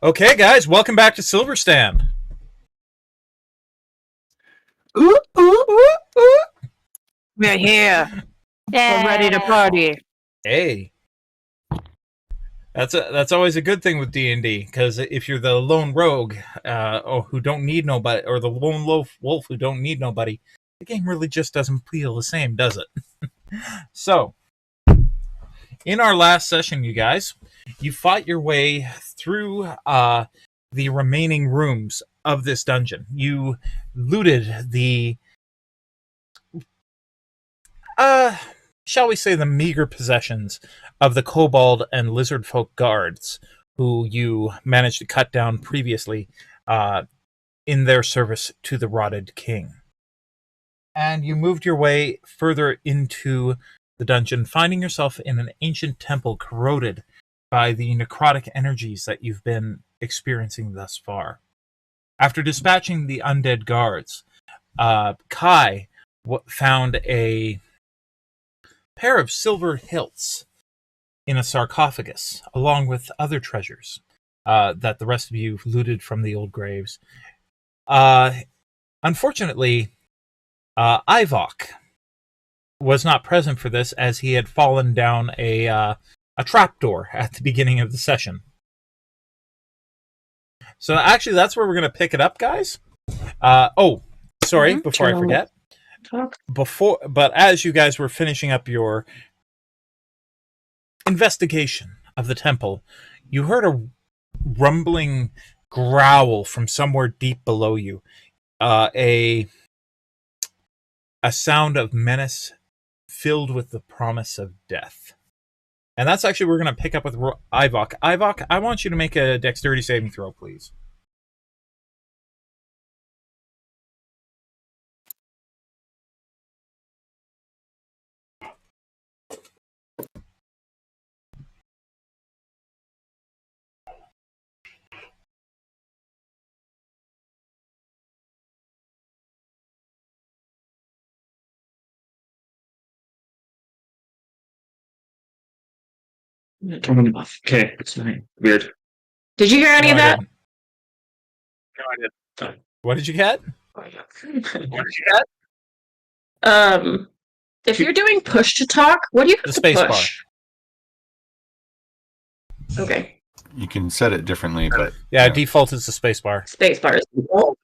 Okay, guys, welcome back to Silverstand. Ooh, ooh, ooh, ooh. We're here. We're ready to party. Hey, that's always a good thing with D&D, because if you're the lone rogue, or who don't need nobody, or the lone wolf who don't need nobody, the game really just doesn't feel the same, does it? So, in our last session, you guys, you fought your way through the remaining rooms of this dungeon. You looted the shall we say, the meager possessions of the kobold and lizard folk guards who you managed to cut down previously in their service to the rotted king. And you moved your way further into the dungeon, finding yourself in an ancient temple corroded by the necrotic energies that you've been experiencing thus far. After dispatching the undead guards, Kyie found a pair of silver hilts in a sarcophagus, along with other treasures that the rest of you looted from the old graves. Unfortunately, Ivoc was not present for this, as he had fallen down a trapdoor at the beginning of the session. So actually, that's where we're going to pick it up, guys. Before I forget. But as you guys were finishing up your investigation of the temple, you heard a rumbling growl from somewhere deep below you. A sound of menace filled with the promise of death. And that's actually we're going to pick up with Ivoc. Ivoc, I want you to make a dexterity saving throw, please. Turning off. Okay, it's fine. Weird. Did you hear any of that? No, I didn't. What did you get? What did you get? If you're doing push to talk, what do you have The to space push? Okay. You can set it differently, but Yeah, default is the space bar. Space bar is default.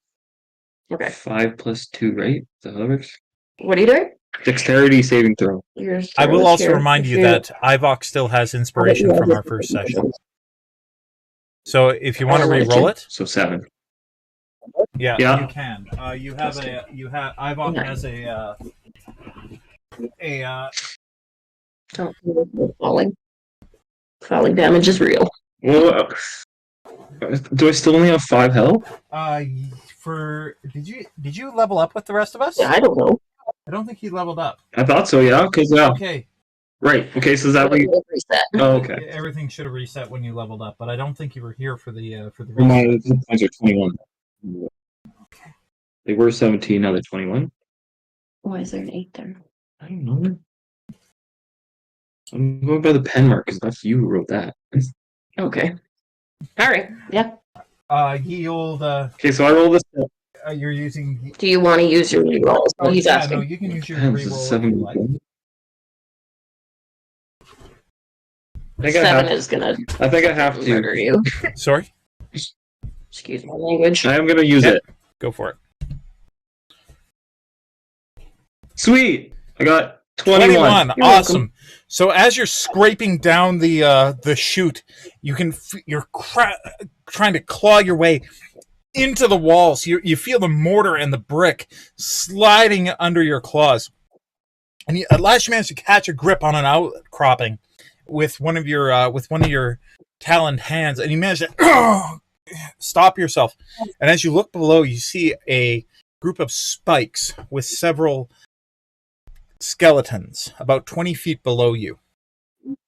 Okay. 5 plus 2, right? The others? What are you doing? Dexterity saving throw. I will also remind you that Ivoc still has inspiration from our first session. So if you want to re-roll it, So 7. yeah, Yeah. you can. Ivoc has Falling damage is real. Well, do I still only have 5 health? did you level up with the rest of us? Yeah, I don't know. I don't think he leveled up. I thought so, yeah. Because Okay. Right. Okay. So is that what you... reset? Oh, okay. Everything should have reset when you leveled up, but I don't think you were here for the Well, my reset. hit points are 21. They were 17. Now they're 21. Why is there an 8 there? I don't know. I'm going by the pen mark because that's you who wrote that. Okay. All right. Yeah. Yield. Okay, so I roll this. You're using. Do you want to use your reroll? He's asking. No, you can use your Depends, reroll. it's if you 7. like. I 7 is gonna. I think I have murder to. you. Sorry. Excuse my language. I am gonna use it. Go for it. Sweet. I got 21. You're awesome. Welcome. So as you're scraping down the chute, you're trying to claw your way into the walls. You feel the mortar and the brick sliding under your claws, and at last you manage to catch a grip on an outcropping with one of your taloned hands, and you manage to stop yourself. And as you look below, you see a group of spikes with several skeletons about 20 feet below you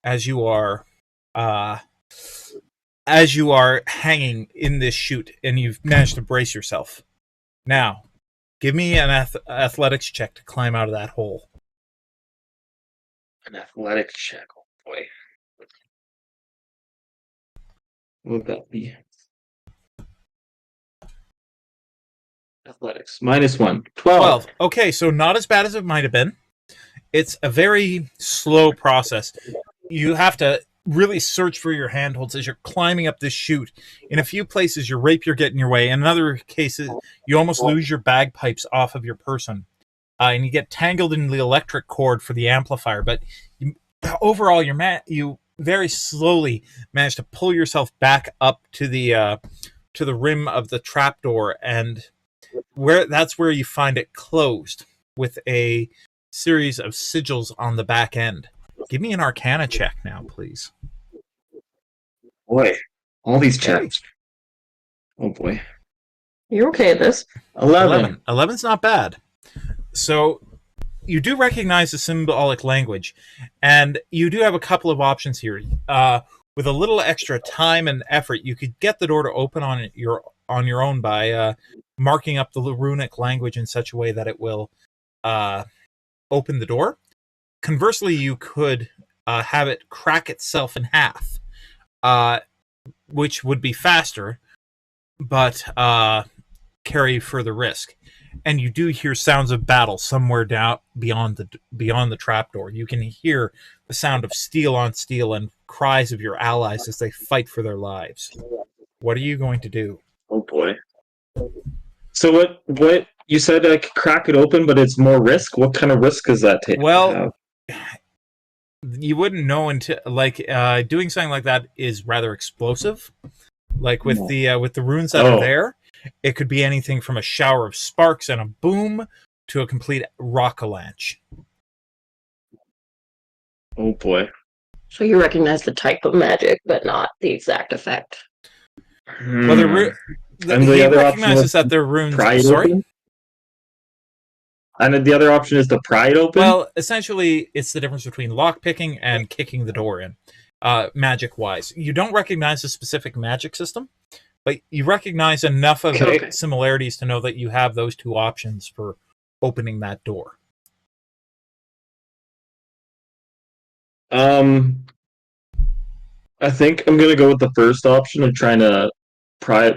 as you are hanging in this chute, and you've managed to brace yourself. Now, give me an athletics check to climb out of that hole. An athletics check. Oh boy. What would that be? Athletics. -1. 12. 12. Okay, so not as bad as it might have been. It's a very slow process. You have to really search for your handholds as you're climbing up this chute. In a few places, your rapier get in your way. In other cases, you almost lose your bagpipes off of your person. And you get tangled in the electric cord for the amplifier. But overall, you very slowly manage to pull yourself back up to the rim of the trapdoor, and that's where you find it closed with a series of sigils on the back end. Give me an Arcana check now, please. Boy, all these checks. Oh boy. You're okay at this. 11. 11's not bad. So you do recognize the symbolic language, and you do have a couple of options here. With a little extra time and effort, you could get the door to open on your own by marking up the runic language in such a way that it will open the door. Conversely, you could have it crack itself in half, which would be faster, but carry further risk. And you do hear sounds of battle somewhere down beyond the trapdoor. You can hear the sound of steel on steel and cries of your allies as they fight for their lives. What are you going to do? Oh boy. So what you said I could crack it open, but it's more risk? What kind of risk does that take? Well, you wouldn't know until doing something like that is rather explosive. Like with the runes that are there, it could be anything from a shower of sparks and a boom to a complete rock avalanche. Oh boy. So you recognize the type of magic, but not the exact effect. Well, he recognizes that they're runes. Sorry? Open? And the other option is to pry it open? Well, essentially, it's the difference between lockpicking and kicking the door in, magic-wise. You don't recognize a specific magic system, but you recognize enough of similarities to know that you have those two options for opening that door. I think I'm going to go with the first option of trying to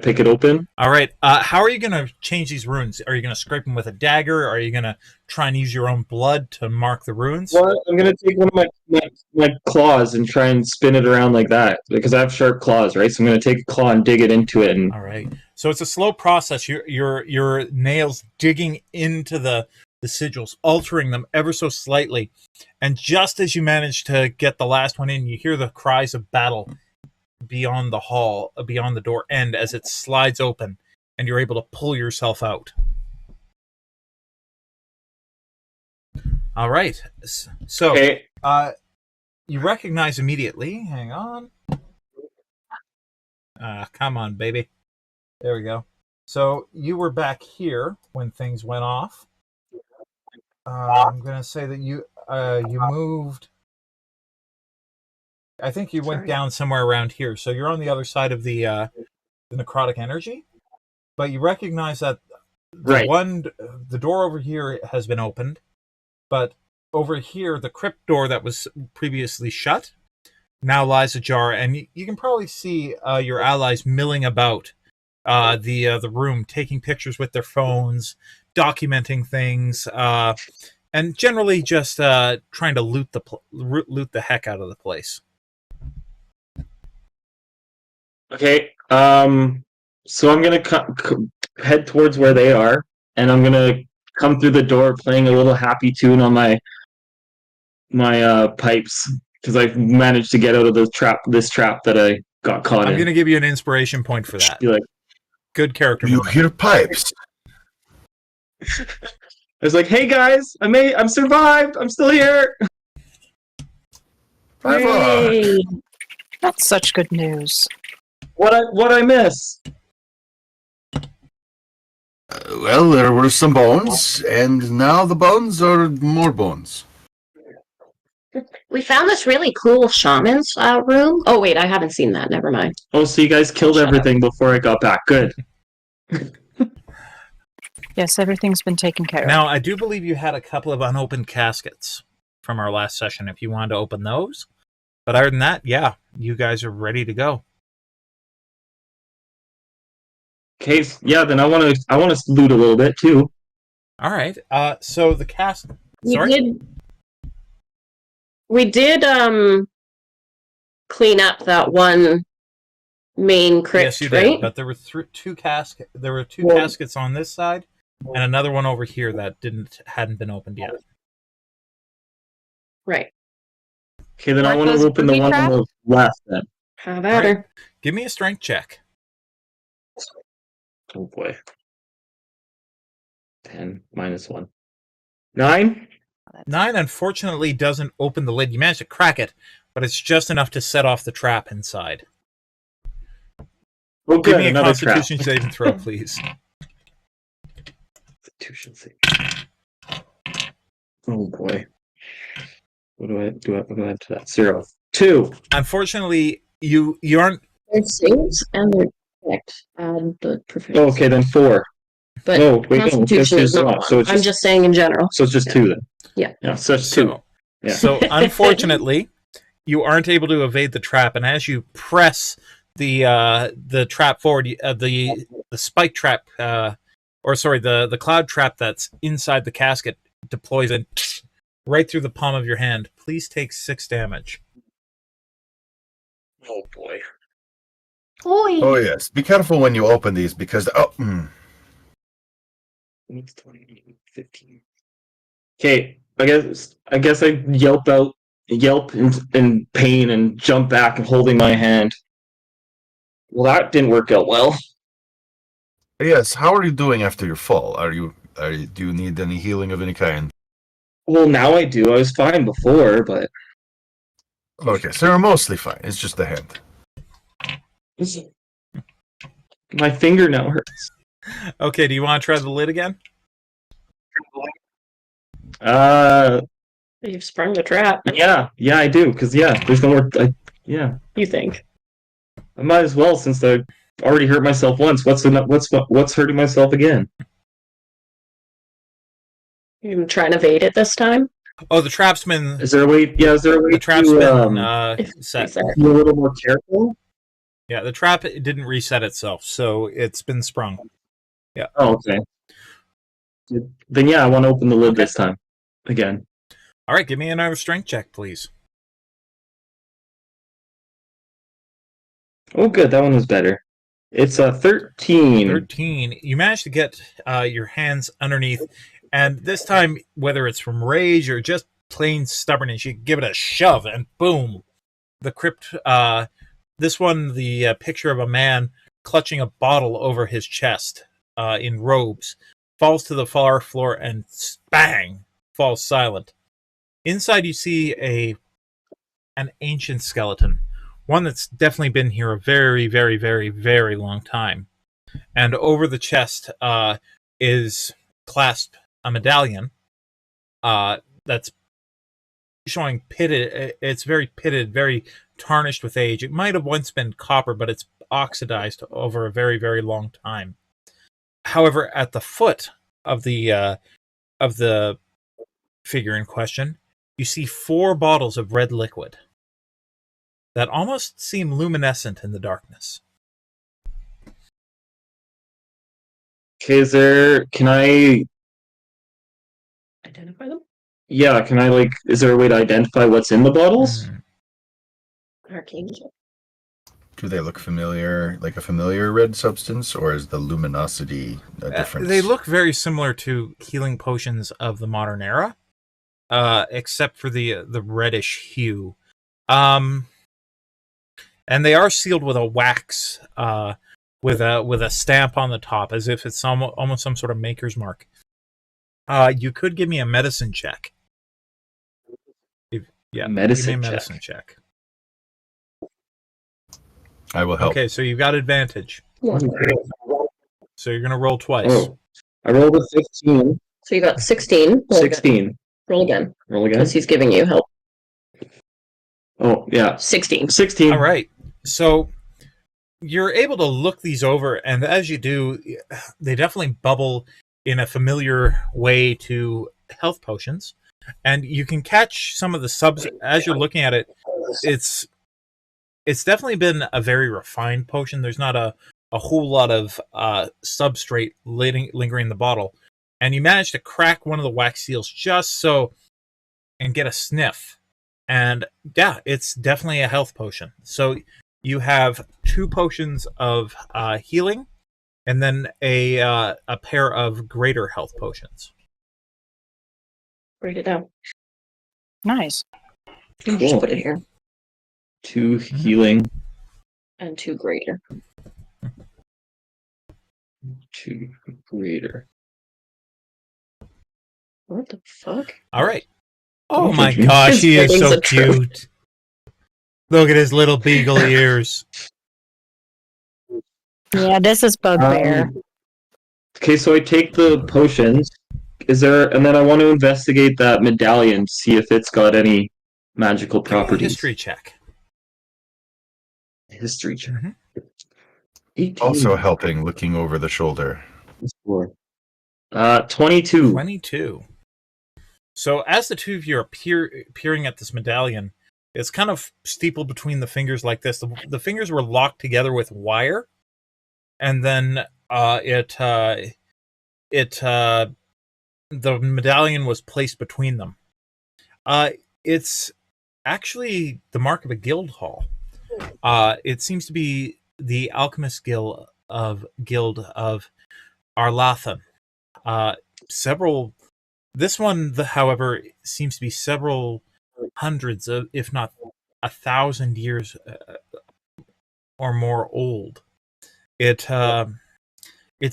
pick it open. All right. How are you going to change these runes? Are you going to scrape them with a dagger? Are you going to try and use your own blood to mark the runes? Well, I'm going to take one of my claws and try and spin it around like that, because I have sharp claws, right? So I'm going to take a claw and dig it into it. And... All right. So it's a slow process. Your nails digging into the sigils, altering them ever so slightly. And just as you manage to get the last one in, you hear the cries of battle beyond the hall, beyond the door end, as it slides open, and you're able to pull yourself out. All right. So, you recognize immediately. Hang on. Come on, baby. There we go. So you were back here when things went off. I'm going to say that you moved. I think you went down somewhere around here. So you're on the other side of the necrotic energy, but you recognize that the door over here has been opened, but over here the crypt door that was previously shut now lies ajar, and you can probably see your allies milling about the room, taking pictures with their phones, documenting things, and generally just trying to loot the heck out of the place. Okay, so I'm gonna head towards where they are, and I'm gonna come through the door playing a little happy tune on my pipes, because I've managed to get out of this trap that I got caught in. I'm gonna give you an inspiration point for that. Good character. You hear pipes. I was like, "Hey guys, I'm survived. I'm still here." Hey, that's such good news. What I miss? Well, there were some bones, and now the bones are more bones. We found this really cool shaman's room. Oh wait, I haven't seen that. Never mind. Oh, so you guys killed everything before I got back. Good. Yes, everything's been taken care of. Now, I do believe you had a couple of unopened caskets from our last session, if you wanted to open those. But other than that, yeah, you guys are ready to go. Okay, yeah, then I want to loot a little bit too. All right. So the cast. We Sorry. did clean up that one main crypt, Yes, you right? did. But there were two caskets. There were two caskets on this side, and another one over here that hadn't been opened yet. Right. Okay, then I Aren't want to those open the booby one on the left then. How about her? Give me a strength check. Oh boy. 10 minus 1. 9? 9, unfortunately, doesn't open the lid. You managed to crack it, but it's just enough to set off the trap inside. Oh, Give good. me a Another Constitution trap. saving throw, please. Constitution save. Oh boy. What do I add to that? 0. 2. Unfortunately, you aren't. Their saves and their correct. Add the proficiency. Oh, okay, then 4. But No, wait, no. Constitution is not one. So it's I'm just, just saying in general. so it's just 2 then. Yeah. Yeah, so it's 2. Yeah. So unfortunately, you aren't able to evade the trap, and as you press the trap forward, the spike trap, the cloud trap that's inside the casket deploys in right through the palm of your hand. Please take 6 damage. Oh boy. Oh yes, be careful when you open these because 20, 15. Okay, I guess I yelp in pain and jump back and holding my hand. Well, that didn't work out well. yes. How are you doing after your fall? Do you need any healing of any kind? Well, now I do. I was fine before, but Okay, so you're mostly fine. It's just the hand. my finger now hurts. Okay, do you want to try the lid again? You've sprung the trap. Yeah, I do. Cause there's no more. You think? I might as well since I already hurt myself once. What's hurting myself again? You trying to evade it this time? Oh, the trap's been. Is there a way? Yeah, is there a way The trap's to been set. be a little more careful? Yeah, the trap didn't reset itself, so it's been sprung. Yeah. Oh, okay. Then I want to open the lid Okay. this time again. All right, give me another strength check, please. Oh, good. That one was better. It's a 13. 13. You managed to get your hands underneath, and this time, whether it's from rage or just plain stubbornness, you give it a shove, and boom, the crypt. This one, the picture of a man clutching a bottle over his chest in robes, falls to the far floor and bang, falls silent. Inside, you see an ancient skeleton. One that's definitely been here a very, very, very, very long time. And over the chest is clasped a medallion that's showing pitted. It's very pitted, very tarnished with age. It might have once been copper, but it's oxidized over a very, very long time. However, at the foot of the figure in question, you see 4 bottles of red liquid that almost seem luminescent in the darkness. Okay, can I... Identify them? Yeah, can I, is there a way to identify what's in the bottles? Arcane check. Do they look familiar, like a familiar red substance, or is the luminosity a difference? They look very similar to healing potions of the modern era, except for the reddish hue. And they are sealed with a wax, with a stamp on the top, as if it's almost some sort of maker's mark. You could give me a medicine check. Medicine give me a medicine check. I will help. Okay, so you've got advantage. Yeah. So you're gonna roll twice. Oh, I rolled a 15. So you got 16. Roll 16. Again. Roll again. Roll again? Because he's giving you help. Oh, yeah. 16. 16. All right. So you're able to look these over, and as you do, they definitely bubble in a familiar way to health potions. And you can catch some of the subs as you're looking at it. It's definitely been a very refined potion. There's not a a whole lot of substrate lingering in the bottle, and you manage to crack one of the wax seals just so and get a sniff. And yeah, it's definitely a health potion. So you have 2 potions of healing, and then a pair of greater health potions. Write it down. Nice. Just Cool. put it here. 2 healing. And 2 greater. 2 greater. What the fuck? All right. Oh my His gosh, he is ratings so are true. cute. Look at his little beagle ears. Yeah, this is bugbear. Okay, so I take the potions. And then I want to investigate that medallion, see if it's got any magical Give me a properties. history check. History check. Mhm. 18. Also helping, looking over the shoulder. 22. 22. So as the 2 of you are peering at this medallion, it's kind of steepled between the fingers like this. The fingers were locked together with wire, and then the medallion was placed between them. It's actually the mark of a guild hall. It seems to be the alchemist guild of Arlathan. This one, however, seems to be several hundreds of, if not 1,000 years or more old. It's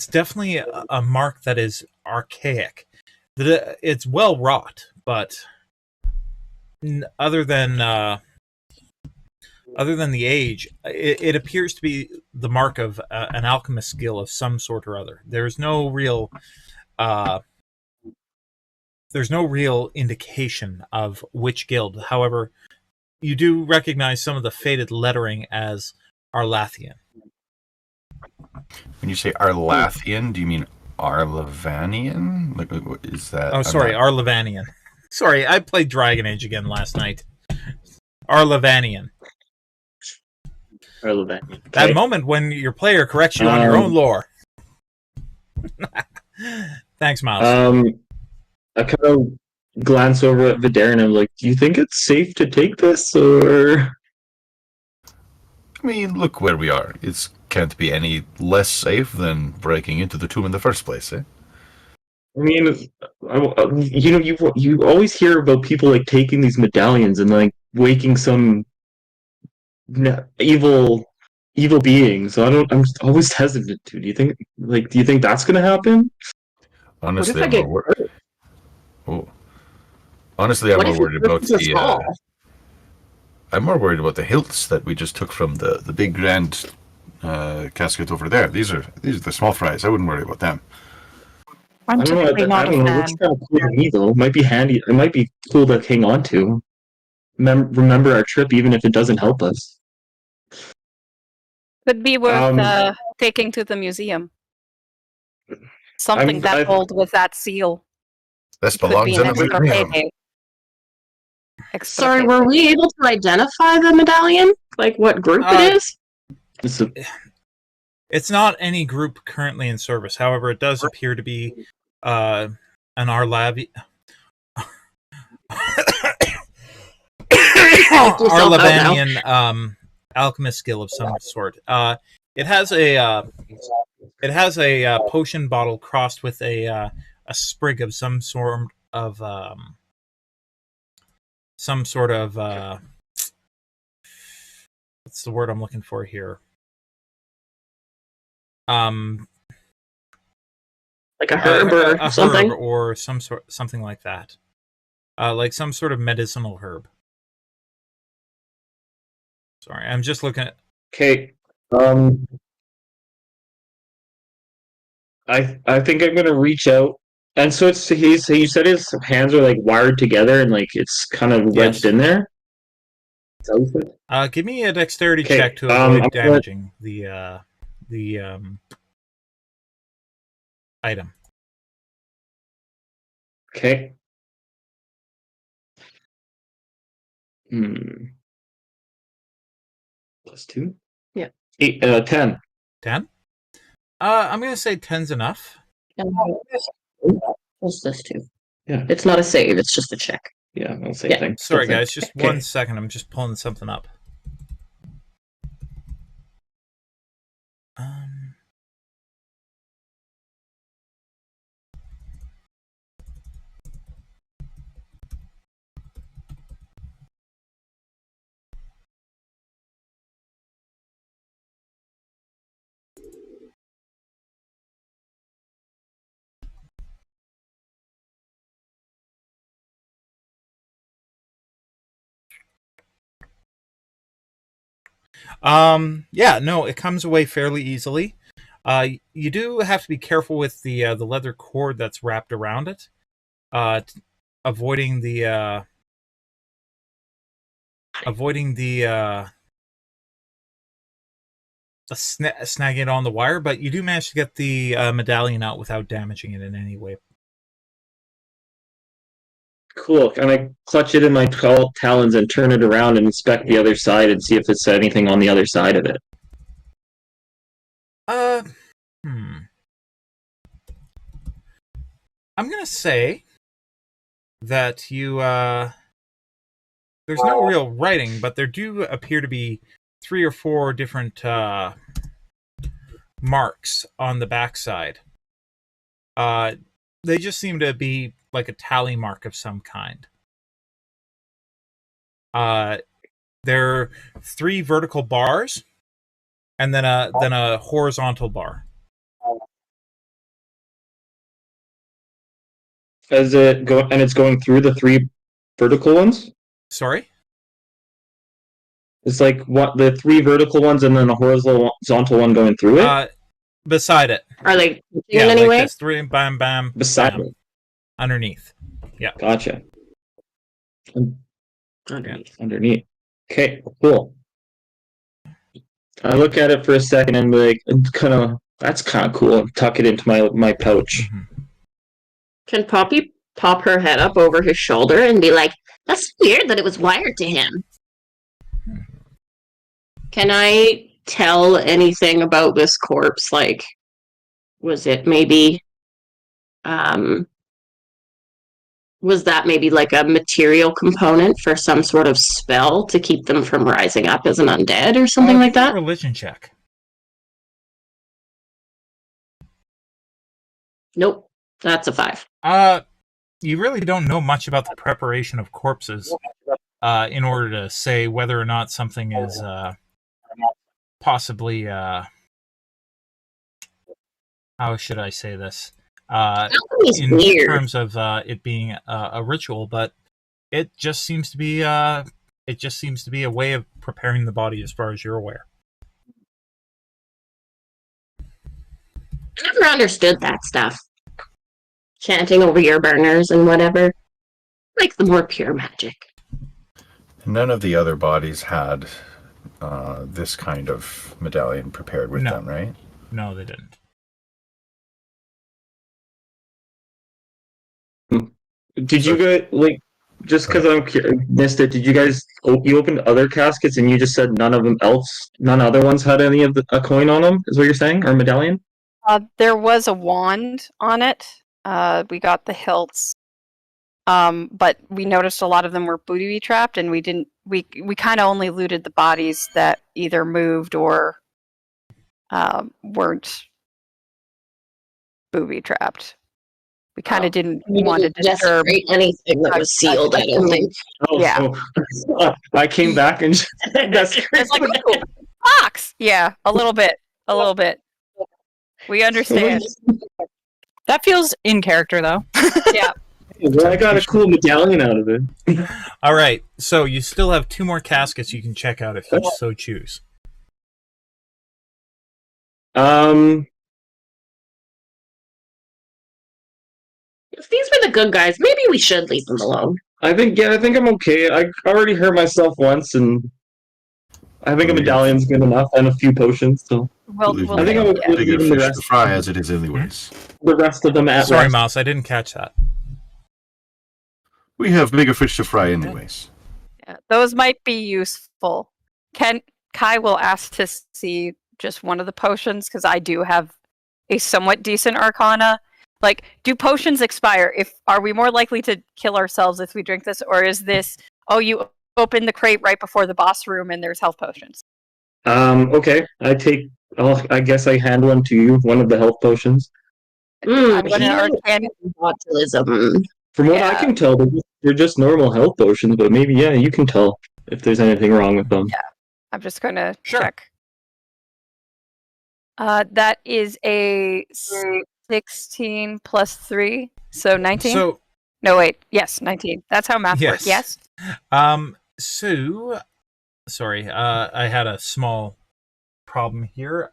definitely a mark that is archaic. It's well wrought, but other than the age, it appears to be the mark of an alchemist skill of some sort or other. There's no real indication of which guild. However, you do recognize some of the faded lettering as Arlathian. When you say Arlathian, do you mean Arlavanian? Like, what is that? Oh, sorry, not... Arlavanian. Sorry, I played Dragon Age again last night. Arlavanian. That moment when your player corrects you on your own lore. Thanks, Miles. I kind of glance over at Vaderin and I'm like, do you think it's safe to take this, or...? I mean, look where we are. It can't be any less safe than breaking into the tomb in the first place, eh? I mean, you always hear about people like taking these medallions and like waking some evil beings. So I'm always hesitant to. Do you think that's gonna happen? Honestly, What if I get hurt? Honestly, I'm What more if worried it about hurts us all? I'm more worried about the hilts that we just took from the big grand casket over there. These are the small fries. I wouldn't worry about them. I'm I don't know. typically not I a don't know. fan. Looks kind of cool to me though. It might be handy. It might be cool to hang on to. Remember our trip, even if it doesn't help us. Could be worth taking to the museum. Something that old with that seal. This Could belongs be in an a extra museum. payday. Sorry, were we able to identify the medallion? Like what group it is? It's not any group currently in service. However, it does appear to be an Arlavian alchemist skill of some sort. It has a potion bottle crossed with a sprig of some sort of what's the word I'm looking for here? Like a herb or something? Herb or something like that. Like some sort of medicinal herb. Sorry, I'm just looking at... Okay. I think I'm gonna reach out. And so you said his hands are like wired together and like it's kind of wedged in there? Is that what you said? Give me a dexterity check to avoid damaging the item. Okay. +2? Yeah. 10. 10? I'm gonna say 10's enough. What's this too? Yeah. It's not a save, it's just a check. Yeah, I'll say Yeah. thing. Sorry, Still guys, think. just Okay. 1 second. I'm just pulling something up. Yeah, no, it comes away fairly easily. You do have to be careful with the leather cord that's wrapped around it, avoiding the snagging it on the wire. But you do manage to get the medallion out without damaging it in any way. Cool. Can I clutch it in my talons and turn it around and inspect the other side and see if it's anything on the other side of it? I'm gonna say that you there's no real writing, but there do appear to be 3 or 4 different marks on the backside. They just seem to be like a tally mark of some kind. There are 3 vertical bars, and then a horizontal bar. Is it go and it's going through the 3 vertical ones? Sorry? It's like what the 3 vertical ones and then a horizontal one going through it? Beside it. Are they Yeah, in any like way? this. 3, bam, bam, Beside bam. it. Underneath. Yeah. Gotcha. Underneath. Underneath. Okay, cool. I look at it for a second and be like, that's kind of cool. Tuck it into my pouch. Mhm. Can Poppy pop her head up over his shoulder and be like, "That's weird that it was wired to him." Can I tell anything about this corpse? Like, was it maybe, was that maybe like a material component for some sort of spell to keep them from rising up as an undead or something like Give me a that? religion check. Nope. That's a 5. You really don't know much about the preparation of corpses in order to say whether or not something is possibly how should I say this? Alchemy's In weird. terms of it being a ritual, but it just seems to be a way of preparing the body, as far as you're aware. I never understood that stuff. Chanting over your burners and whatever. Like the more pure magic. None of the other bodies had this kind of medallion prepared with No. them, right? No, they didn't. Did you guys just because missed it? Did you guys you opened other caskets and you just said none other ones had any of a coin on them? Is what you're saying, or medallion? There was a wand on it. We got the hilts. But we noticed a lot of them were booby trapped, and we kind of only looted the bodies that either moved or weren't booby trapped. We kind of didn't want to disturb anything that was sealed. I don't think. Oh, Yeah. so I came back and that's It's like, ooh, box. Yeah, a little bit. We understand. That feels in character, though. Yeah. Well, I got a cool medallion out of it. All right, so you still have 2 more caskets you can check out if you so choose. If these were the good guys, maybe we should leave them alone. I think I'm okay. I already hurt myself once, and I think a medallion's good enough and a few potions. So We'll I think I'm okay with Bigger leaving the fish rest. to fry as it is anyways. The rest of them at Sorry, rest. Mouse, I didn't catch that. We have bigger fish to fry anyways. Yeah, those might be useful. Kyie will ask to see just one of the potions, because I do have a somewhat decent Arcana. Like, do potions expire? Are we more likely to kill ourselves if we drink this, or is this? Oh, you open the crate right before the boss room and there's health potions. Okay. I guess I hand one to you. One of the health potions. I'm going to Healing Arcana. botulism. From what I Yeah. can tell, they're just normal health potions. But maybe you can tell if there's anything wrong with them. Yeah. I'm just going to Sure. check. That is a 16 plus 3, so 19. So No, wait. Yes, 19. That's how math works. Yes. So, sorry, I had a small problem here.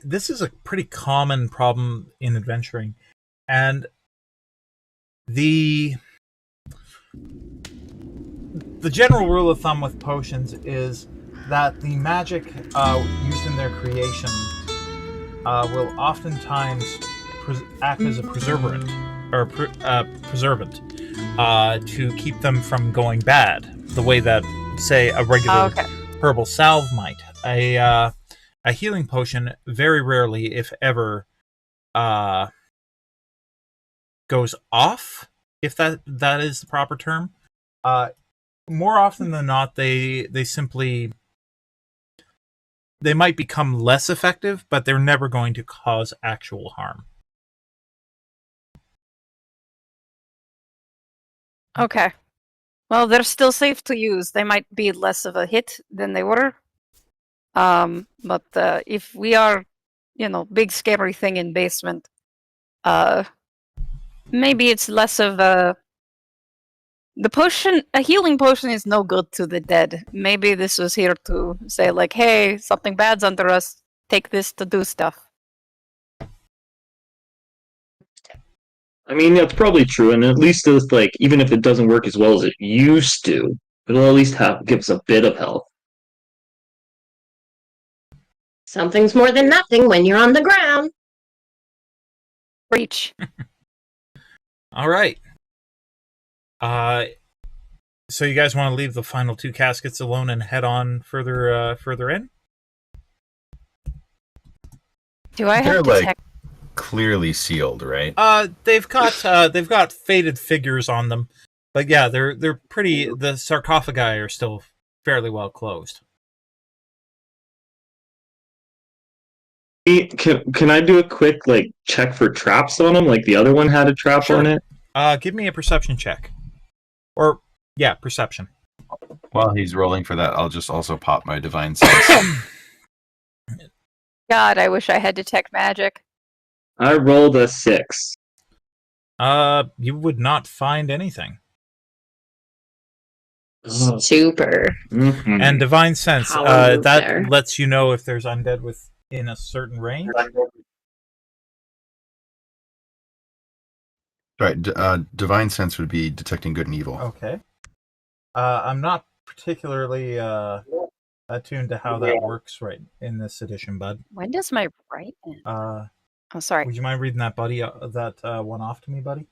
This is a pretty common problem in adventuring, and the general rule of thumb with potions is that the magic used in their creation will oftentimes act as a preservant to keep them from going bad, the way that, say, a regular herbal salve might. A healing potion very rarely, if ever, goes off, if that is the proper term. More often than not, they might become less effective, but they're never going to cause actual harm. Okay. Well, they're still safe to use. They might be less of a hit than they were. But if we are, big scary thing in basement, maybe it's less of a healing potion is no good to the dead. Maybe this was here to say, like, hey, something bad's under us. Take this to do stuff. I mean, that's probably true, and at least it's like, even if it doesn't work as well as it used to, it'll at least give us a bit of health. Something's more than nothing when you're on the ground. Reach. All right. So you guys want to leave the final 2 caskets alone and head on further in? Do I They're have to like clearly sealed, right? They've got faded figures on them, but yeah, they're pretty. The sarcophagi are still fairly well closed. Can I do a quick check for traps on them, like the other one had a trap on it? Give me a perception check, or perception. While he's rolling for that, I'll just also pop my divine sense. God, I wish I had detect magic. I rolled a 6. You would not find anything. Super. Mm-hmm. And divine sense, Power move that there. lets you know if there's undead within a certain range. Right, divine sense would be detecting good and evil. Okay. I'm not particularly attuned to how that works right in this edition, bud. When does my right end? Oh, sorry. Would you mind reading that, buddy? That one off to me, buddy?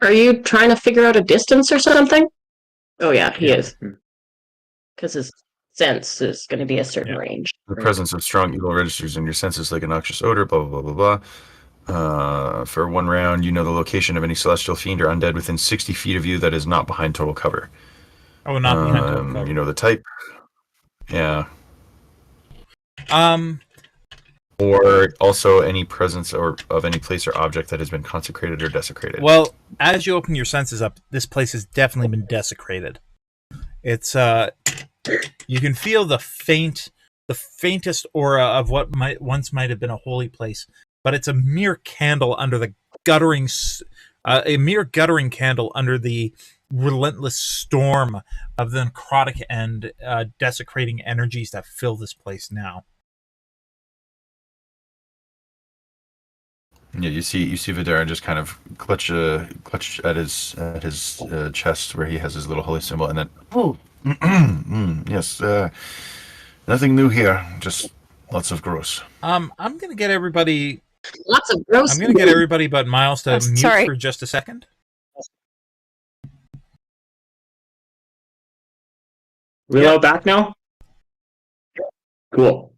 Are you trying to figure out a distance or something? Oh yeah, he is. Because his sense is going to be a certain range. The presence of strong evil registers in your senses like a noxious odor, blah, blah, blah, blah, blah. For 1 round, you know the location of any celestial fiend or undead within 60 feet of you that is not behind total cover. Oh, not behind total cover. You know the type. Yeah. Or also any presence of any place or object that has been consecrated or desecrated. Well, as you open your senses up, this place has definitely been desecrated. It's you can feel the faintest aura of what once might have been a holy place, but it's a mere candle under the guttering candle under the relentless storm of the necrotic and desecrating energies that fill this place now. Yeah, you see Vaderin just kind of clutch at his chest where he has his little holy symbol, and then yes, nothing new here, just lots of gross. I'm gonna get everybody. Lots of gross. I'm gonna get everybody but Miles to mute sorry. for just a second. We Yep. allowed back now? Cool.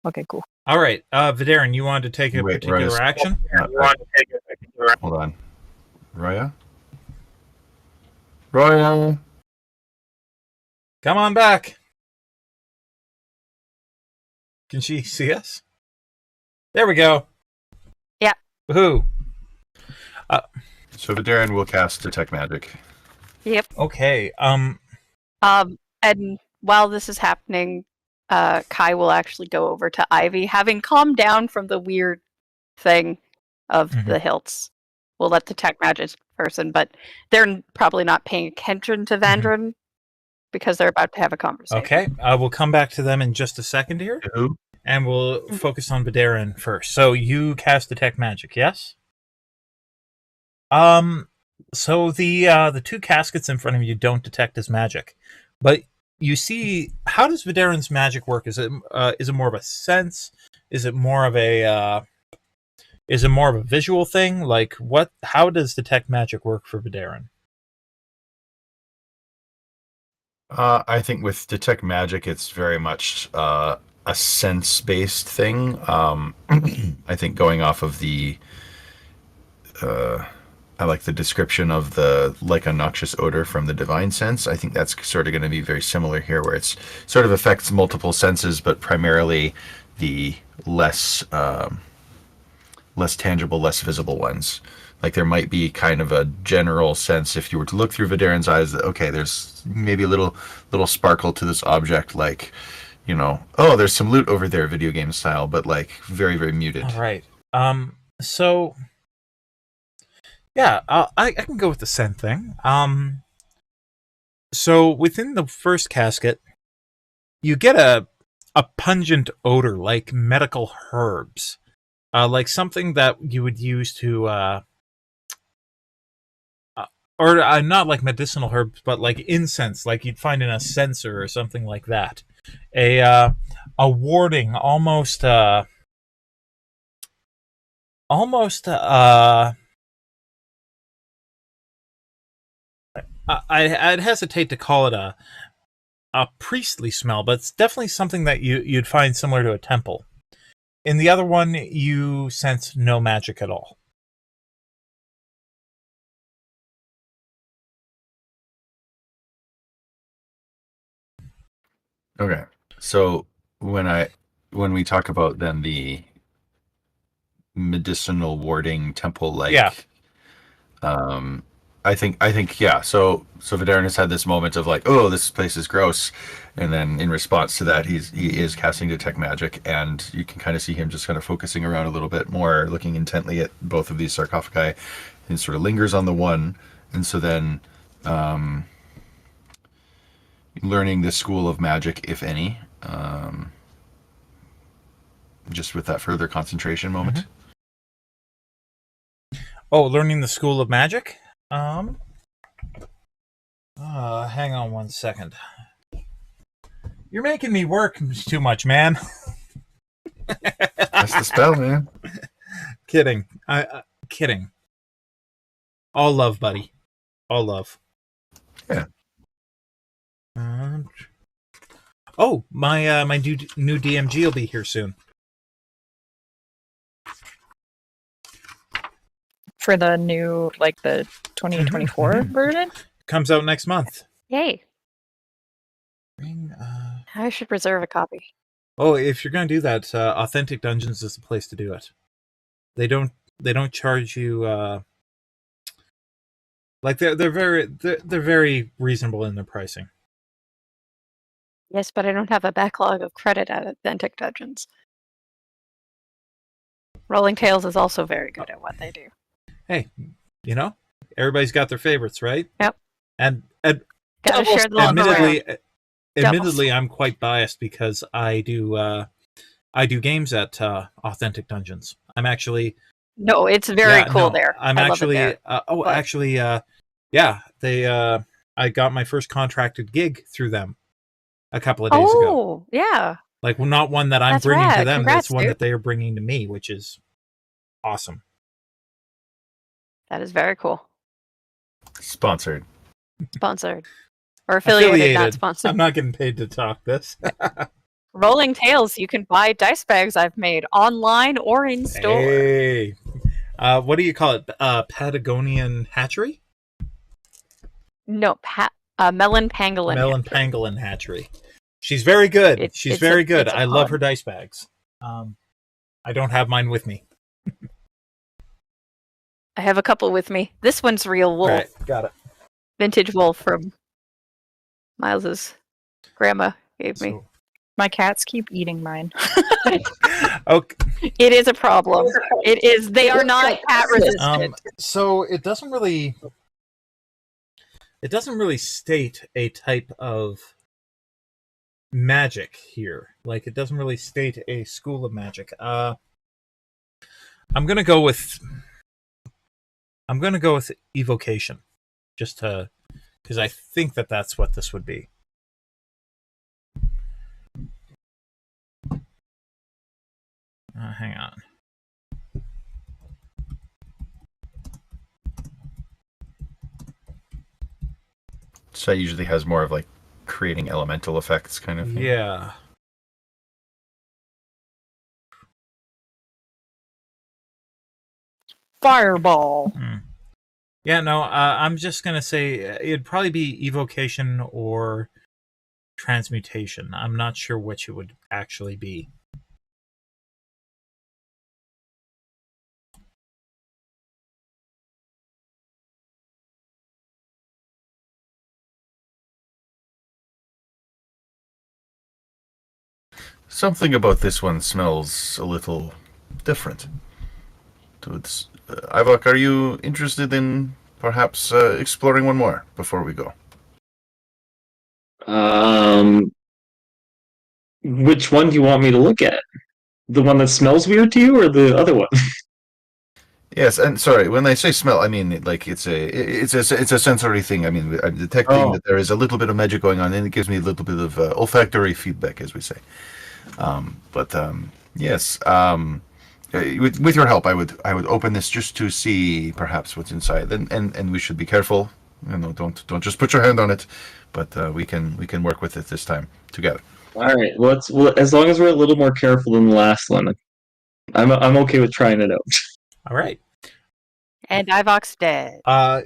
Okay, cool. All right, Vaderin, you wanted to take a Wait, particular Roya's- action? Hold on. Roya? Roya! Come on back. Can she see us? There we go. Yeah. Woohoo. So Vaderin will cast Detect Magic. Yep. Okay. And while this is happening, Kai will actually go over to Ivy, having calmed down from the weird thing of Mhm. the hilts. We'll let the tech magic person, but they're probably not paying attention to Vandrin because they're about to have a conversation. Okay. We'll come back to them in just a second here, Who? and we'll focus on Vaderin first. So you cast Detect Magic, yes? So the two caskets in front of you don't detect as magic, but you see, how does Vaderin's magic work? Is it more of a sense? Is it more of a visual thing? Like what? How does Detect Magic work for Vaderin? I think with Detect Magic, it's very much a sense-based thing. I think going off of the, I like the description of the like a noxious odor from the divine sense. I think that's sort of going to be very similar here, where it's sort of affects multiple senses, but primarily the less tangible, less visible ones. Like there might be kind of a general sense if you were to look through Vaderin's eyes that, okay, there's maybe a little sparkle to this object, like, you know, oh, there's some loot over there, video game style, but like very, very muted. All right. So yeah, I can go with the scent thing. So within the first casket, you get a pungent odor like medical herbs, like something that you would use to, or not like medicinal herbs, but like incense, like you'd find in a censer or something like that. A warding, almost. I'd hesitate to call it a priestly smell, but it's definitely something that you'd find similar to a temple. In the other one, you sense no magic at all. Okay. So when we talk about then the medicinal warding temple like, Yeah. I think yeah. So Vaderin has had this moment of like, oh, this place is gross, and then in response to that, he is casting Detect Magic, and you can kind of see him just kind of focusing around a little bit more, looking intently at both of these sarcophagi, and sort of lingers on the one, and so then learning the school of magic, if any, just with that further concentration moment. Oh, learning the school of magic? Hang on one second. You're making me work too much, man. That's the spell, man. Kidding. Kidding. All love, buddy. All love. Yeah. Oh, my new DMG will be here soon. For the new, like the 2024 version? Comes out next month. Yay! I should reserve a copy. Oh, if you're gonna do that, Authentic Dungeons is the place to do it. They don't charge you. Like they're very reasonable in their pricing. Yes, but I don't have a backlog of credit at Authentic Dungeons. Rolling Tales is also very good at what they do. Hey, you know, everybody's got their favorites, right? Yep. And Gotta share the love around. admittedly, I'm quite biased because I do games at Authentic Dungeons. I'm actually No, it's very cool there. I'm I actually love it there, they I got my first contracted gig through them a couple of days ago. Oh, yeah. Like, well, not one that I'm That's bringing to rad. them, Congrats, it's one dude. that they are bringing to me, which is awesome. That is very cool. Sponsored. Sponsored. Or affiliated, not sponsored. I'm not getting paid to talk this. Rolling Tales, you can buy dice bags I've made online or in store. Hey. What do you call it? Patagonian Hatchery? No, Melon Pangolin. Melon Pangolin Hatchery. She's very good. She's very good. I love her dice bags. I don't have mine with me. I have a couple with me. This one's real wool. Right, got it. Vintage wool from Miles's grandma gave me. My cats keep eating mine. Okay. It is a problem. It is. They are not cat resistant. So it doesn't really state a type of magic here. Like, it doesn't really state a school of magic. I'm gonna go with evocation, just to, because I think that's what this would be. Hang on. So it usually has more of like creating elemental effects kind of thing. Yeah. Fireball. Yeah, no, I'm just going to say it'd probably be evocation or transmutation. I'm not sure which it would actually be. Something about this one smells a little different. So it's, Ivoc, are you interested in perhaps exploring one more before we go? Which one do you want me to look at? The one that smells weird to you, or the other one? Yes, and sorry, when I say smell, I mean like it's a sensory thing. I mean, I'm detecting that there is a little bit of magic going on, and it gives me a little bit of olfactory feedback, as we say. Yes. With your help, I would open this just to see perhaps what's inside, and we should be careful. You know, don't just put your hand on it, but we can work with it this time together. All right. Well, as long as we're a little more careful than the last one, I'm okay with trying it out. All right. And Ivoc's dead. No,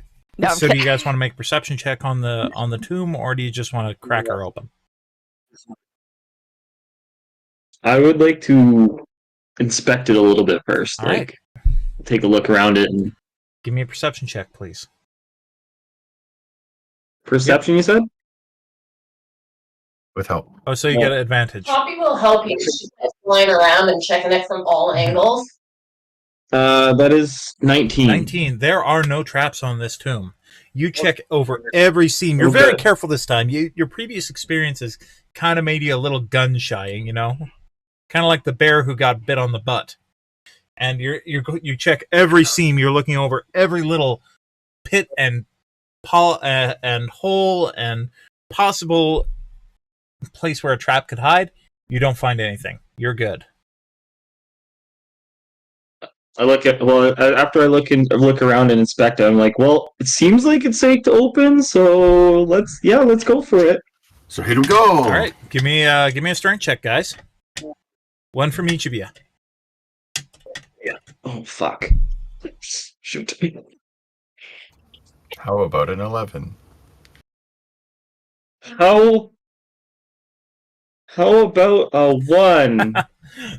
so do you guys want to make a perception check on the tomb, or do you just want to crack her open? I would like to inspect it a little bit first. All right. Take a look around it and Give me a perception check, please. perception. Yep. You said? With help. Oh, so you get an advantage. Poppy will help you. She's flying around and checking it from all angles. That is 19. 19. There are no traps on this tomb. You check over every seam. You're very careful this time. Your previous experiences kind of made you a little gun shy, you know? Kind of like the bear who got bit on the butt. And you check every seam. You're looking over every little pit and hole and possible place where a trap could hide. You don't find anything. You're good. After I look around and inspect it, I'm like, well, it seems like it's safe to open, so let's go for it. So here we go. All right, give me a strength check, guys. One from each of you. Yeah. Oh fuck. Shoot. How about an 11? How about a 1?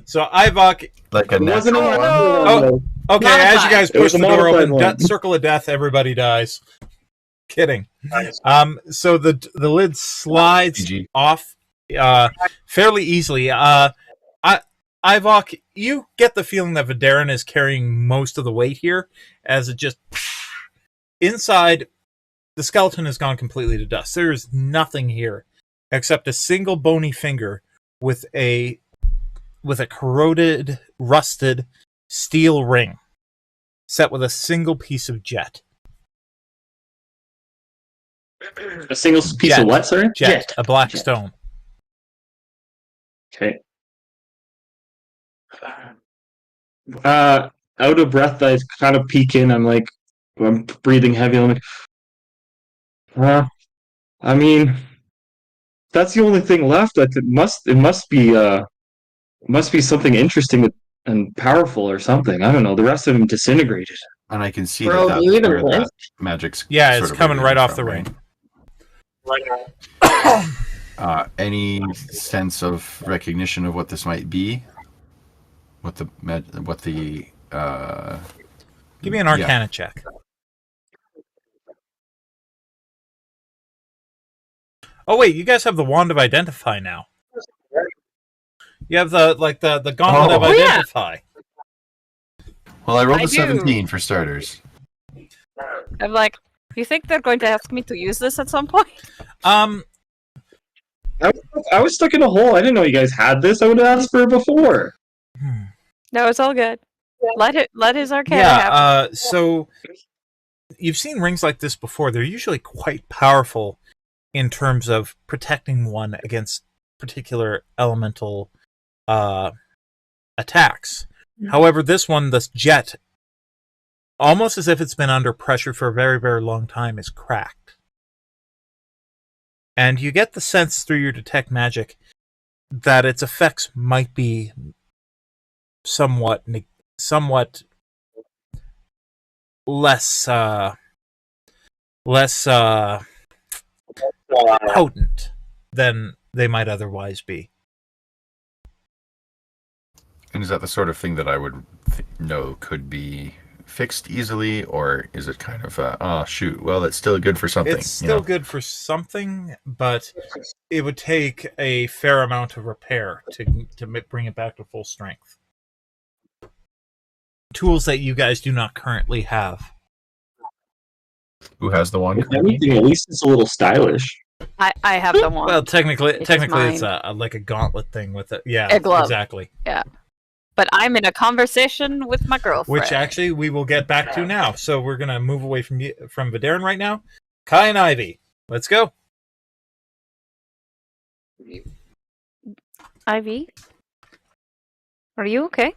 So Ivoc, Like a It wasn't a natural one. one? oh, okay. As you guys It was push the a door modified open, one. circle of death. Everybody dies. Kidding. So the lid slides PG. off fairly easily. Ivoc, you get the feeling that Vaderin is carrying most of the weight here, as it just inside the skeleton has gone completely to dust. There is nothing here except a single bony finger with a corroded, rusted steel ring set with a single piece of jet. A single piece Jet. of what, sorry? Jet, a black Jet. stone. Okay. Out of breath, I kind of peek in. I'm breathing heavy. I'm like, I mean, that's the only thing left. It must be something interesting and powerful or something. I don't know. The rest of them disintegrated. And I can see Bro, that do you that's even where live? that magic's Yeah, sort it's of coming right radiating off from, the right? ring. Any sense of recognition of what this might be? What the Give me an Arcana check. Oh wait, you guys have the Wand of Identify now. You have the Gauntlet of Oh. Yeah. Identify. Well, I rolled I a do. 17 for starters. I'm like, you think they're going to ask me to use this at some point? Um, I was stuck in a hole. I didn't know you guys had this. I would have asked for it before. No, it's all good. Let his Arcana yeah. happen. So you've seen rings like this before. They're usually quite powerful in terms of protecting one against particular elemental attacks. However, this one, this jet, almost as if it's been under pressure for a very, very long time, is cracked. And you get the sense through your detect magic that its effects might be somewhat less potent than they might otherwise be. And is that the sort of thing that I would know could be fixed easily, or is it kind of oh shoot, well, it's still good for something? It's still good for something, but it would take a fair amount of repair to bring it back to full strength. Tools that you guys do not currently have. Who has the one? If anything, at least it's a little stylish. I have the one. Well, technically, It's it's mine. like a gauntlet thing with it. Yeah, A glove. exactly. But I'm in a conversation with my girlfriend. Which actually we will get back to now. So we're gonna move away from Vaderin right now. Kyie and Ivy, let's go. Ivy? Are you okay?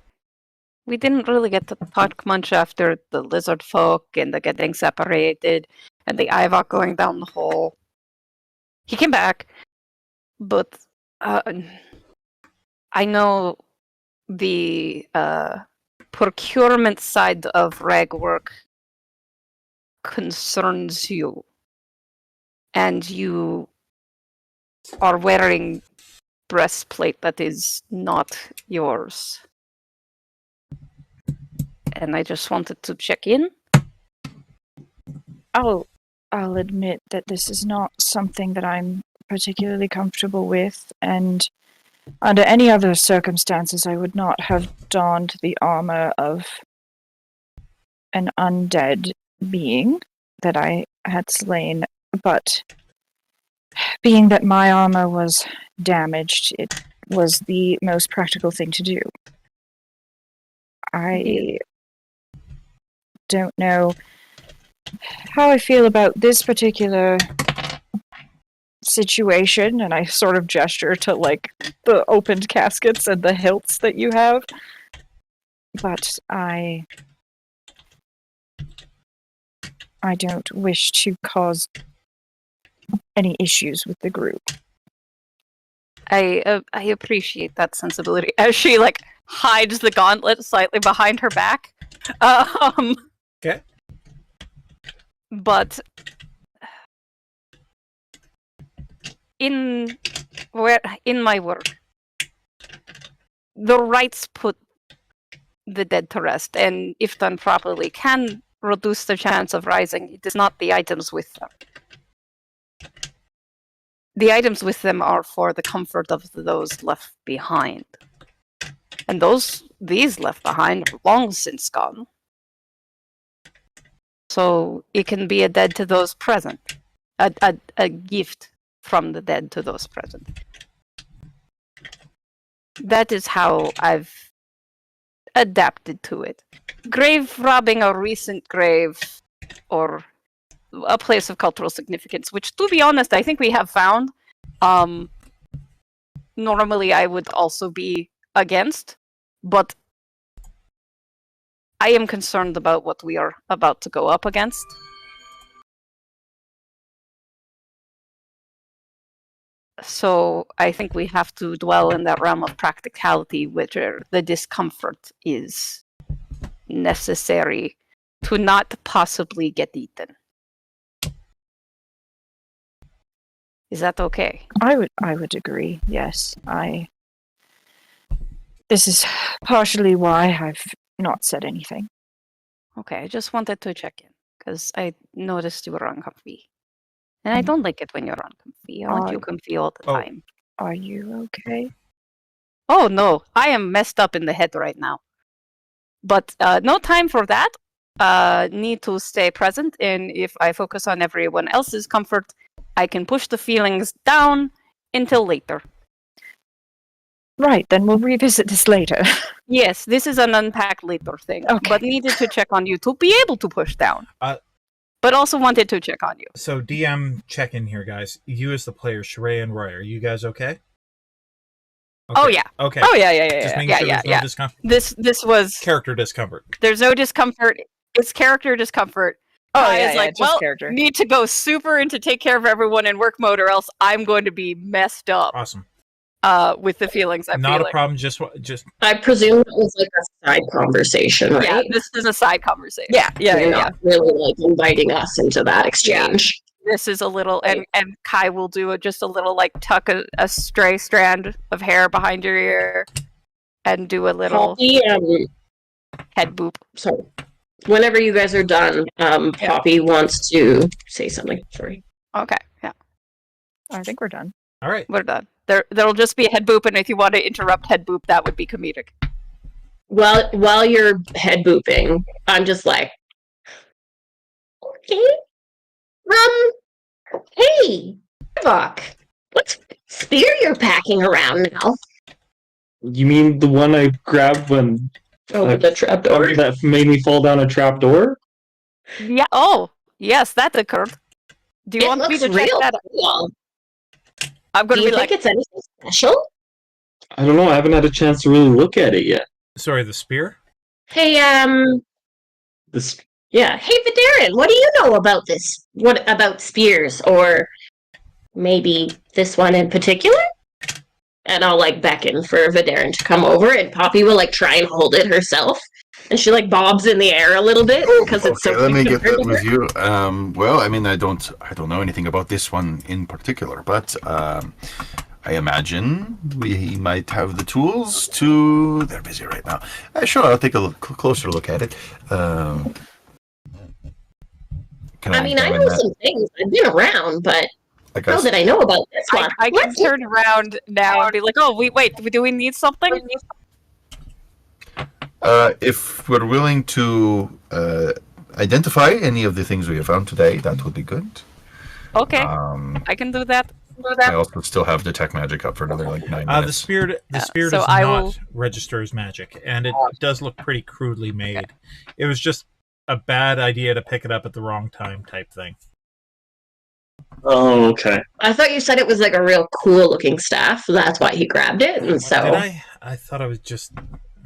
We didn't really get to talk much after the lizard folk and the getting separated and the Ivoc going down the hole. He came back, but I know the procurement side of rag work concerns you, and you are wearing breastplate that is not yours. And I just wanted to check in. I'll admit that this is not something that I'm particularly comfortable with, and under any other circumstances I would not have donned the armor of an undead being that I had slain, but being that my armor was damaged, it was the most practical thing to do. I don't know how I feel about this particular situation, and I sort of gesture to like the opened caskets and the hilts that you have, but I don't wish to cause any issues with the group. I appreciate that sensibility as she like hides the gauntlet slightly behind her back. Okay. But in my work, the rites put the dead to rest, and if done properly, can reduce the chance of rising. It is not the items with them. The items with them are for the comfort of those left behind. And these left behind are long since gone. So it can be a dead to those present. A gift from the dead to those present. That is how I've adapted to it. Grave robbing a recent grave or a place of cultural significance, which, to be honest, I think we have found. Normally I would also be against, but I am concerned about what we are about to go up against. So I think we have to dwell in that realm of practicality, where the discomfort is necessary to not possibly get eaten. Is that okay? I would agree. Yes, This is partially why I've not said anything. Okay, I just wanted to check in because I noticed you were uncomfy, and I don't like it when you're uncomfy. I want you comfy all the time. Are you okay? Oh no, I am messed up in the head right now. But no time for that. Need to stay present, and if I focus on everyone else's comfort, I can push the feelings down until later. Right, then we'll revisit this later. Yes, this is an unpack later thing, but needed to check on you to be able to push down. But also wanted to check on you. So DM check in here, guys. You as the players, Sharayah and Roya, are you guys okay? Oh yeah. Okay. Oh yeah. Just making sure there's no discomfort. This was Character discomfort. There's no discomfort. It's character discomfort. Kyie is like, well, character. need to go super into take care of everyone in work mode, or else I'm going to be messed up. Awesome. With the feelings I'm Not feeling. a problem. Just. I presume it was like a side conversation, right? Yeah, this is a side conversation. You're not really like inviting us into that exchange. This is a little, and Kyie will do just a little like tuck a stray strand of hair behind your ear, and do a little Poppy, head boop. sorry. Whenever you guys are done, Poppy wants to say something. Sorry. Okay, yeah, I think we're done. All right. we're done. There'll just be a head boop, and if you want to interrupt head boop, that would be comedic. While you're head booping, I'm just like, okay. Hey, Ivoc, what spear you're packing around now? You mean the one I grabbed when The trapdoor. that made me fall down a trapdoor? Yeah. Oh, yes, that occurred. Do you want me to check real that out? cool. I'm Do gonna you be like, think it's anything special? I don't know. I haven't had a chance to really look at it yet. Sorry, the spear. Hey, This yeah. Hey, Vaderin, what do you know about this? What about spears, or maybe this one in particular? And I'll like beckon for Vaderin to come over, and Poppy will like try and hold it herself, and she like bobs in the air a little bit because it's so. Let me get compared that to with her. you. Well, I mean, I don't know anything about this one in particular, but I imagine we might have the tools to. They're busy right now. Sure, I'll take a closer look at it. I mean, I know some things. I've been around, but how did I know about this one? I can turn around now and be like, oh, wait, do we need something? If we're willing to identify any of the things we have found today, that would be good. Okay, I can do that. I also still have detect magic up for another like 9 minutes. The spear so does I not will- register as magic, and it does look pretty crudely made. It was just a bad idea to pick it up at the wrong time type thing. Oh, okay. I thought you said it was like a real cool looking staff. That's why he grabbed it, and so. Did I? I thought I was just.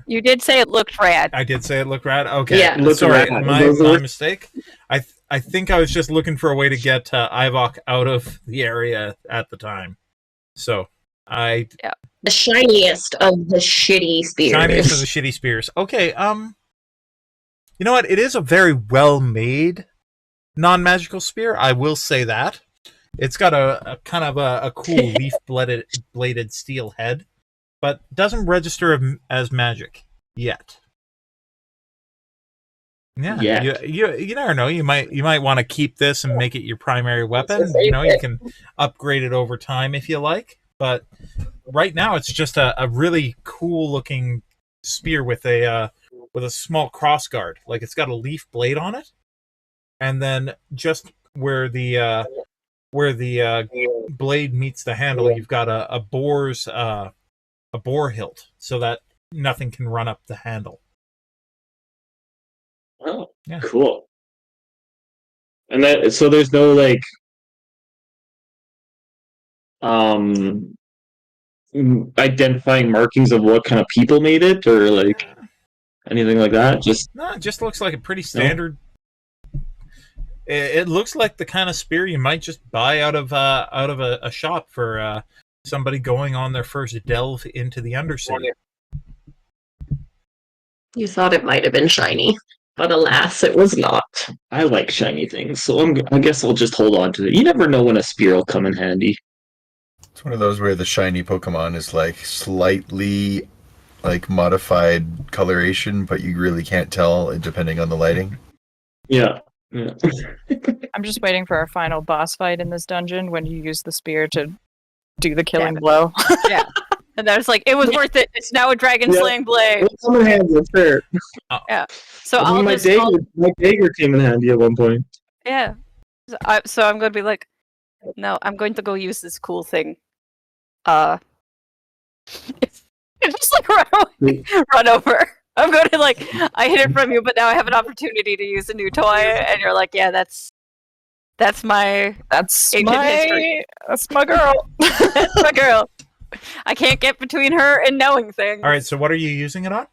You did say it looked rad. I did say it looked rad. Okay, Yeah. Looked sorry, rad. my Those are- mistake. I think I was just looking for a way to get Ivoc out of the area at the time. So The shiniest of the shitty spears. Chinese of the shitty spears. Okay, you know what? It is a very well made non-magical spear. I will say that. It's got a kind of a cool leaf bladed steel head, but doesn't register as magic yet. Yeah, Yet. you never know. You might want to keep this and make it your primary weapon. You know, you can upgrade it over time if you like. But right now, it's just a really cool looking spear with a small cross guard. Like it's got a leaf blade on it, and then just where the blade meets the handle, you've got a boar hilt, so that nothing can run up the handle. Oh, Yeah. cool. And that so there's no like identifying markings of what kind of people made it or like anything like that. Just No, it just looks like a pretty standard. It looks like the kind of spear you might just buy out of a shop for somebody going on their first delve into the Undercity. You thought it might have been shiny, but alas, it was not. I like shiny things, so I guess I'll just hold on to it. You never know when a spear will come in handy. It's one of those where the shiny Pokemon is like slightly like modified coloration, but you really can't tell depending on the lighting. Yeah. I'm just waiting for our final boss fight in this dungeon when you use the spear to do the killing blow. Yeah. And I was like, it was worth it. It's now a dragon slaying blade. It'll come in handy, that's fair. Yeah. So I'll my just dagger came in handy at one point. yeah. So I'm going to be like, no, I'm going to go use this cool thing. It's just like run over. I'm going to like, I hid it from you, but now I have an opportunity to use a new toy, and you're like, yeah, that's my ancient history. That's my girl. That's my girl. I can't get between her and knowing things. All right, so what are you using it on?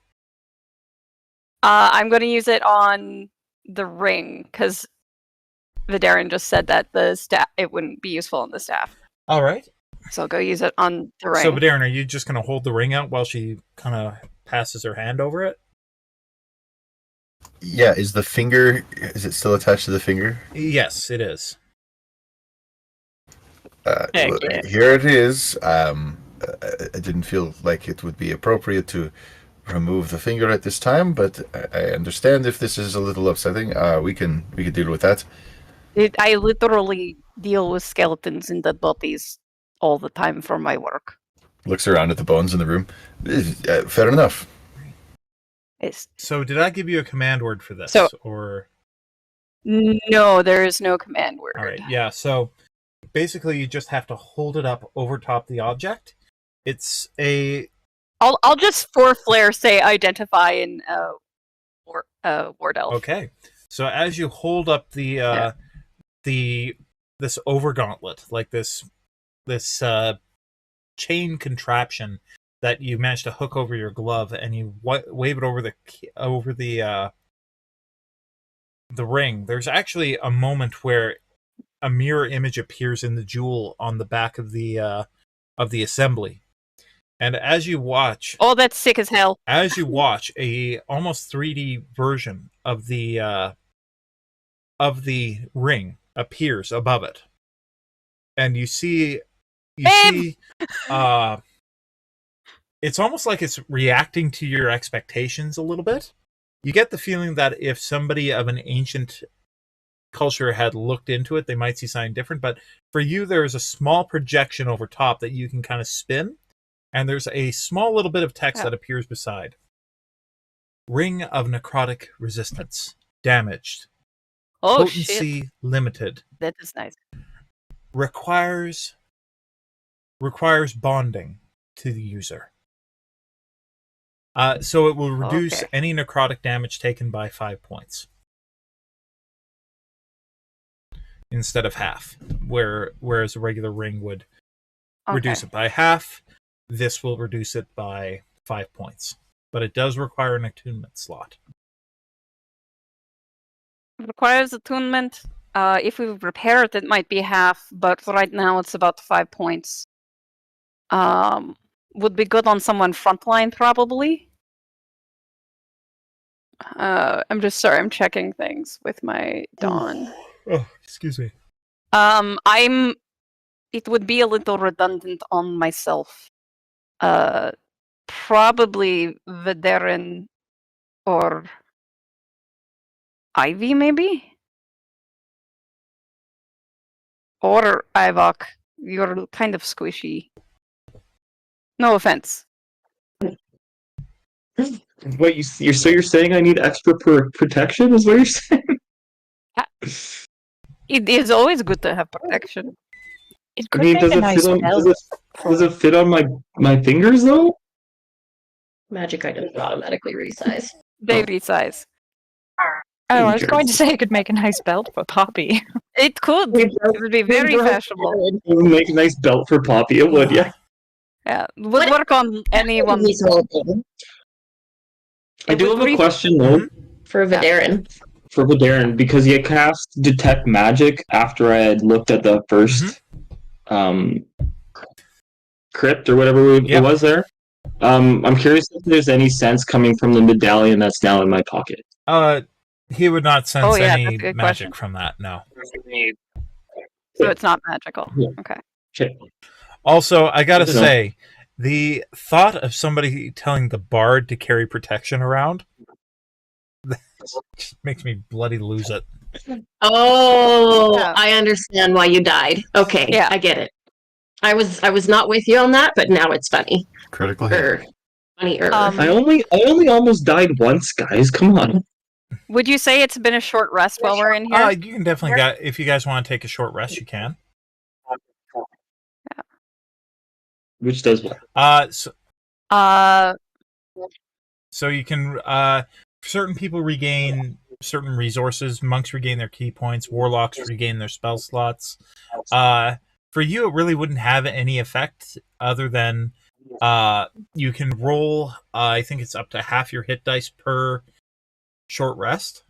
I'm going to use it on the ring because Vaderin just said that the staff it wouldn't be useful on the staff. All right. So I'll go use it on the ring. So, Vaderin, are you just going to hold the ring out while she kind of passes her hand over it? Yeah, is it still attached to the finger? Yes, it is. Here it is. I didn't feel like it would be appropriate to remove the finger at this time, but I understand if this is a little upsetting. We can deal with that. I literally deal with skeletons and dead bodies all the time for my work. Looks around at the bones in the room. Fair enough. So did I give you a command word for this? Or no, there is no command word. all right, yeah. So basically, you just have to hold it up over top the object. It's a. I'll just for flair say identify in word elf. Okay, so as you hold up this overgauntlet, like this chain contraption that you managed to hook over your glove, and you wave it over the ring. There's actually a moment where a mirror image appears in the jewel on the back of the assembly, and as you watch, oh, that's sick as hell. As you watch, a almost 3D version of the ring appears above it, and you see. It's almost like it's reacting to your expectations a little bit. You get the feeling that if somebody of an ancient culture had looked into it, they might see something different. But for you, there's a small projection over top that you can kind of spin, and there's a small little bit of text that appears beside. Ring of necrotic resistance. Damaged. Oh, Potency shit. limited. That is nice. Requires bonding to the user. So it will reduce any necrotic damage taken by 5 points. Instead of half. Whereas a regular ring would reduce it by half, this will reduce it by 5 points. But it does require an attunement slot. It requires attunement. If we repair it, it might be half, but right now it's about 5 points. Would be good on someone frontline, probably. I'm just sorry, I'm checking things with my Dawn. Oh, excuse me. It would be a little redundant on myself. Probably Vaderin or Ivy, maybe? Or Ivoc. You're kind of squishy. No offense. What you're saying I need extra protection? Is what you're saying? It is always good to have protection. It could make a nice belt. Does it fit on my fingers though? Magic items automatically resize. They resize. Oh, I was going to say it could make a nice belt for Poppy. It could. It would be very fashionable. It would make a nice belt for Poppy. It would, yeah. Yeah, would work on anyone. I do have a question though. For Vaderin. For Vaderin, because he had cast Detect Magic after I had looked at the first crypt or whatever it was there. I'm curious if there's any sense coming from the medallion that's now in my pocket. He would not sense any that's a good magic question. from that. No. So it's not magical. Yeah. Okay. Also, I gotta I don't know. say, the thought of somebody telling the bard to carry protection around just makes me bloody lose it. Oh, Yeah. I understand why you died. Okay, Yeah. I get it. I was not with you on that, but now it's funny. Critical hit. Funnier. I only almost died once, guys. Come on. Would you say it's been a short rest while we're in here? You can definitely if you guys want to take a short rest, you can. Which does what? So you can certain people regain certain resources. Monks regain their key points. Warlocks regain their spell slots. For you, it really wouldn't have any effect other than you can roll. I think it's up to half your hit dice per short rest,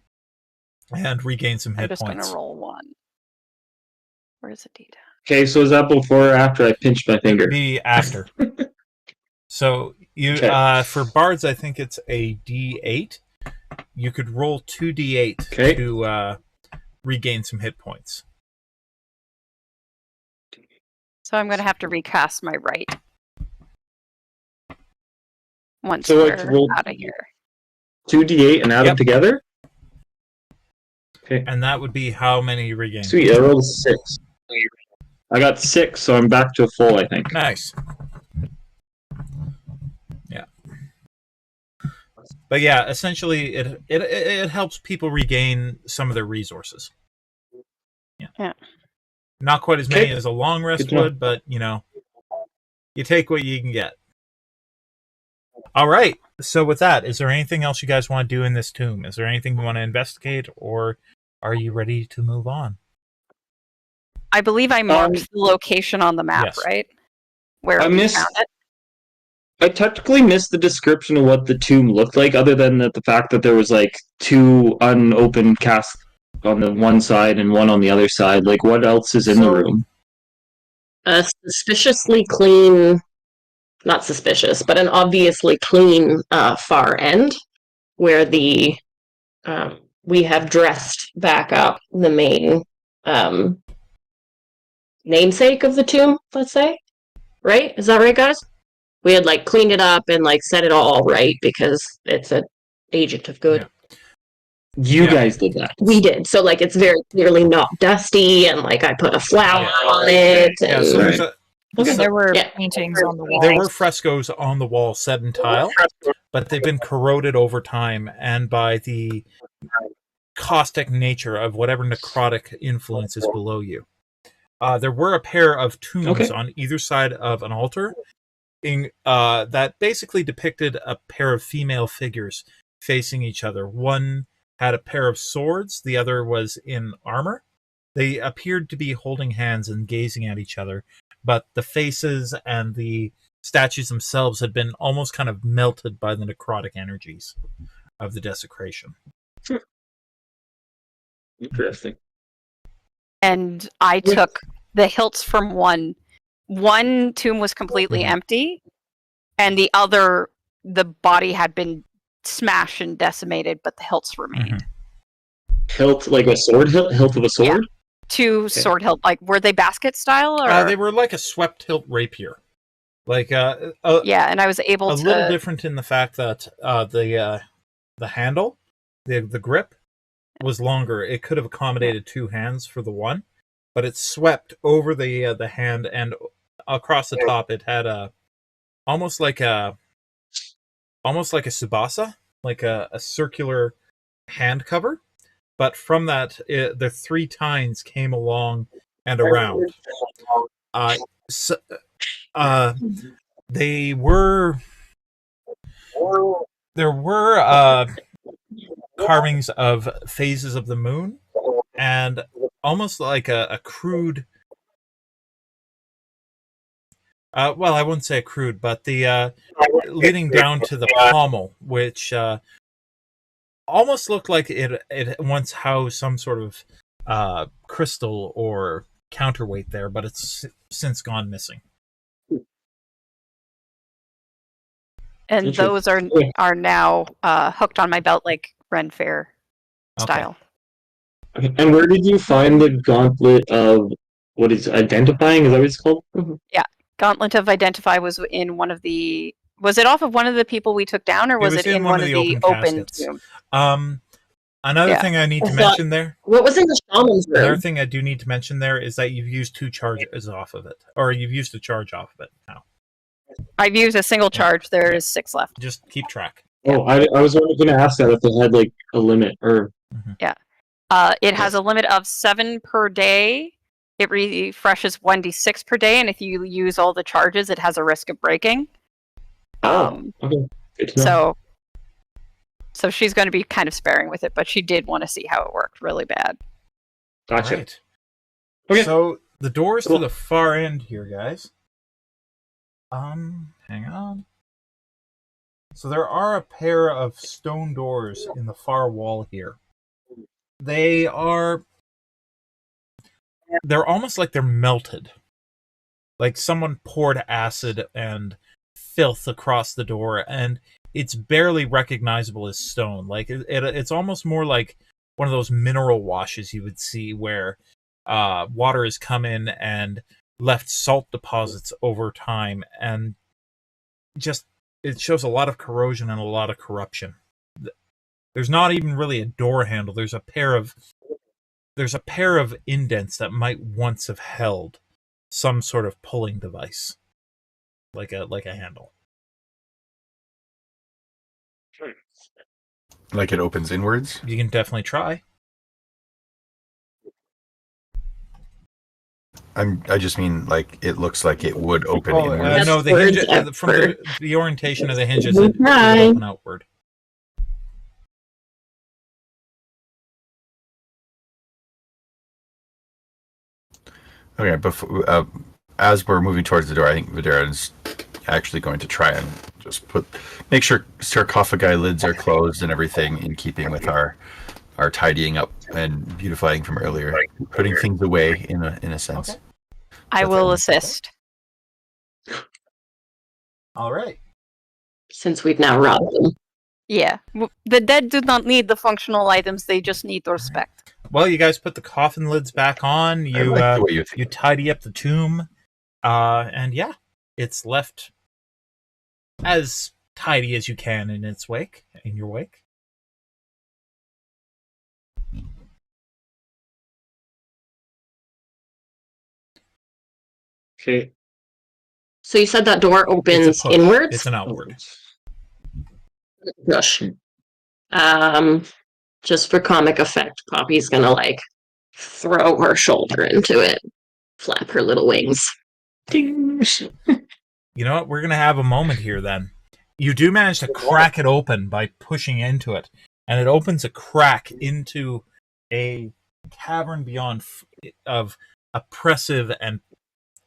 and regain some hit I'm just points. gonna roll one. Where's the data? Okay, so is that before or after I pinched my finger? Be after. So you for bards, I think it's a D8. You could roll 2d8 to regain some hit points. So I'm gonna have to recast my right once So we're I roll out of here. 2d8 and add them together? Okay. And that would be how many you regain? Sweet, I rolled a 6. I got 6, so I'm back to a full, I think. Nice. Yeah. But yeah, essentially it helps people regain some of their resources. Yeah. Not quite as many as a long rest Good to know. would, but you take what you can get. All right. So with that, is there anything else you guys want to do in this tomb? Is there anything you want to investigate, or are you ready to move on? I believe I marked the location on the map, yes. right? Where I we missed- found it. I technically missed the description of what the tomb looked like, other than the fact that there was like 2 unopened casks on the one side and one on the other side. Like, what else is in the room? A suspiciously clean, not suspicious, but an obviously clean far end where the we have dressed back up the main namesake of the tomb, let's say. Right? Is that right, guys? We had like cleaned it up and like set it all right because it's an agent of good. Yeah. You guys did that. We did. So like it's very clearly not dusty, and like I put a flower on it. Yeah, And, so there's a, And there were Yeah. paintings on the wall. there were frescoes on the wall set in tile, but they've been corroded over time and by the caustic nature of whatever necrotic influence is below you. There were a pair of tombs on either side of an altar that basically depicted a pair of female figures facing each other. One had a pair of swords, the other was in armor. They appeared to be holding hands and gazing at each other, but the faces and the statues themselves had been almost kind of melted by the necrotic energies of the desecration. Interesting. And I took the hilts from one. One tomb was completely empty, and the other, the body had been smashed and decimated, but the hilts remained. Hilt, like a sword hilt? Hilt of a sword? 2 sword hilt. Like, were they basket style? Or? They were like a swept hilt rapier. Like yeah, and I was able a to... little different in the fact that the handle, the grip, was longer. It could have accommodated 2 hands for the one, but it swept over the hand, and across the top it had almost like a subasa, like a circular hand cover, but from that the 3 tines came along and around. There were carvings of phases of the moon, and almost like a crude. Well, I wouldn't say a crude, but the leading down to the pommel, which almost looked like it once housed some sort of crystal or counterweight there, but it's since gone missing. And those are now hooked on my belt like Ren Fair style. Okay. And where did you find the gauntlet of what is identifying? Is that what it's called? Yeah, Gauntlet of Identify was in one of the. Was it off of one of the people we took down, or was it in one of the open caskets. tombs? Another thing I need to mention there. What was in the shaman's room? Another thing I do need to mention there is that you've used 2 charges off of it, or you've used a charge off of it now. I've used a single charge. There is 6 left. Just keep track. Oh, I was going to ask that if it had like a limit or. Yeah, it has a limit of 7 per day. It refreshes 1d6 per day, and if you use all the charges, it has a risk of breaking. Okay. Good to know. So she's going to be kind of sparing with it, but she did want to see how it worked really bad. Gotcha. Right. Okay. So the doors to the far end here, guys. Hang on. So there are a pair of stone doors in the far wall here. They're almost like they're melted. Like someone poured acid and filth across the door, and it's barely recognizable as stone. Like it's almost more like one of those mineral washes you would see where water has come in and left salt deposits over time, and just it shows a lot of corrosion and a lot of corruption. There's not even really a door handle. There's a pair of indents that might once have held some sort of pulling device, like a handle. Like it opens inwards? You can definitely try. I just mean like it looks like it would open inwards. No, the hinge, from the orientation of the hinges, it would open outward. Okay, before as we're moving towards the door, I think Vaderin's actually going to try and just make sure sarcophagi lids are closed and everything in keeping with our tidying up and beautifying from earlier, putting things away in a sense. Okay. I will assist. All right. Since we've now robbed them. Yeah, the dead do not need the functional items; they just need the respect. Well, you guys put the coffin lids back on. You you tidy up the tomb, and yeah, it's left as tidy as you can in its wake. In your wake. Okay. So you said that door opens inwards? It's an outward. Gosh. Just for comic effect, Poppy's gonna throw her shoulder into it, flap her little wings. You know what? We're gonna have a moment here then. You do manage to crack it open by pushing into it, and it opens a crack into a cavern beyond of oppressive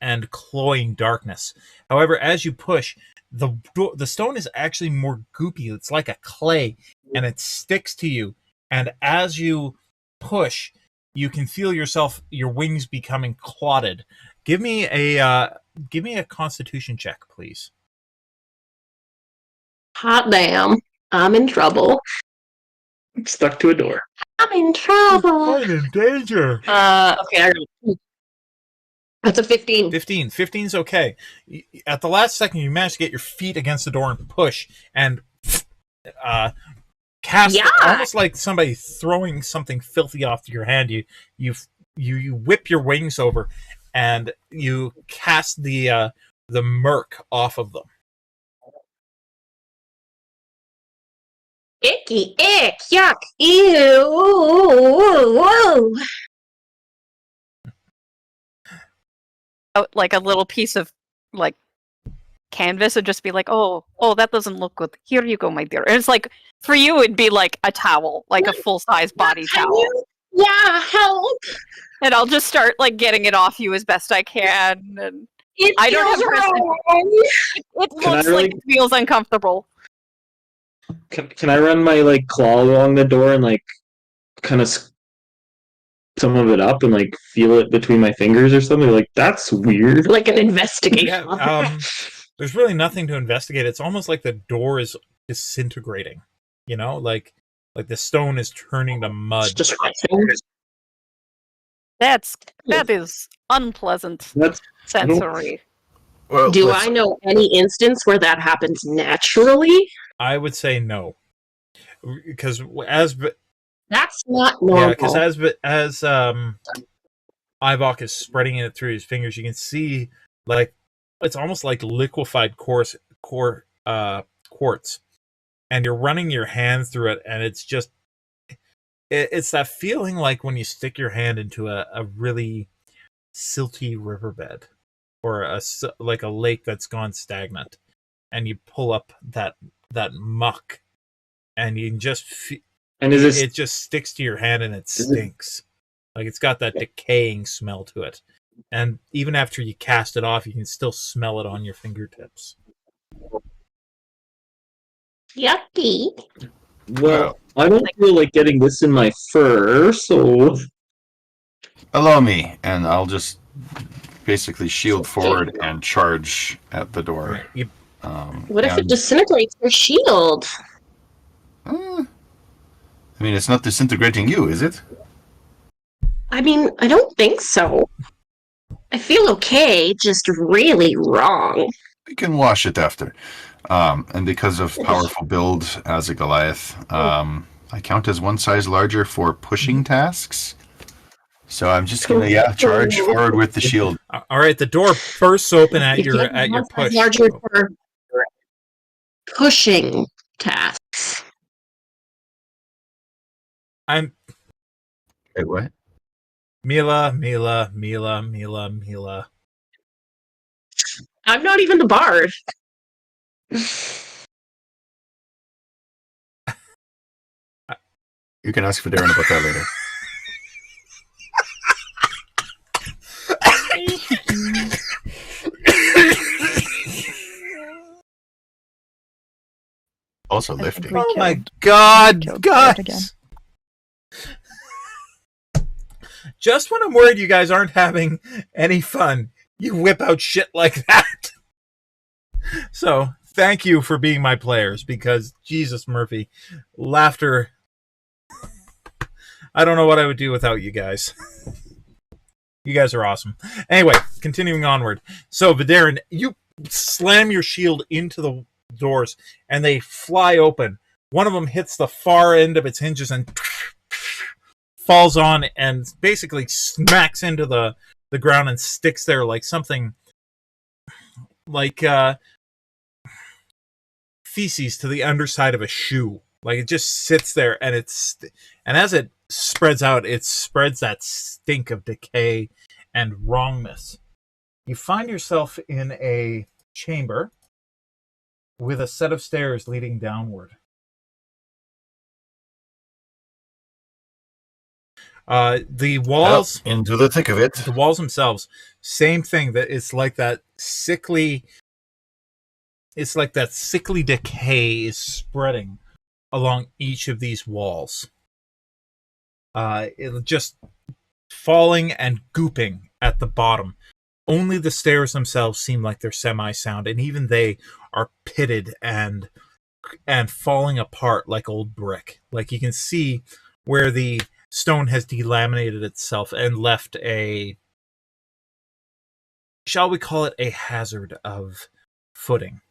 and cloying darkness. However, as you push, the stone is actually more goopy. It's like a clay, and it sticks to you. And as you push, you can feel your wings becoming clotted. Give me a Constitution check, please. Hot damn! I'm in trouble. I'm stuck to a door. I'm in trouble. I'm in danger. Okay, I got it. That's a 15. 15's okay. At the last second, you manage to get your feet against the door and push, and cast almost like somebody throwing something filthy off your hand. You whip your wings over, and you cast the murk off of them. Icky, ick, yuck, ew, whoa. Like a little piece of canvas would just be like, oh, that doesn't look good. Here you go, my dear. And it's like, for you, it'd be like a towel, like a full-size body towel. Yeah, help! And I'll just start getting it off you as best I can. And I don't have wrong. It looks like it feels uncomfortable. Can I run my claw along the door and kind of some of it up and feel it between my fingers or something? That's weird. Like an investigation. Yeah, there's really nothing to investigate. It's almost like the door is disintegrating. You know, like the stone is turning to mud. It's just my fingers. That is unpleasant That's sensory. Well, Do I know any instance where that happens naturally? I would say no, because as That's not normal. yeah, because as Ivoc is spreading it through his fingers, you can see like it's almost like liquefied quartz, and you're running your hand through it, and it's just it's that feeling like when you stick your hand into a really silty riverbed or like a lake that's gone stagnant, and you pull up that muck, and you can just and is it just sticks to your hand and it stinks. Like it's got that decaying smell to it. And even after you cast it off, you can still smell it on your fingertips. Yucky. well, I don't feel like getting this in my fur, so allow me, and I'll just basically shield forward and charge at the door. You, What if it disintegrates your shield? I mean, it's not disintegrating you, is it? I mean, I don't think so. I feel okay, just really wrong. We can wash it after. And because of powerful build as a Goliath, I count as one size larger for pushing tasks. So I'm just gonna charge forward with the shield. all right, the door bursts open at your push. Larger for pushing tasks. I'm Wait, what? Mila. I'm not even the bard. You can ask Vaderin about that later. Also lifting. Oh my God, guys! Just when I'm worried you guys aren't having any fun, you whip out shit like that. So, thank you for being my players, because Jesus Murphy, laughter. I don't know what I would do without you guys. You guys are awesome. Anyway, continuing onward. So, Vaderin, you slam your shield into the doors, and they fly open. One of them hits the far end of its hinges and falls on and basically smacks into the ground and sticks there like something like feces to the underside of a shoe. Like it just sits there, and as it spreads out, it spreads that stink of decay and wrongness. You find yourself in a chamber with a set of stairs leading downward. The walls into the thick of it. The walls themselves, same thing. That it's like that sickly. It's like that sickly decay is spreading along each of these walls. It just falling and gooping at the bottom. Only the stairs themselves seem like they're semi-sound, and even they are pitted and falling apart like old brick. Like you can see where the stone has delaminated itself and left a, shall we call it, a hazard of footing.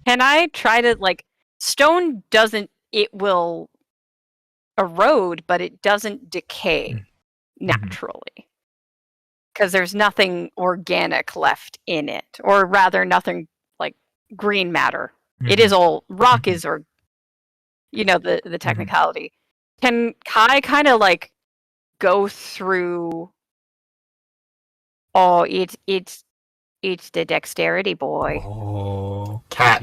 Can I try to, stone doesn't, it will erode, but it doesn't decay naturally. Because there's nothing organic left in it. Or rather, nothing like green matter. It is all, rock is, or, the technicality. Can Kyie kind of, go through, it's the dexterity boy. Oh, cat.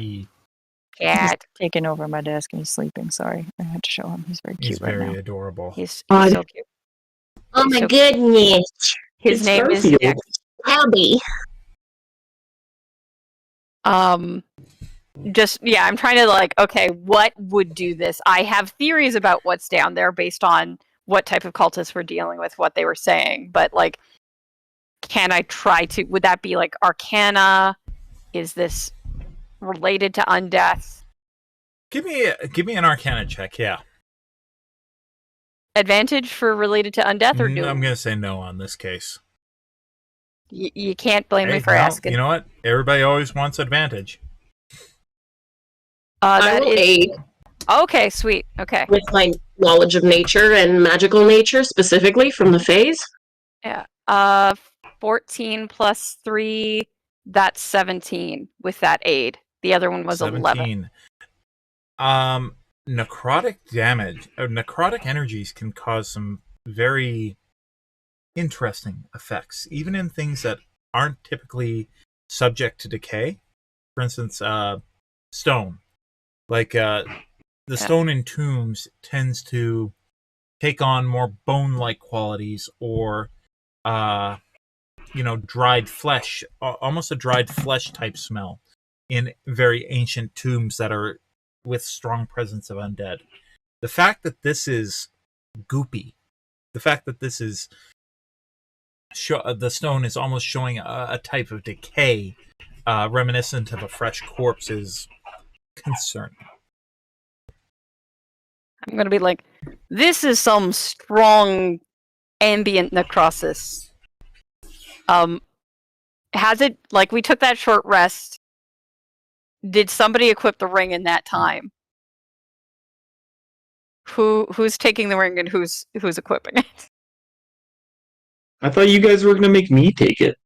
Cat. Taking over my desk and he's sleeping. Sorry, I had to show him. He's very cute He's right very now. adorable. He's so cute. Oh my goodness. His name is Garfield. Abby. I'm trying to okay, what would do this? I have theories about what's down there based on what type of cultists we're dealing with, what they were saying, but like, can I try to? Would that be like Arcana? Is this related to undeath? Give me an Arcana check. Yeah. Advantage for related to undeath or no? I'm gonna say no on this case. You can't blame me Hey, for well, asking. You know what? Everybody always wants advantage. I That will is aid okay. Sweet. Okay. with my knowledge of nature and magical nature, specifically from the phase. Yeah. 14 plus 3. That's 17 with that aid. The other one was 11. 17. Necrotic damage, necrotic energies can cause some very interesting effects, even in things that aren't typically subject to decay. For instance, stone. Like the stone in tombs tends to take on more bone-like qualities, or dried flesh, almost a dried flesh type smell in very ancient tombs that are with strong presence of undead. The fact that this is goopy, the fact that this is the stone is almost showing a type of decay reminiscent of a fresh corpse is concerning. I'm gonna be like, this is some strong ambient necrosis. Has it, like, we took that short rest. Did somebody equip the ring in that time? Who's taking the ring and who's equipping it? I thought you guys were gonna make me take it.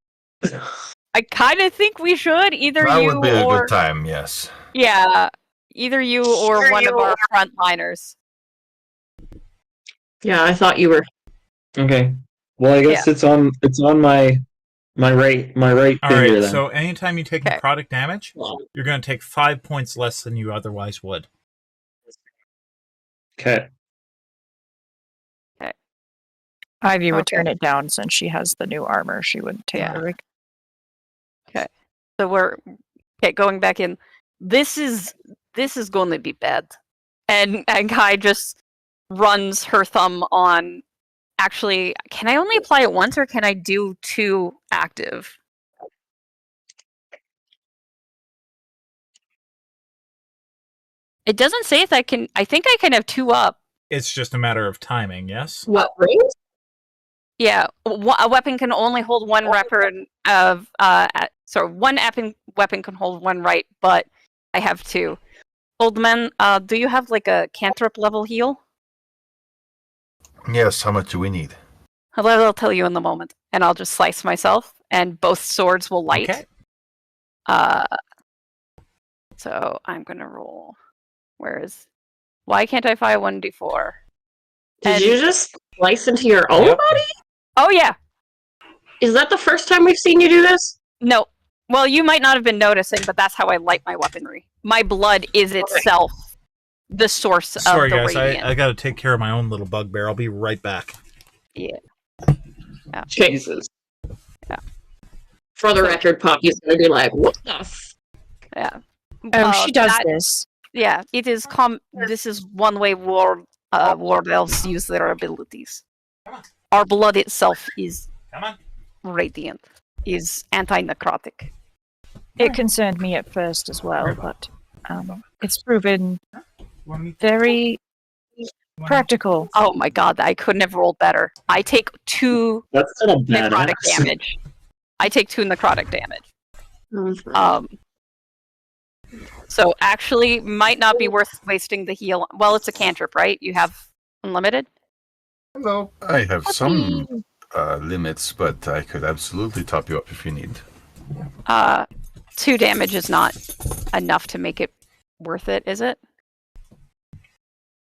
I kind of think we should. Either That you would be a or good time, yes. yeah, either you or one of our frontliners. Yeah, I thought you were. Okay. Well, I guess it's on my right All finger right, then. so anytime you take Okay. necrotic damage, you're going to take 5 points less than you otherwise would. Okay. Ivy would Okay. turn it down since she has the new armor. She wouldn't take Yeah. the rig. So we're going back in. This is going to be bad. And Kyie just runs her thumb on. Actually, can I only apply it once, or can I do 2 active? It doesn't say if I can. I think I can have 2 up. It's just a matter of timing, yes? What rings? Yeah, a weapon can only hold 1 weapon of. One weapon can hold 1 right, but I have 2. Old man, do you have like a cantrip level heal? Yes, how much do we need? I'll tell you in the moment, and I'll just slice myself, and both swords will light. Okay. So I'm gonna roll. Why can't I fire 1d4? Did you just slice into your own Yep. body? Oh yeah. Is that the first time we've seen you do this? No. Well, you might not have been noticing, but that's how I light my weaponry. My blood is itself the source Sorry, of the guys, radiant. I got to take care of my own little bugbear. I'll be right back. Yeah. Jesus. Yeah. For the record, Poppy's gonna be like, "What the f-?" Yeah. She does that- this. Yeah, it is. This is one way war elves use their abilities. Come on. Our blood itself is Come on. radiant, is anti-necrotic. It concerned me at first as well, but it's proven Want me- very practical. Oh my god, I couldn't have rolled better. I take 2 That's not a bad necrotic damage. I take 2 necrotic damage. So actually, might not be worth wasting the heal. Well, it's a cantrip, right? You have unlimited? Hello. I have some limits, but I could absolutely top you up if you need. 2 damage is not enough to make it worth it, is it?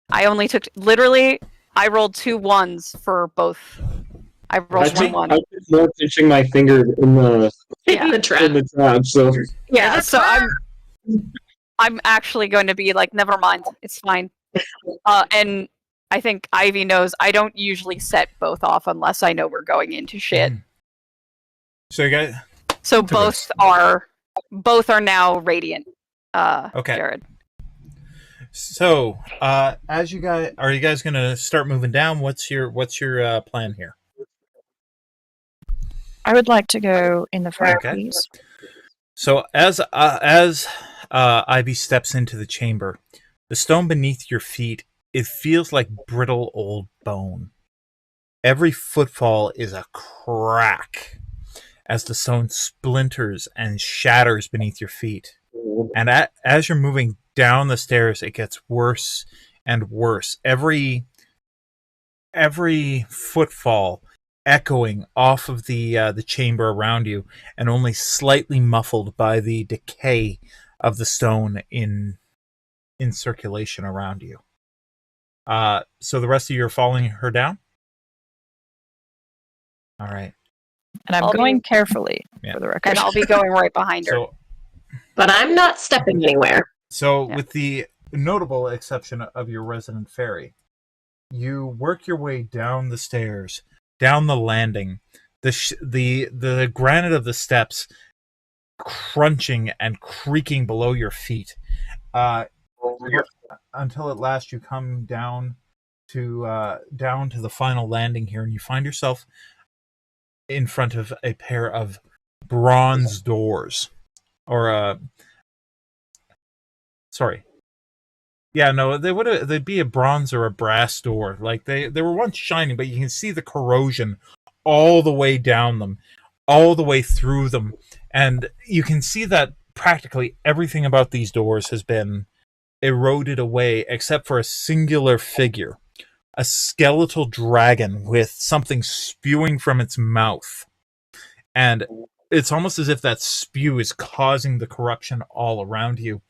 I only took... Literally, I rolled 2 1s for both. I rolled 1 1. I was more pinching my finger in the In the trap. so Yeah, so I'm actually going to be like, never mind, it's fine. And I think Ivy knows I don't usually set both off unless I know we're going into shit. So you guys... So both are now radiant. Okay. Jared. So, as you guys, are you guys going to start moving down? What's your plan here? I would like to go in the front, Okay. please. So, as Ivy steps into the chamber, the stone beneath your feet, it feels like brittle old bone. Every footfall is a crack as the stone splinters and shatters beneath your feet. And as you're moving down the stairs, it gets worse and worse. Every footfall echoing off of the chamber around you, and only slightly muffled by the decay of the stone in circulation around you. So the rest of you are following her down? All right. And I'm going carefully, for the record. And I'll be going right behind her. So, But I'm not stepping anywhere. So, Yeah. with the notable exception of your resident fairy, you work your way down the stairs, down the landing, the granite of the steps crunching and creaking below your feet, until at last you come down to the final landing here, and you find yourself in front of a pair of bronze doors, or sorry. Yeah, no, they'd be a bronze or a brass door. Like they were once shining, but you can see the corrosion all the way down them, all the way through them. And you can see that practically everything about these doors has been eroded away except for a singular figure, a skeletal dragon with something spewing from its mouth. And it's almost as if that spew is causing the corruption all around you,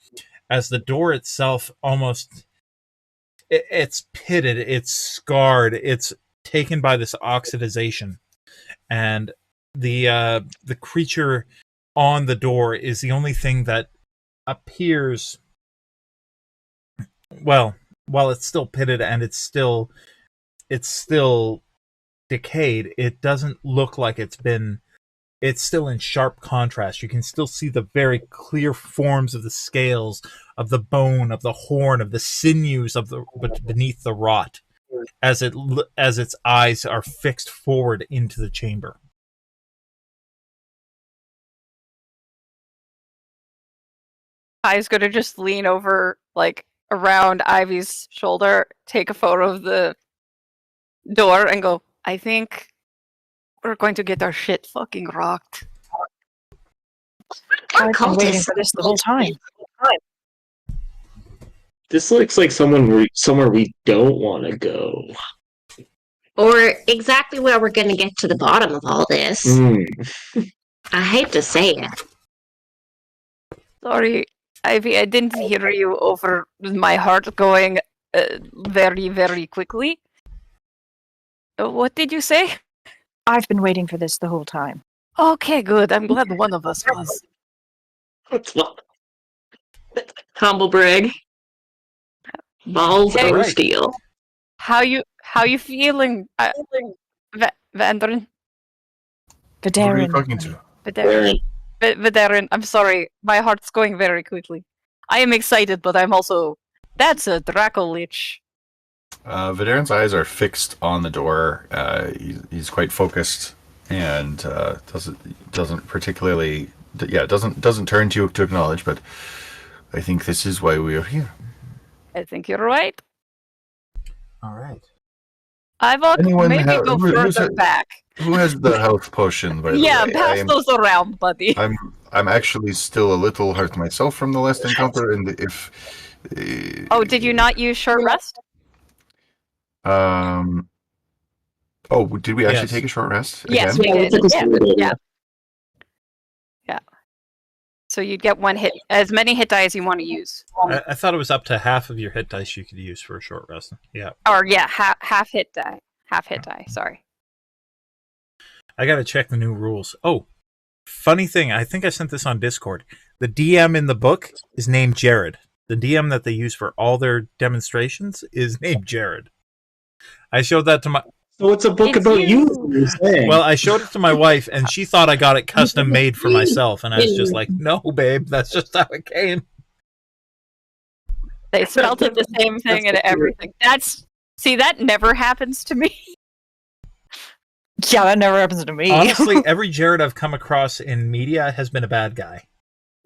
as the door itself it's pitted, it's scarred, it's taken by this oxidization. And the creature on the door is the only thing that appears, well, while it's still pitted and it's still decayed, it doesn't look like it's still in sharp contrast. You can still see the very clear forms of the scales, of the bone, of the horn, of the sinews beneath the rot, as its eyes are fixed forward into the chamber. Kai's gonna just lean over, like, around Ivy's shoulder, take a photo of the door, and go, I think we're going to get our shit fucking rocked. I've been waiting for this the whole time. This looks like somewhere we don't want to go. Or exactly where we're going to get to the bottom of all this. I hate to say it. Sorry, Ivy, I didn't hear you over my heart going very, very quickly. What did you say? I've been waiting for this the whole time. Okay, good. I'm glad one of us was. Humble brag. Balls Hey, over right. steel. How you feeling, Vaderin? Who are you Vaderin. talking to? Vaderin, I'm sorry. My heart's going very quickly. I am excited, but I'm also... That's a Draco-Lich. Vaderin's eyes are fixed on the door. He's quite focused and doesn't particularly... doesn't turn to you to acknowledge, but I think this is why we are here. I think you're right. All right. Ivoc, Anyone maybe have- go who's further it? back. Who has the health potion, by the Yeah, way? pass those around, buddy. I'm actually still a little hurt myself from the last encounter, and if... Oh, did you not use short rest? Oh, did we actually Yes. take a short rest? Yes, again? we did. took a Yeah. So you'd get one hit, as many hit die as you want to use. I thought it was up to half of your hit dice you could use for a short rest. Yeah. Or yeah, half hit die. Half hit die, sorry. I got to check the new rules. Oh, funny thing. I think I sent this on Discord. The DM in the book is named Jared. The DM that they use for all their demonstrations is named Jared. I showed that to my... So it's a book It's about you. you're saying. Well, I showed it to my wife, and she thought I got it custom made for myself. And I was just like, no, babe, that's just how it came. They smelt it the same thing and everything. That never happens to me. Yeah, that never happens to me. Honestly, every Jared I've come across in media has been a bad guy,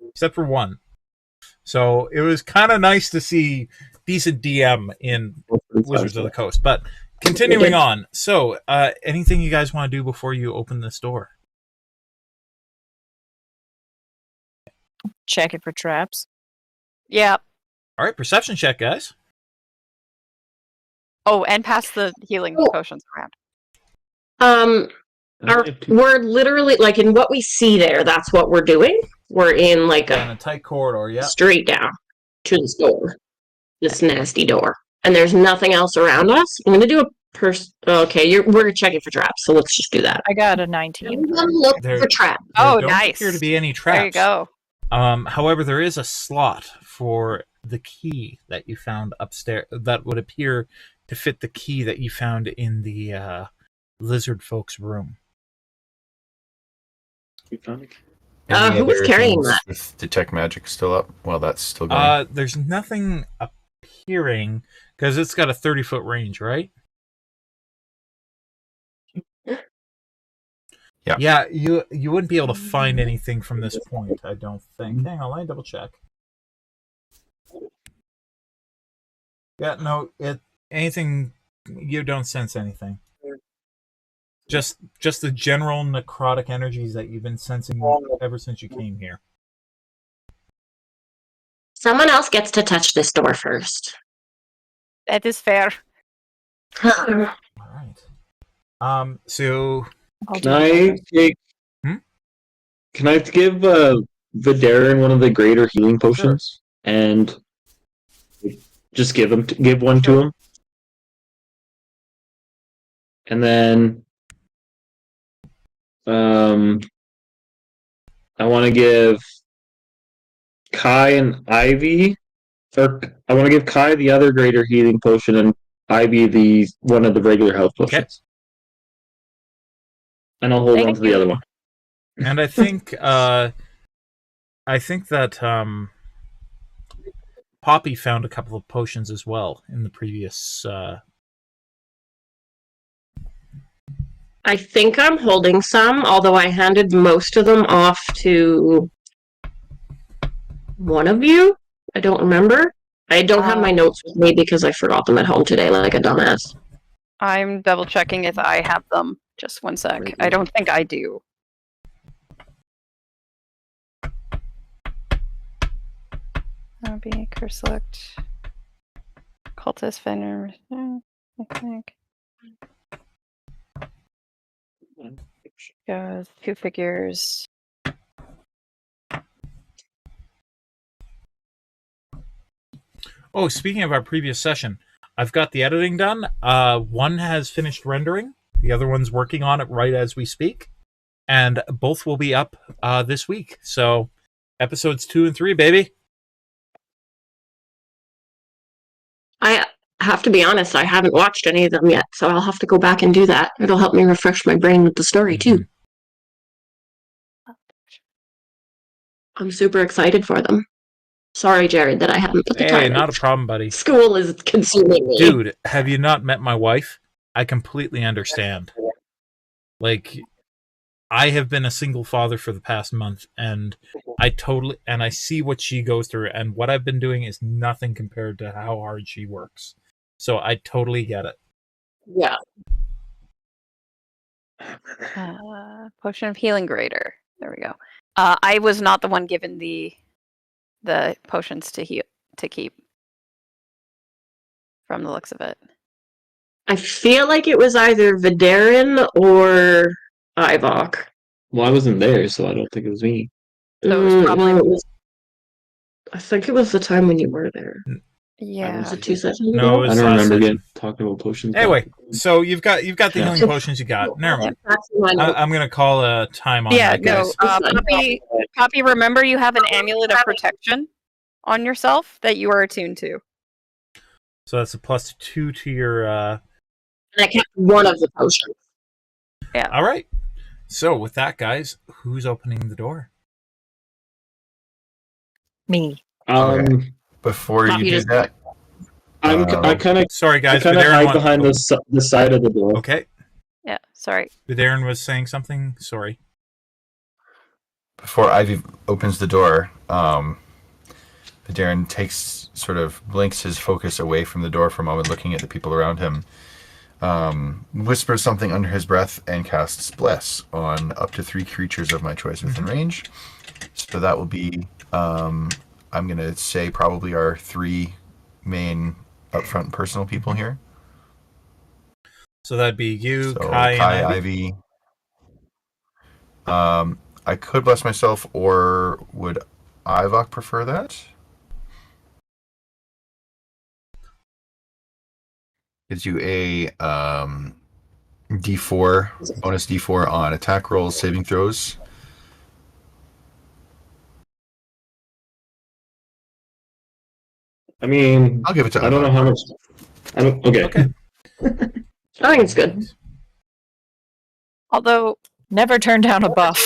except for one. So it was kind of nice to see decent DM in Wizards of the Coast. But continuing on, so anything you guys want to do before you open this door? Check it for traps. Yeah. All right, perception check, guys. Oh, and pass the healing potions around. We're literally like in what we see there. That's what we're doing. We're in like In a tight corridor, yeah. straight down to this door, this nasty door, and there's nothing else around us. I'm gonna do a Okay, we're checking for traps, so let's just do that. I got a 19. Look for traps. There Oh, don't nice. appear to be any traps. There you go. However, there is a slot for the key that you found upstairs that would appear to fit the key that you found in the lizard folks' room. We found it. Who was carrying that? With detect magic still up? Well, that's still going. There's nothing appearing because it's got a 30-foot range, right? Yeah. Yeah, you wouldn't be able to find anything from this point, I don't think. Hang on, let me double check. Yeah, no, anything, you don't sense anything. Just the general necrotic energies that you've been sensing ever since you came here. Someone else gets to touch this door first. That is fair. All right. So Can I take? Can I give Vaderin one of the greater healing potions and just give one to him, and then I want to give Kyie and Ivy, or I want to give Kyie the other greater healing potion and Ivy the one of the regular health potions. Okay. And I'll hold on to the other one. And I think that Poppy found a couple of potions as well in the previous. I think I'm holding some, although I handed most of them off to one of you. I don't remember. I don't have my notes with me because I forgot them at home today like a dumbass. I'm double checking if I have them. Just one sec. I don't think I do. That would be curse select. Cultist vendor. I think. Goes 2 figures. Oh, speaking of our previous session, I've got the editing done. One has finished rendering. The other one's working on it right as we speak. And both will be up this week. So, episodes 2 and 3, baby. I have to be honest, I haven't watched any of them yet, so I'll have to go back and do that. It'll help me refresh my brain with the story, too. I'm super excited for them. Sorry, Jared, that I haven't put the time in. Not a problem, buddy. School is consuming me. Dude, have you not met my wife? I completely understand. Like, I have been a single father for the past month, and I see what she goes through, and what I've been doing is nothing compared to how hard she works. So I totally get it. Yeah. Potion of healing greater. There we go. I was not the one given the potions to keep. From the looks of it. I feel like it was either Vaderin or Ivoc. Well, I wasn't there, so I don't think it was me. So it was probably... I think it was the time when you were there. Yeah. Was it 2 sessions No, ago? it was I don't last remember session. talking about potions. Anyway, so you've got the healing potions you got. Never mind. I'm gonna call a time on that, guys. Poppy, remember you have an amulet of protection on yourself that you are attuned to. So that's a +2 to your. And I kept one of the potions. Yeah. All right. So with that, guys, who's opening the door? Me. Okay. Before Poppy you do just- that, I kind of Sorry, guys. hide Vaderin behind the side of the door. Okay. Yeah, sorry. Vaderin was saying something. Sorry. before Ivy opens the door, Vaderin blinks his focus away from the door for a moment, looking at the people around him. Whispers something under his breath and casts Bless on up to 3 creatures of my choice within range. So that will be, I'm going to say, probably our 3 main upfront personal people here. So that'd be you, So Kyie, and Ivy. I could bless myself, or would Ivoc prefer that? Gives you a D4, bonus D4 on attack rolls, saving throws. I mean, I'll give it to Ivoc. I don't know how much. I don't. Okay. Okay. I think it's good. Although Never turn down a buff.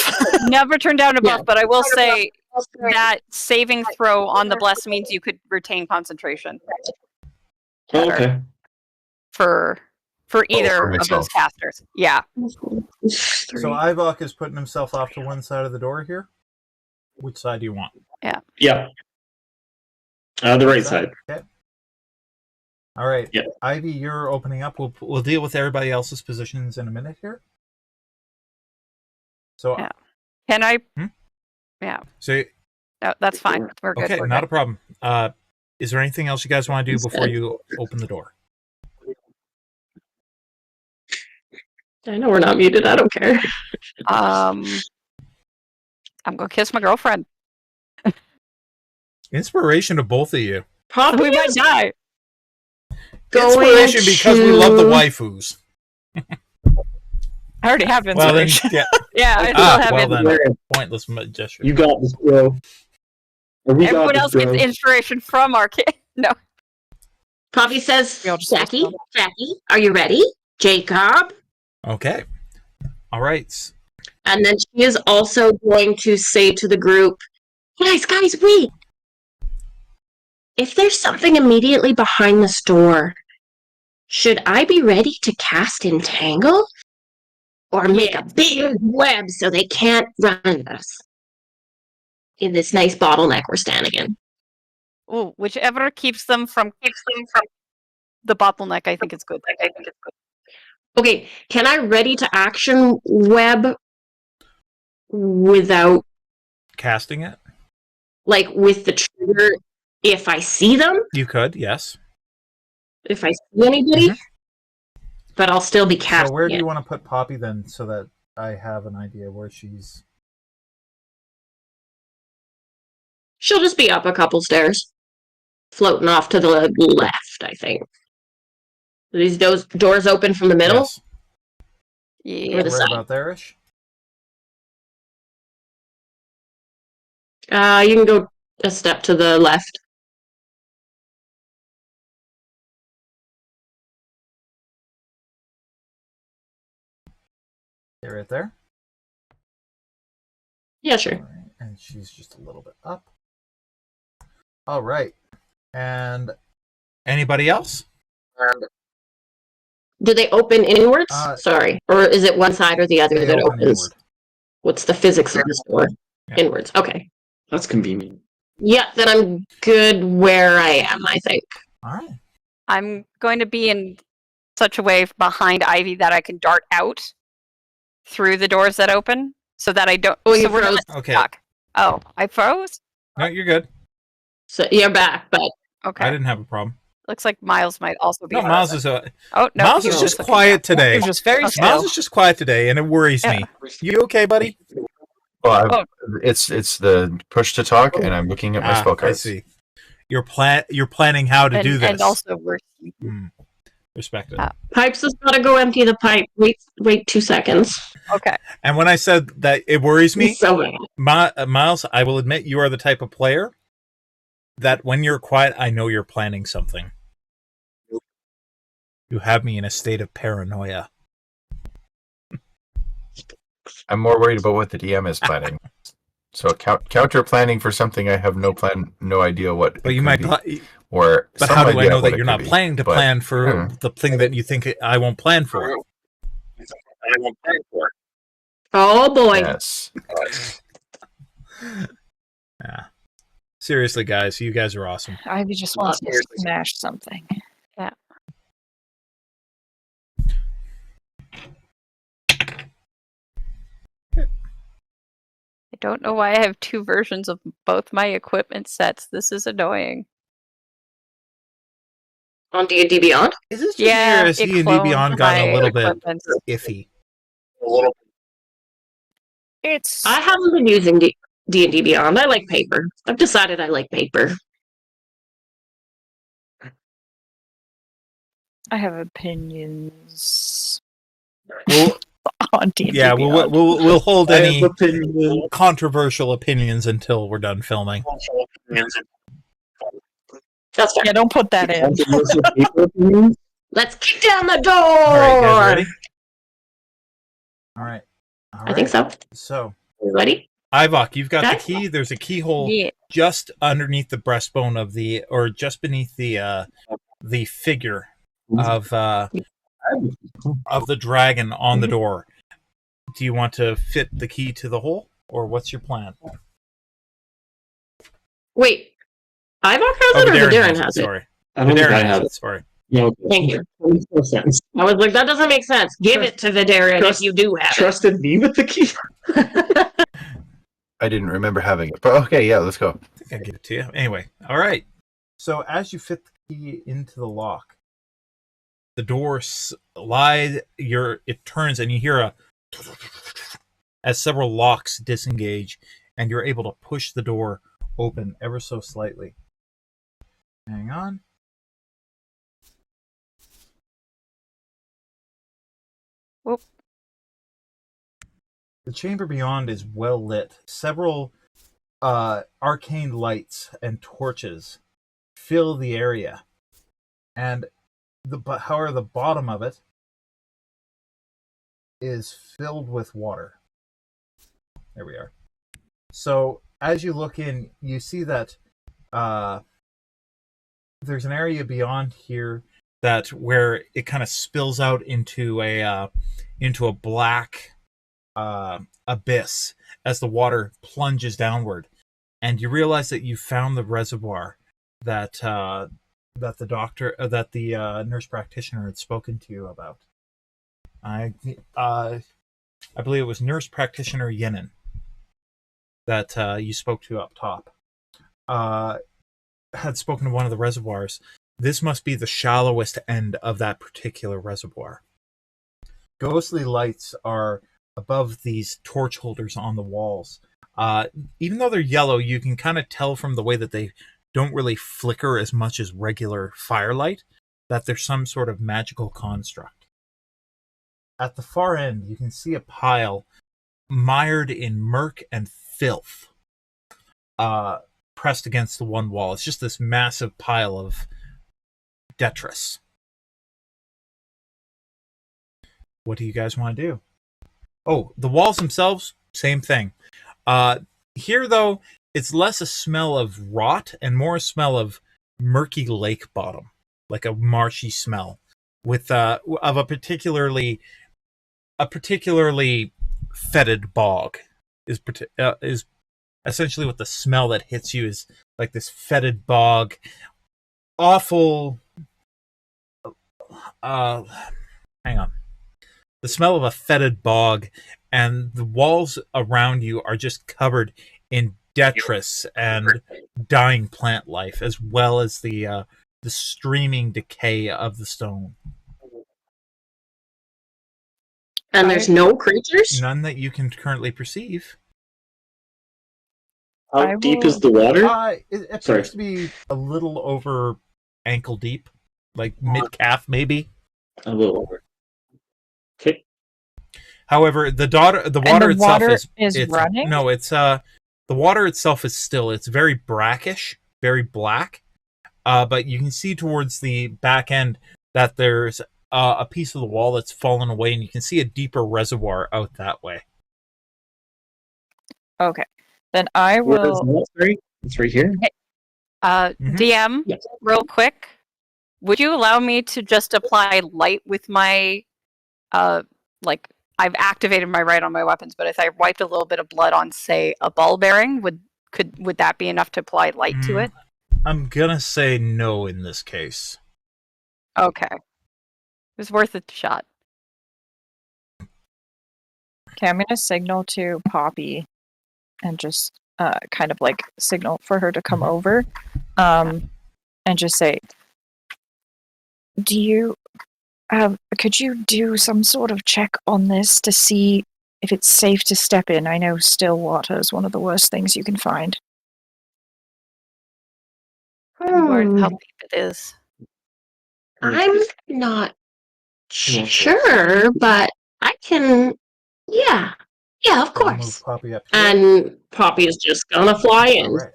never turn down a buff, Yeah. but I will say that saving throw on the bless means you could retain concentration Oh, okay. for either of myself. those casters. Yeah. So Ivoc is putting himself off to one side of the door here. Which side do you want? Yeah. The right side. Okay. All right. Yeah. Ivy, you're opening up. We'll deal with everybody else's positions in a minute here. So Yeah. Can I? Hmm? Yeah. So No, that's fine. We're good. okay, We're not good. a problem. Is there anything else you guys want to do before you open the door? I know we're not muted. I don't care. I'm gonna kiss my girlfriend. Inspiration to both of you. Poppy We might is die. going Inspiration because we love the to- waifus. I already have Well then, inspiration. yeah. Yeah, I still have well it. then, pointless gesture. You got this, bro. Or we Everyone got else this, gets bro. inspiration from our kid. No. Poppy says, We all just Jackie, are you ready? Jacob. Okay. All right. And then she is also going to say to the group, guys, wait. If there's something immediately behind this door, should I be ready to cast Entangle? Or make a big web so they can't run us? In this nice bottleneck we're standing in. Ooh, whichever keeps them from the bottleneck, I think it's good. Okay, can I ready to action web without, Casting it? like, with the trigger if I see them? You could, yes. If I see anybody? But I'll still be casting So where do it. you want to put Poppy then, so that I have an idea where she's... She'll just be up a couple stairs. Floating off to the left, I think. Are these doors open from the middle? Yes. Yeah. Or the Where side? about there-ish? You can go a step to the left. Okay, right there. Yeah, sure. All right. And she's just a little bit up. All right. And anybody else? Do they open inwards? Sorry. Or is it one side or the other They that open opens? inward. What's the physics of this door? Yeah. Inwards. Okay. That's convenient. Yeah, then I'm good where I am, I think. All right. I'm going to be in such a way behind Ivy that I can dart out through the doors that open, so that I don't. Oh, you so we're froze. not Okay. stuck. Oh, I froze. No, you're good. So you're back, but Okay. I didn't have a problem. Looks like Miles might also be. No, Miles is Oh no, Miles he is was just looking quiet down. today. It was just very still. Miles is just quiet today, and it worries me. You okay, buddy? Well, it's the push to talk, and I'm looking at my spell I cards. see. You're planning how to do this. And also we're Respect it. Pipes has got to go empty the pipe. Wait 2 seconds. okay. And when I said that it worries me, So bad. Miles, I will admit you are the type of player that when you're quiet, I know you're planning something. You have me in a state of paranoia. I'm more worried about what the DM is planning. So counter planning for something I have no idea what. But it you could might. be, or But some how do I idea know what that it you're could not be, planning to but, plan for the thing that you think I won't plan for? Oh boy. Yes. Yeah. Seriously, guys, you guys are awesome. Ivy just wants to smash something. I don't know why I have two versions of both my equipment sets. This is annoying. On D&D Beyond? Is this just Yeah, me or has it D&D cloned Beyond gotten my a little bit equipment. iffy? It's I haven't been using D&D Beyond. I like paper. I've decided I like paper. I have opinions Well, on D&D yeah, Beyond. we'll hold I have any opinions. controversial opinions until we're done filming. That's fair. Yeah, don't put that in. Controversial paper opinions? Let's kick down the door! All right, guys, ready? All right. I think so. So, Ready? Ivoc, you've got the Guys? key. There's a keyhole Yeah. just underneath the breastbone of the, or just beneath the figure of the dragon on the door. Do you want to fit the key to the hole, or what's your plan? Wait. Ivoc has it or Vaderin has it? Sorry, I don't think I Vaderin have has it. it. Sorry. No, Thank you. makes no sense. I was like, that doesn't make sense. Give it to Vaderin Trust- if you do have Trusted me with the key? it. I didn't remember having it, but okay, yeah, let's go. I think I give it to you. Anyway, all right. So as you fit the key into the lock, the door slides. It turns, and you hear as several locks disengage, and you're able to push the door open ever so slightly. Hang on. Whoop. The chamber beyond is well lit. Several arcane lights and torches fill the area, and however, the bottom of it is filled with water. There we are. So as you look in, you see that there's an area beyond here that where it kind of spills out into a black abyss as the water plunges downward, and you realize that you found the reservoir that the nurse practitioner had spoken to you about. I believe it was nurse practitioner Yenin that you spoke to up top. Had spoken to one of the reservoirs. This must be the shallowest end of that particular reservoir. Ghostly lights are above these torch holders on the walls. Even though they're yellow, you can kind of tell from the way that they don't really flicker as much as regular firelight that there's some sort of magical construct. At the far end, you can see a pile mired in murk and filth pressed against the one wall. It's just this massive pile of detritus. What do you guys want to do? Oh, the walls themselves, same thing. Here, though, it's less a smell of rot and more a smell of murky lake bottom, like a marshy smell, with of a particularly fetid bog. Is essentially what the smell that hits you is, like this fetid bog, awful. Hang on. The smell of a fetid bog, and the walls around you are just covered in detritus and dying plant life, as well as the streaming decay of the stone. And there's no creatures? None that you can currently perceive. How deep is the water? It appears to be a little over ankle deep, like mid-calf maybe. A little over. Okay. However, the water itself is running? No, it's the water itself is still. It's very brackish, very black. But you can see towards the back end that there's a piece of the wall that's fallen away, and you can see a deeper reservoir out that way. Okay. Then I Where is will. that? Sorry? It's right here. DM, Yes. real quick, would you allow me to just apply light with my, like, I've activated my right on my weapons, but if I wiped a little bit of blood on, say, a ball bearing, would that be enough to apply light to it? I'm gonna say no in this case. Okay. It was worth a shot. Okay, I'm gonna signal to Poppy, and just kind of like signal for her to come over, and just say, "Do you could you do some sort of check on this to see if it's safe to step in? I know still water is one of the worst things you can find." I'm worried how deep it is. I'm not sure, but I can. Yeah, of I'll move course. Poppy up here. And Poppy is just gonna fly in, All right.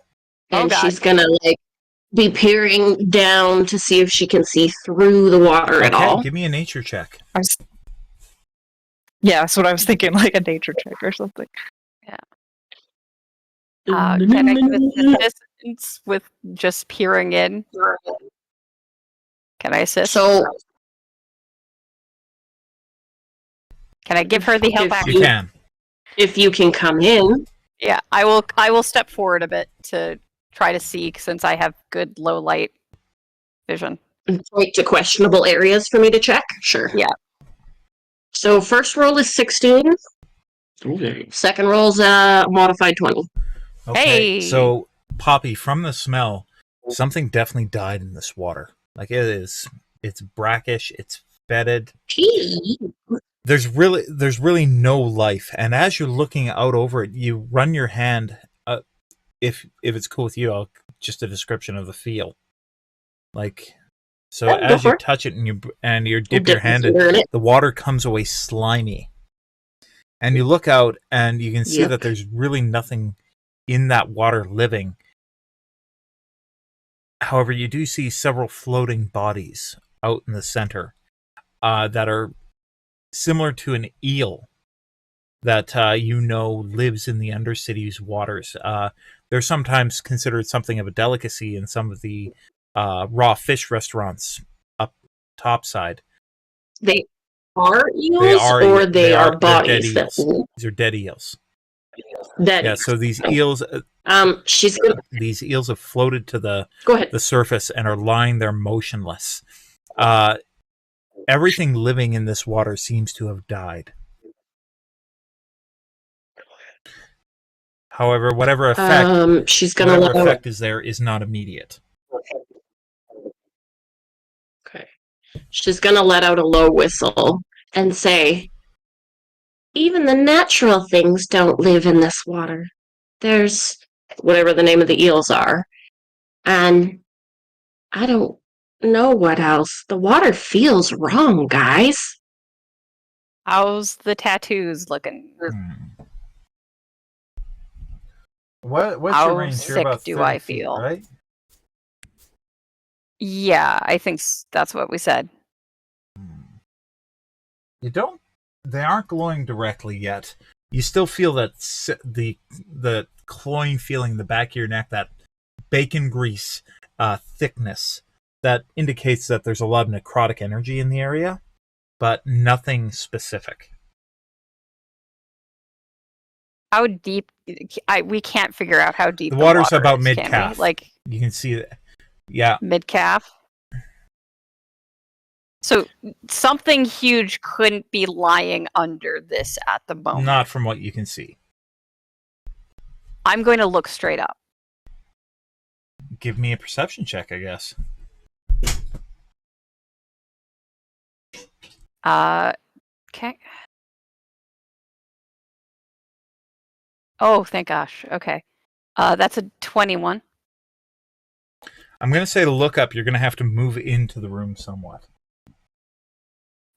and Oh, God. she's gonna like be peering down to see if she can see through the water at Okay, all. give me a nature check. Yeah, that's what I was thinking, like a nature check or something. Can I give assistance with just peering in? Can I assist? So Can I give her the help If action? You can. if you can come in, Yeah, I will step forward a bit to try to see, since I have good low light vision. and point to questionable areas for me to check. Sure. Yeah. So first roll is 16. Okay. Second roll's a modified 20. Okay, Hey! so Poppy, from the smell, something definitely died in this water. Like it's brackish, it's fetid. Gee. There's really no life. And as you're looking out over it, you run your hand. If it's cool with you, I'll just a description of the feel. Like, so Yeah, go as you for it. touch it and you dip your hand in, in it. the water comes away slimy. And you look out and you can see Yep. that there's really nothing in that water living. However, you do see several floating bodies out in the center that are similar to an eel that lives in the Undercity's waters. They're sometimes considered something of a delicacy in some of the raw fish restaurants up topside. They are eels, They are or they are they're bodies dead that eels. These are dead eels. that Yeah, so these eels she's gonna these eels have floated to go ahead. the surface and are lying there motionless. Everything living in this water seems to have died. However, whatever effect She's gonna whatever let effect is there is not immediate. Okay. She's gonna let out a low whistle and say, "Even the natural things don't live in this water. There's whatever the name of the eels are. And I don't know what else. The water feels wrong, guys." How's the tattoos looking? What's How your range? You're sick about do 30 I feet, feel? right? Yeah, I think that's what we said. You don't. They aren't glowing directly yet. You still feel that the cloying feeling in the back of your neck, that bacon grease thickness that indicates that there's a lot of necrotic energy in the area, but nothing specific. How deep? We can't figure out how deep The water's water about is, can we? mid-calf. Like You can see that. Yeah. mid-calf. So something huge couldn't be lying under this at the moment. Not from what you can see. I'm going to look straight up. Give me a perception check, I guess. Okay. Oh, thank gosh. Okay. That's a 21. I'm going to say to look up, you're going to have to move into the room somewhat.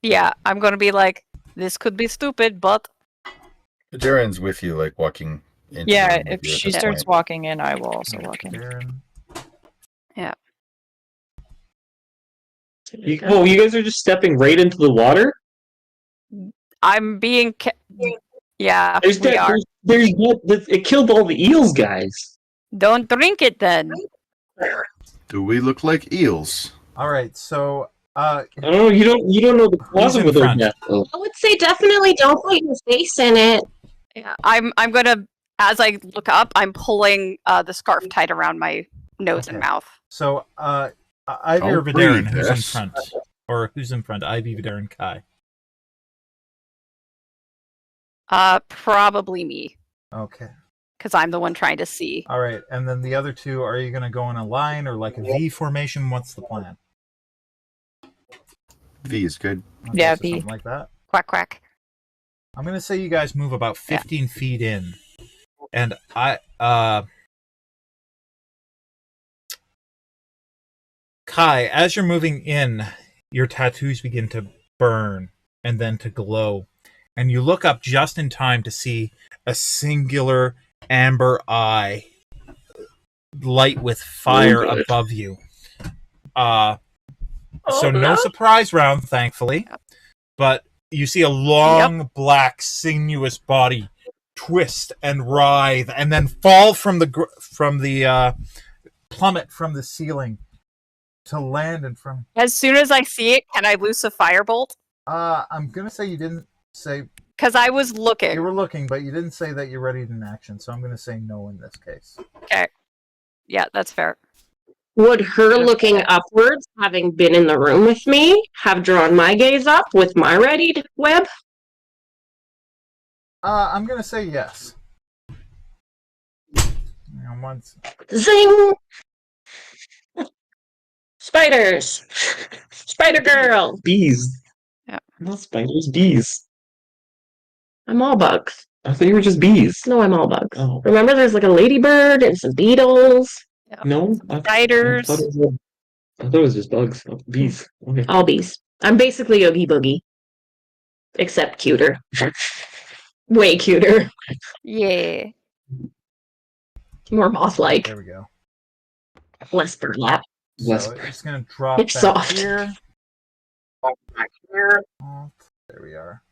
Yeah, I'm going to be like, this could be stupid, but... Darren's with you, like walking into the Yeah, room with if you at she this starts point. walking in, I will also walk in. Vaderin. Yeah. You guys are just stepping right into the water? I'm being... Yeah, There's we are. It killed all the eels, guys. Don't drink it then. Do we look like eels? All right, so I don't know. You don't know the cause in of their front? death. Though. I would say definitely don't put your face in it. Yeah, I'm gonna, as I look up, I'm pulling the scarf tied around my nose and Okay. mouth. So Ivy or Don't Vaderin, breathe, who's in yes. front? Or who's in front? Ivy, Vaderin, Kyie. Probably me, Okay. because I'm the one trying to see. All right, and then the other two, are you going to go in a line or like a V formation? What's the plan? V is good. Okay, Yeah, so V. something like that. Quack quack. I'm going to say you guys move about 15 feet in. And Kyie, as you're moving in, your tattoos begin to burn and then to glow. And you look up just in time to see a singular amber eye light with fire Oh, good. above you. So no surprise round, thankfully. But you see a long, black, sinuous body twist and writhe, and then fall from the plummet from the ceiling to land in front. As soon as I see it, can I loose a firebolt? I'm gonna say you didn't say Because I was you looking. were looking, but you didn't say that you're ready in action. So I'm gonna say no in this case. Okay. Yeah, that's fair. Would her looking upwards, having been in the room with me, have drawn my gaze up with my readied web? I'm gonna say yes. And once Zing! Spiders! Spider girl! Bees. Yeah. Not spiders, bees. I'm all bugs. I thought you were just bees. No, I'm all bugs. Oh. Remember, there's like a ladybird and some beetles. No, Spiders. I thought it was just bugs. Oh, bees. Okay. All bees. I'm basically Oogie Boogie. Except cuter. Way cuter. Yeah. More moth-like. there we go. Less burlap. Less- So it's gonna drop It's back soft. here. Oh, there we are.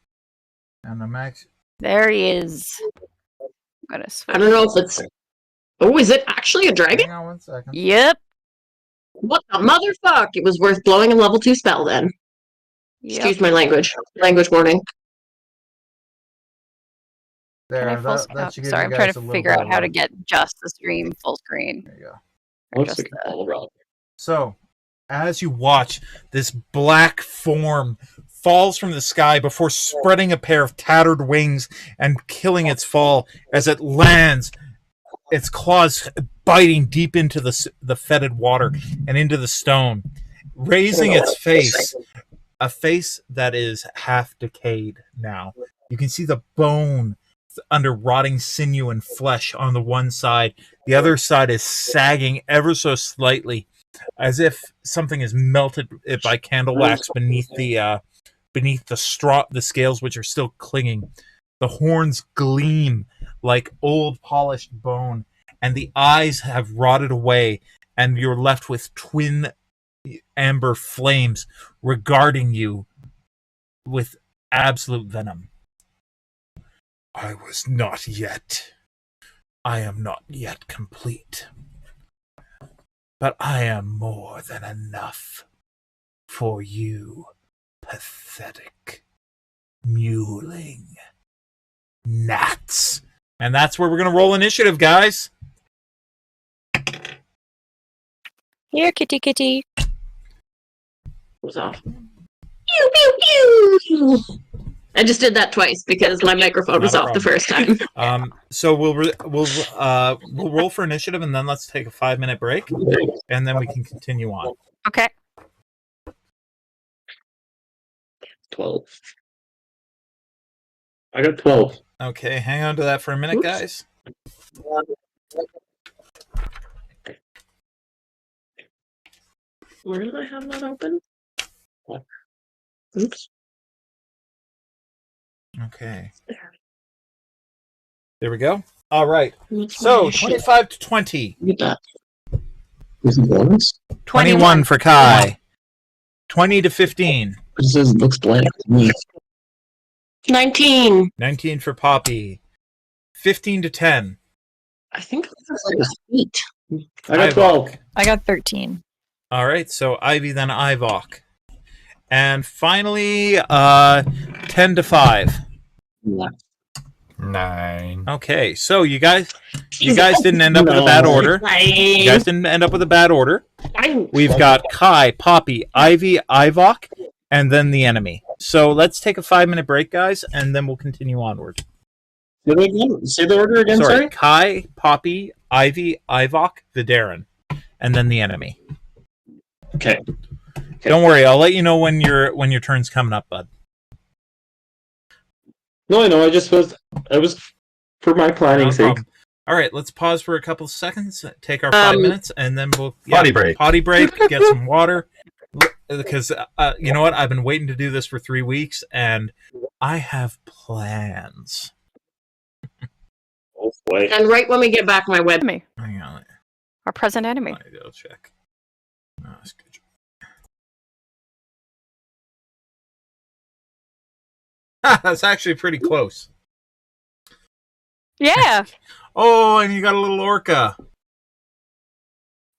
And the max. There he is. I'm gonna switch. I don't know if it's... Oh, is it actually a dragon? Hang on 1 second. Yep. What the motherfuck? It was worth blowing a level 2 spell then. Yep. Excuse my language. Language warning. There, Can I full that should give Sorry, you I'm trying guys to a little figure bit out of how to light. get just the stream full screen. There you go. Looks Just like a ball rock. So, as you watch, this black form falls from the sky before spreading a pair of tattered wings and killing its fall as it lands, its claws biting deep into the fetid water and into the stone, raising its face, a face that is half decayed now. You can see the bone under rotting sinew and flesh on the one side. The other side is sagging ever so slightly, as if something has melted it by candle wax beneath the scales, which are still clinging. The horns gleam like old polished bone, and the eyes have rotted away, and you're left with twin amber flames regarding you with absolute venom. I was not yet. I am not yet complete. But I am more than enough for you, pathetic, mewling gnats. And that's where we're going to roll initiative, guys. Here, kitty kitty. Was off. Pew pew pew! I just did that twice because my microphone was Not a off the first time. So we'll roll for initiative, and then let's take a 5-minute break, and then we can continue on. Okay. 12. I got 12. Okay, hang on to that for a minute, Oops. guys. Where did I have that open? Oops. Okay. There we go. All right. That's So, my shit. 25 to 20. Look at that. Is it bonus? 21 for Kyie. 20 to 15. It says it looks blank to me. 19. 19 for Poppy. 15 to 10. I think that's like a 8. I got Ivoc. 12. I got 13. All right, so Ivy, then Ivoc. And finally, 10 to 5. 9. Okay, so you guys didn't end up with a bad order. You guys didn't end up with a bad order. We've got Kyie, Poppy, Ivy, Ivoc, and then the enemy. So let's take a 5-minute break, guys, and then we'll continue onward. Say the order again, sorry? Kyie, Poppy, Ivy, Ivoc, Vaderin, and then the enemy. Okay. Don't worry, I'll let you know when your turn's coming up, bud. No, I know. I was for my planning No sake. problem. All right, let's pause for a couple of seconds, take our 5 minutes, and then we'll Potty break. Potty break, get some water. Because you know what? I've been waiting to do this for 3 weeks, and I have plans. Oh boy. And right when we get back, my web. Enemy. Hang on. Our present enemy. I'll check. Oh, schedule. That's actually pretty close. Yeah, Oh, and you got a little orca.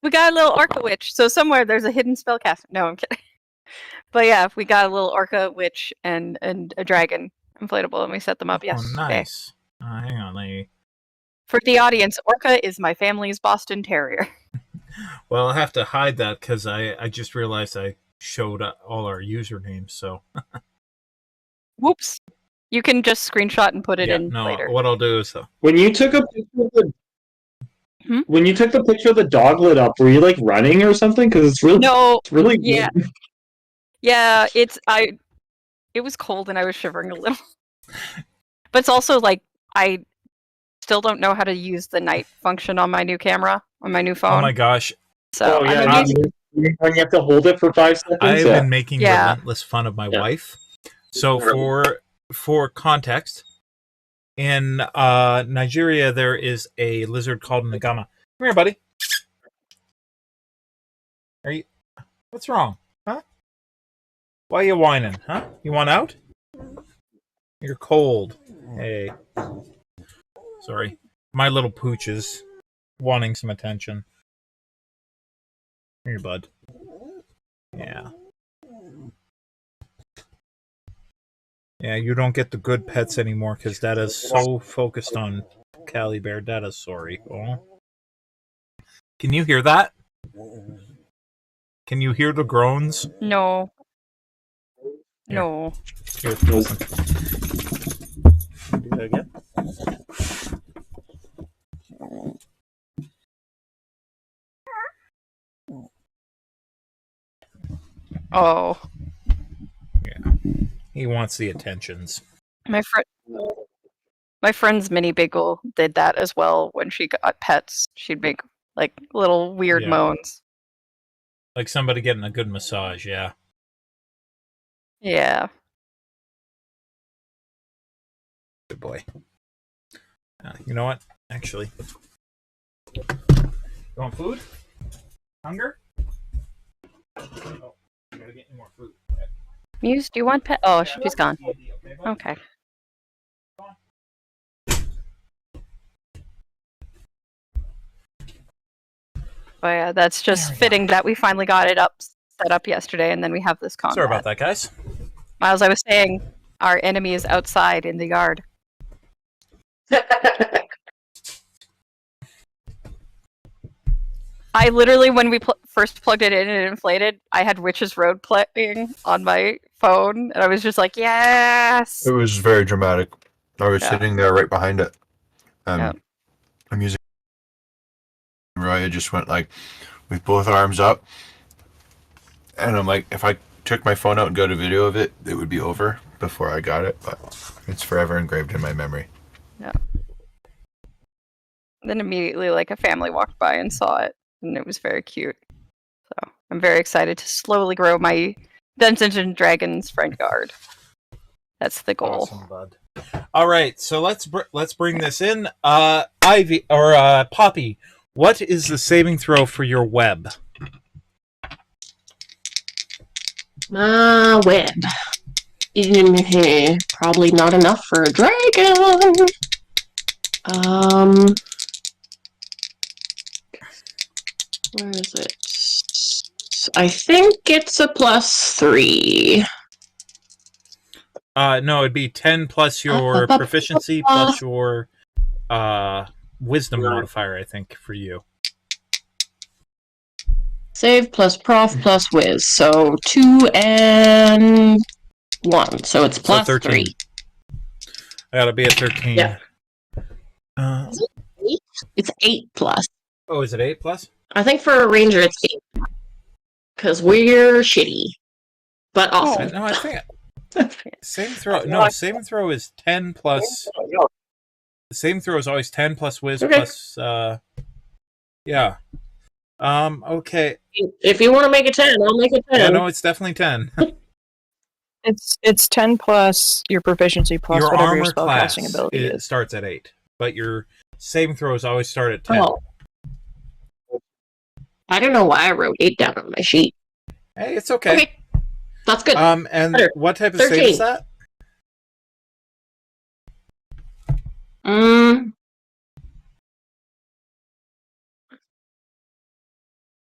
we got a little orca witch. So somewhere there's a hidden spellcaster. No, I'm kidding. But yeah, we got a little orca witch and a dragon inflatable, and we set them up yesterday. Oh, nice. Hang on, For the audience, orca is my family's Boston Terrier. Well, I'll have to hide that because I just realized I showed all our usernames. So Whoops. You can just screenshot and put it in later. what I'll do is When you took a picture of the Hmm? when you took the picture of the dog lit up, were you like running or something? Because it's really No, really yeah. Yeah, it was cold and I was shivering a little. But it's also like I still don't know how to use the night function on my new camera, on my new phone. oh my gosh, So Oh yeah, I'm using- when you have to hold it for 5 seconds. I've been making Yeah. relentless fun of my Yeah. wife. So for context, in Nigeria there is a lizard called Nagama. Come here, buddy. Are you? What's wrong? Huh? Why are you whining? Huh? You want out? You're cold. Hey. Sorry. My little pooch is wanting some attention. Here, bud. Yeah. Yeah, you don't get the good pets anymore because Dad is so focused on Cali Bear. Dad is sorry. Oh. Can you hear that? Can you hear the groans? No. Here. No. Here, listen. Do that again. Oh. He wants the attentions. My friend's mini beagle did that as well when she got pets. She'd make like little weird Yeah. moans. Like somebody getting a good massage, yeah. Yeah. Good boy. You know what? Actually. You want food? Hunger? Oh, I gotta get you more food. Muse, do you want pet? Oh, she's gone. Okay. But yeah, that's just There we go. fitting that we finally got it set up yesterday, and then we have this combat. Sorry about that, guys. Miles, I was saying, our enemy is outside in the yard. I literally, when we first plugged it in and it inflated, I had Witch's Road playing on my phone, and I was just like, yes! It was very dramatic. I was Yeah. sitting there right behind it. Yeah. I'm using Roya just went like with both arms up. And I'm like, if I took my phone out and got a video of it, it would be over before I got it, but it's forever engraved in my memory. Then immediately, like, a family walked by and saw it, and it was very cute. So I'm very excited to slowly grow my Dungeons and Dragons friend guard. That's the goal. Awesome, bud. All right, so let's bring this in. Ivy or Poppy, what is the saving throw for your web? Web. Probably not enough for a dragon. Where is it? I think it's a +3. No, it'd be 10 plus your proficiency plus your wisdom modifier, I think, for you. Save plus prof plus whiz. So 2 and 1. So it's plus 13. 3. I gotta be at 13. Yeah. Is it 8? It's 8 plus. Oh, is it 8 plus? I think for a ranger it's 8. Because we're shitty. But awesome. No, I think saving throw. No, saving throw is 10 plus. Saving throw is always 10 plus whiz plus. Yeah. Okay. If you want to make it 10, I'll make it 10. Yeah, no, it's definitely 10. It's 10 plus your proficiency plus your whatever your armor class spellcasting ability is. starts at 8, but your saving throws always start at 10. Oh. I don't know why I wrote 8 down on my sheet. Hey, it's okay. Okay. That's good. And Better. what type of 13. save is that?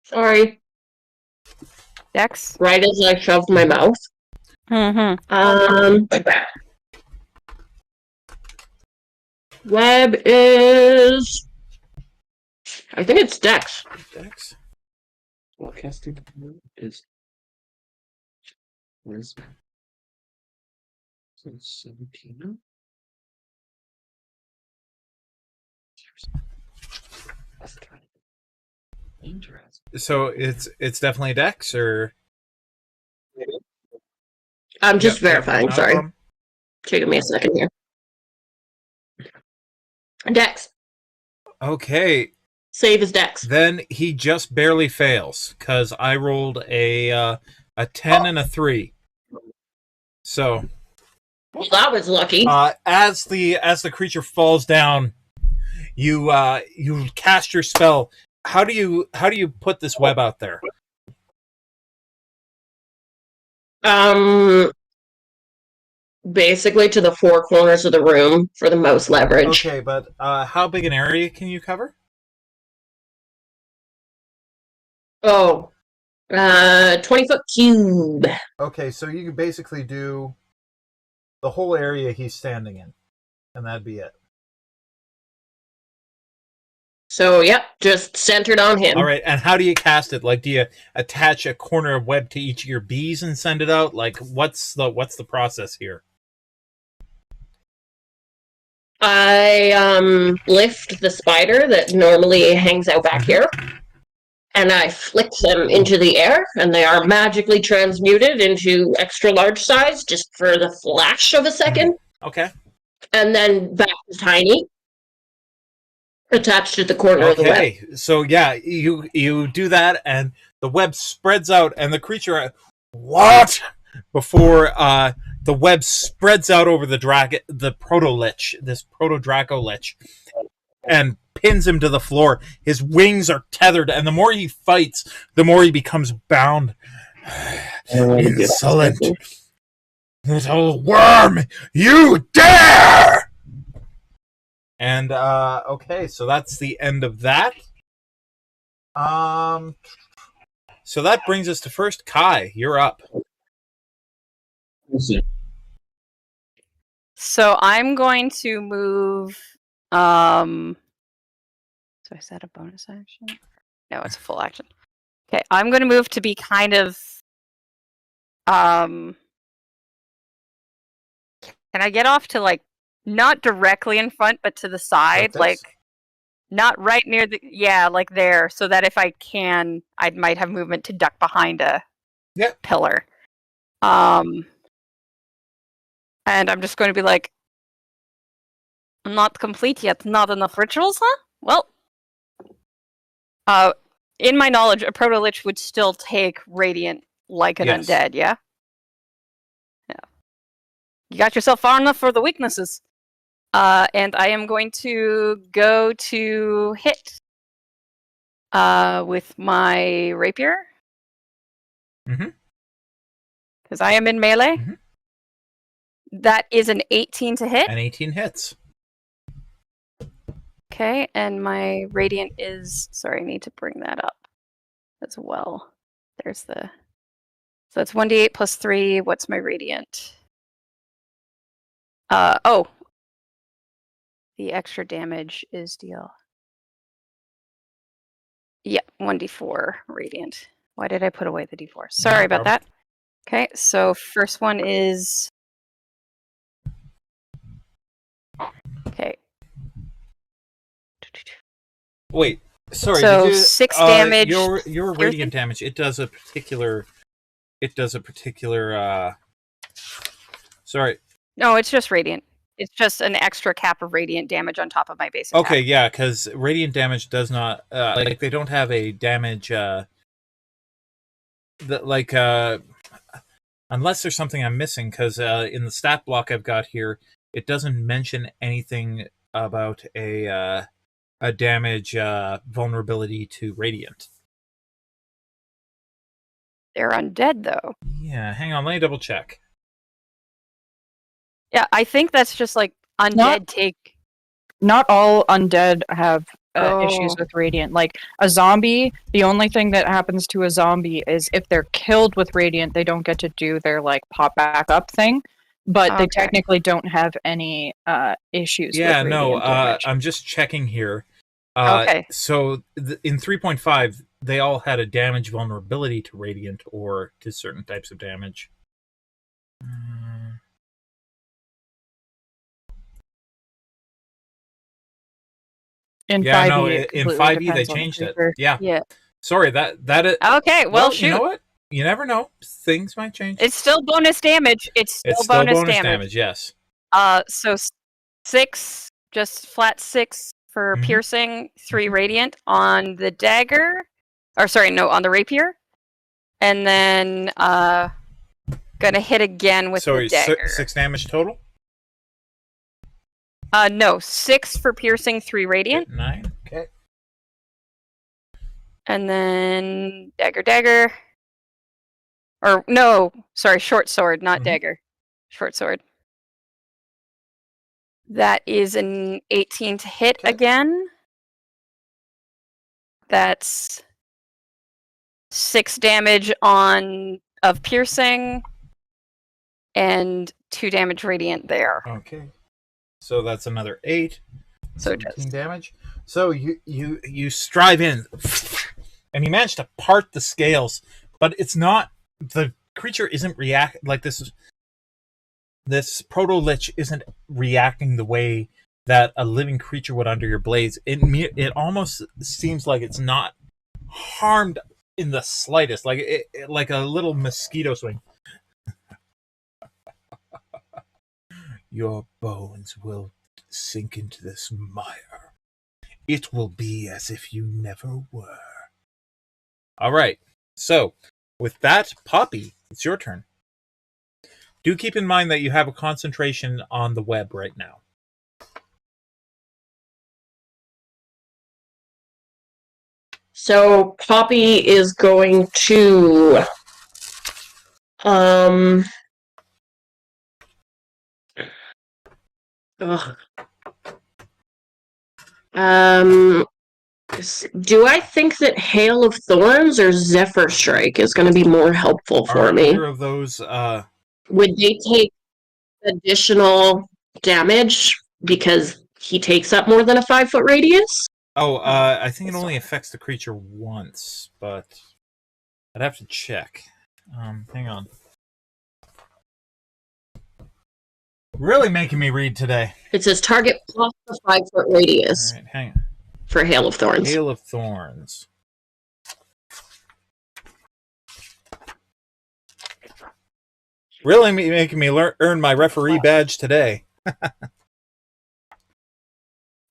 Sorry. Dex? Right as I shoved my mouth. Web is... I think it's Dex. Dex? Well, casting is... What is it? So it's 17 now? Interesting. So it's definitely Dex, or I'm just verifying, no sorry. problem. Taking me a second here. Dex. Okay. Save is Dex. Then he just barely fails because I rolled a 10 and a 3. So Well, that was lucky. as the creature falls down, you cast your spell. How do you put this web out there? Basically to the 4 corners of the room for the most leverage. Okay, but how big an area can you cover? Oh, 20-foot cube. Okay, so you can basically do the whole area he's standing in, and that'd be it. So, yep, just centered on him. All right, and how do you cast it? Like, do you attach a corner of web to each of your bees and send it out? Like, what's the process here? I lift the spider that normally hangs out back here, and I flick them into the air, and they are magically transmuted into extra large size just for the flash of a second. Okay. And then back to tiny, attached to the corner of the web. Okay, so yeah, you do that, and the web spreads out, and the creature, what? Before the web spreads out over the proto-lich, this proto-draco-lich, and pins him to the floor. His wings are tethered, and the more he fights, the more he becomes bound. Insolent little worm, you dare! And okay, so that's the end of that. So that brings us to first Kyie. You're up. So I'm going to move. So is that a bonus action? No, it's a full action. Okay, I'm going to move to be kind of. Can I get off to like not directly in front, but to the side, like not right near the like there, so that if I can, I might have movement to duck behind a pillar. And I'm just going to be like, I'm not complete yet. Not enough rituals, huh? Well, in my knowledge, a proto-lich would still take radiant like an undead, yeah? Yeah. You got yourself far enough for the weaknesses. And I am going to go to hit with my rapier. Because I am in melee. That is an 18 to hit. And 18 hits. Okay, and my radiant is... Sorry, I need to bring that up as well. There's the... So it's 1d8 plus 3. What's my radiant? Oh. The extra damage is deal. Yeah, 1d4 radiant. Why did I put away the d4? Sorry about that. Okay, so first one is... Okay. Wait, sorry. So did you, 6 damage. Your radiant damage. It does a particular. Sorry. No, it's just radiant. It's just an extra cap of radiant damage on top of my base attack. Okay, yeah, because radiant damage does not like they don't have a damage. Unless there's something I'm missing, because in the stat block I've got here, it doesn't mention anything about a damage vulnerability to radiant. They're undead, though. Yeah, hang on, let me double check. Yeah, I think that's just like undead take. Not all undead have Oh. issues with radiant. Like a zombie, the only thing that happens to a zombie is if they're killed with radiant, they don't get to do their like pop back up thing. But they Okay. technically don't have any issues. Yeah, with no, radiant damage. I'm just checking here. Okay. So in 3.5, they all had a damage vulnerability to radiant or to certain types of damage. In Yeah, 5e, no, it in completely 5e they depends on the changed it. creature. Yeah. Yeah. Sorry, that Okay, well, shoot. you know what? You never know. Things might change. It's still bonus damage. It's still It's still bonus damage. yes. So 6, just flat 6 for Mhm. piercing, 3 radiant on the dagger. Or sorry, no, on the rapier. And then gonna hit again with Sorry, the dagger. 6 damage total? No, 6 for piercing, 3 radiant. 9. Okay. And then dagger. Or no, sorry, short sword, not Mhm. dagger. Short sword. That is an 18 to hit Okay. again. That's 6 damage of piercing and 2 damage radiant there. Okay. So that's another 8. So 17 damage. So you strive in and you manage to part the scales, but it's not, the creature isn't like this proto-lich isn't reacting the way that a living creature would under your blades. It almost seems like it's not harmed in the slightest, like a little mosquito swing. Your bones will sink into this mire. It will be as if you never were. All right. So, with that, Poppy, it's your turn. Do keep in mind that you have a concentration on the web right now. So Poppy is going to do I think that Hail of Thorns or Zephyr Strike is going to be more helpful for Are me? either of those Would they take additional damage because he takes up more than a 5-foot radius? I think it only affects the creature once, but I'd have to check. Hang on. Really making me read today. It says target plus the 5-foot radius All right, hang on. for Hail of Thorns. Hail of Thorns. Really making me earn my referee badge today.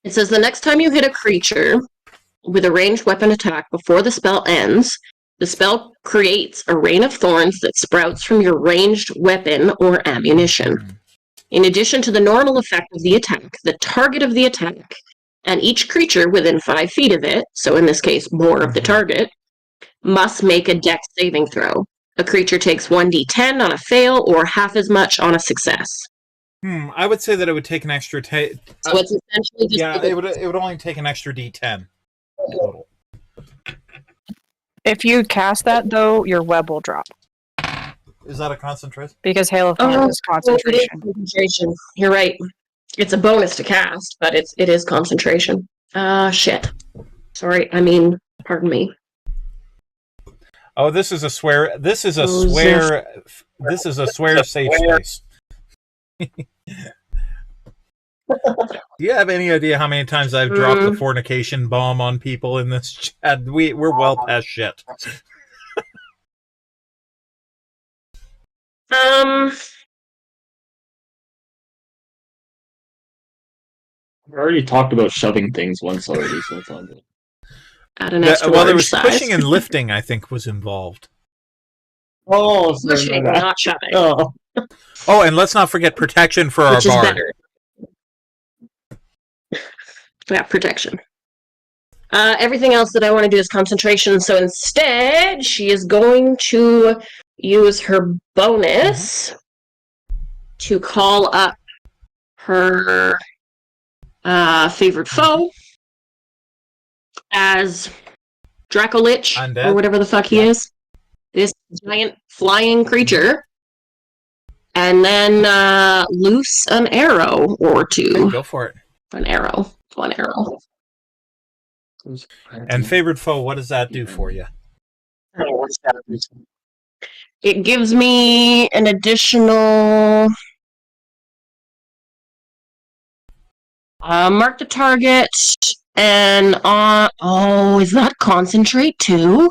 It says the next time you hit a creature with a ranged weapon attack before the spell ends, the spell creates a rain of thorns that sprouts from your ranged weapon or ammunition. In addition to the normal effect of the attack, the target of the attack and each creature within 5 feet of it, so in this case more of the target, must make a dex saving throw. A creature takes 1d10 on a fail or half as much on a success. I would say that it would take an extra. So it's essentially just Yeah, it would only take an extra D10 total. If you cast that, though, your web will drop. Is that a concentration? Because Hail of Fire is concentration. Concentration. You're right. It's a bonus to cast, but it is concentration. Shit. Sorry, pardon me. Oh, this is a swear. This is a swear. This is a swear safe space. Do you have any idea how many times I've dropped the fornication bomb on people in this chat? We're well past shit. We already talked about shoving things once already, so it's all good. At an extra Well, there large was size. pushing and lifting, I think, was involved. Oh, sorry Pushing, about that. not shoving. Oh, and let's not forget protection for Which our is bard. better. Yeah, protection. Everything else that I want to do is concentration, so instead, she is going to use her bonus to call up her favorite foe as Dracolich, Undead? or whatever the fuck he is. This giant flying creature. And then loose an arrow or two. Okay, go for it. One arrow. And favorite foe, what does that do for you? It gives me an additional... mark the target, and is that concentrate too?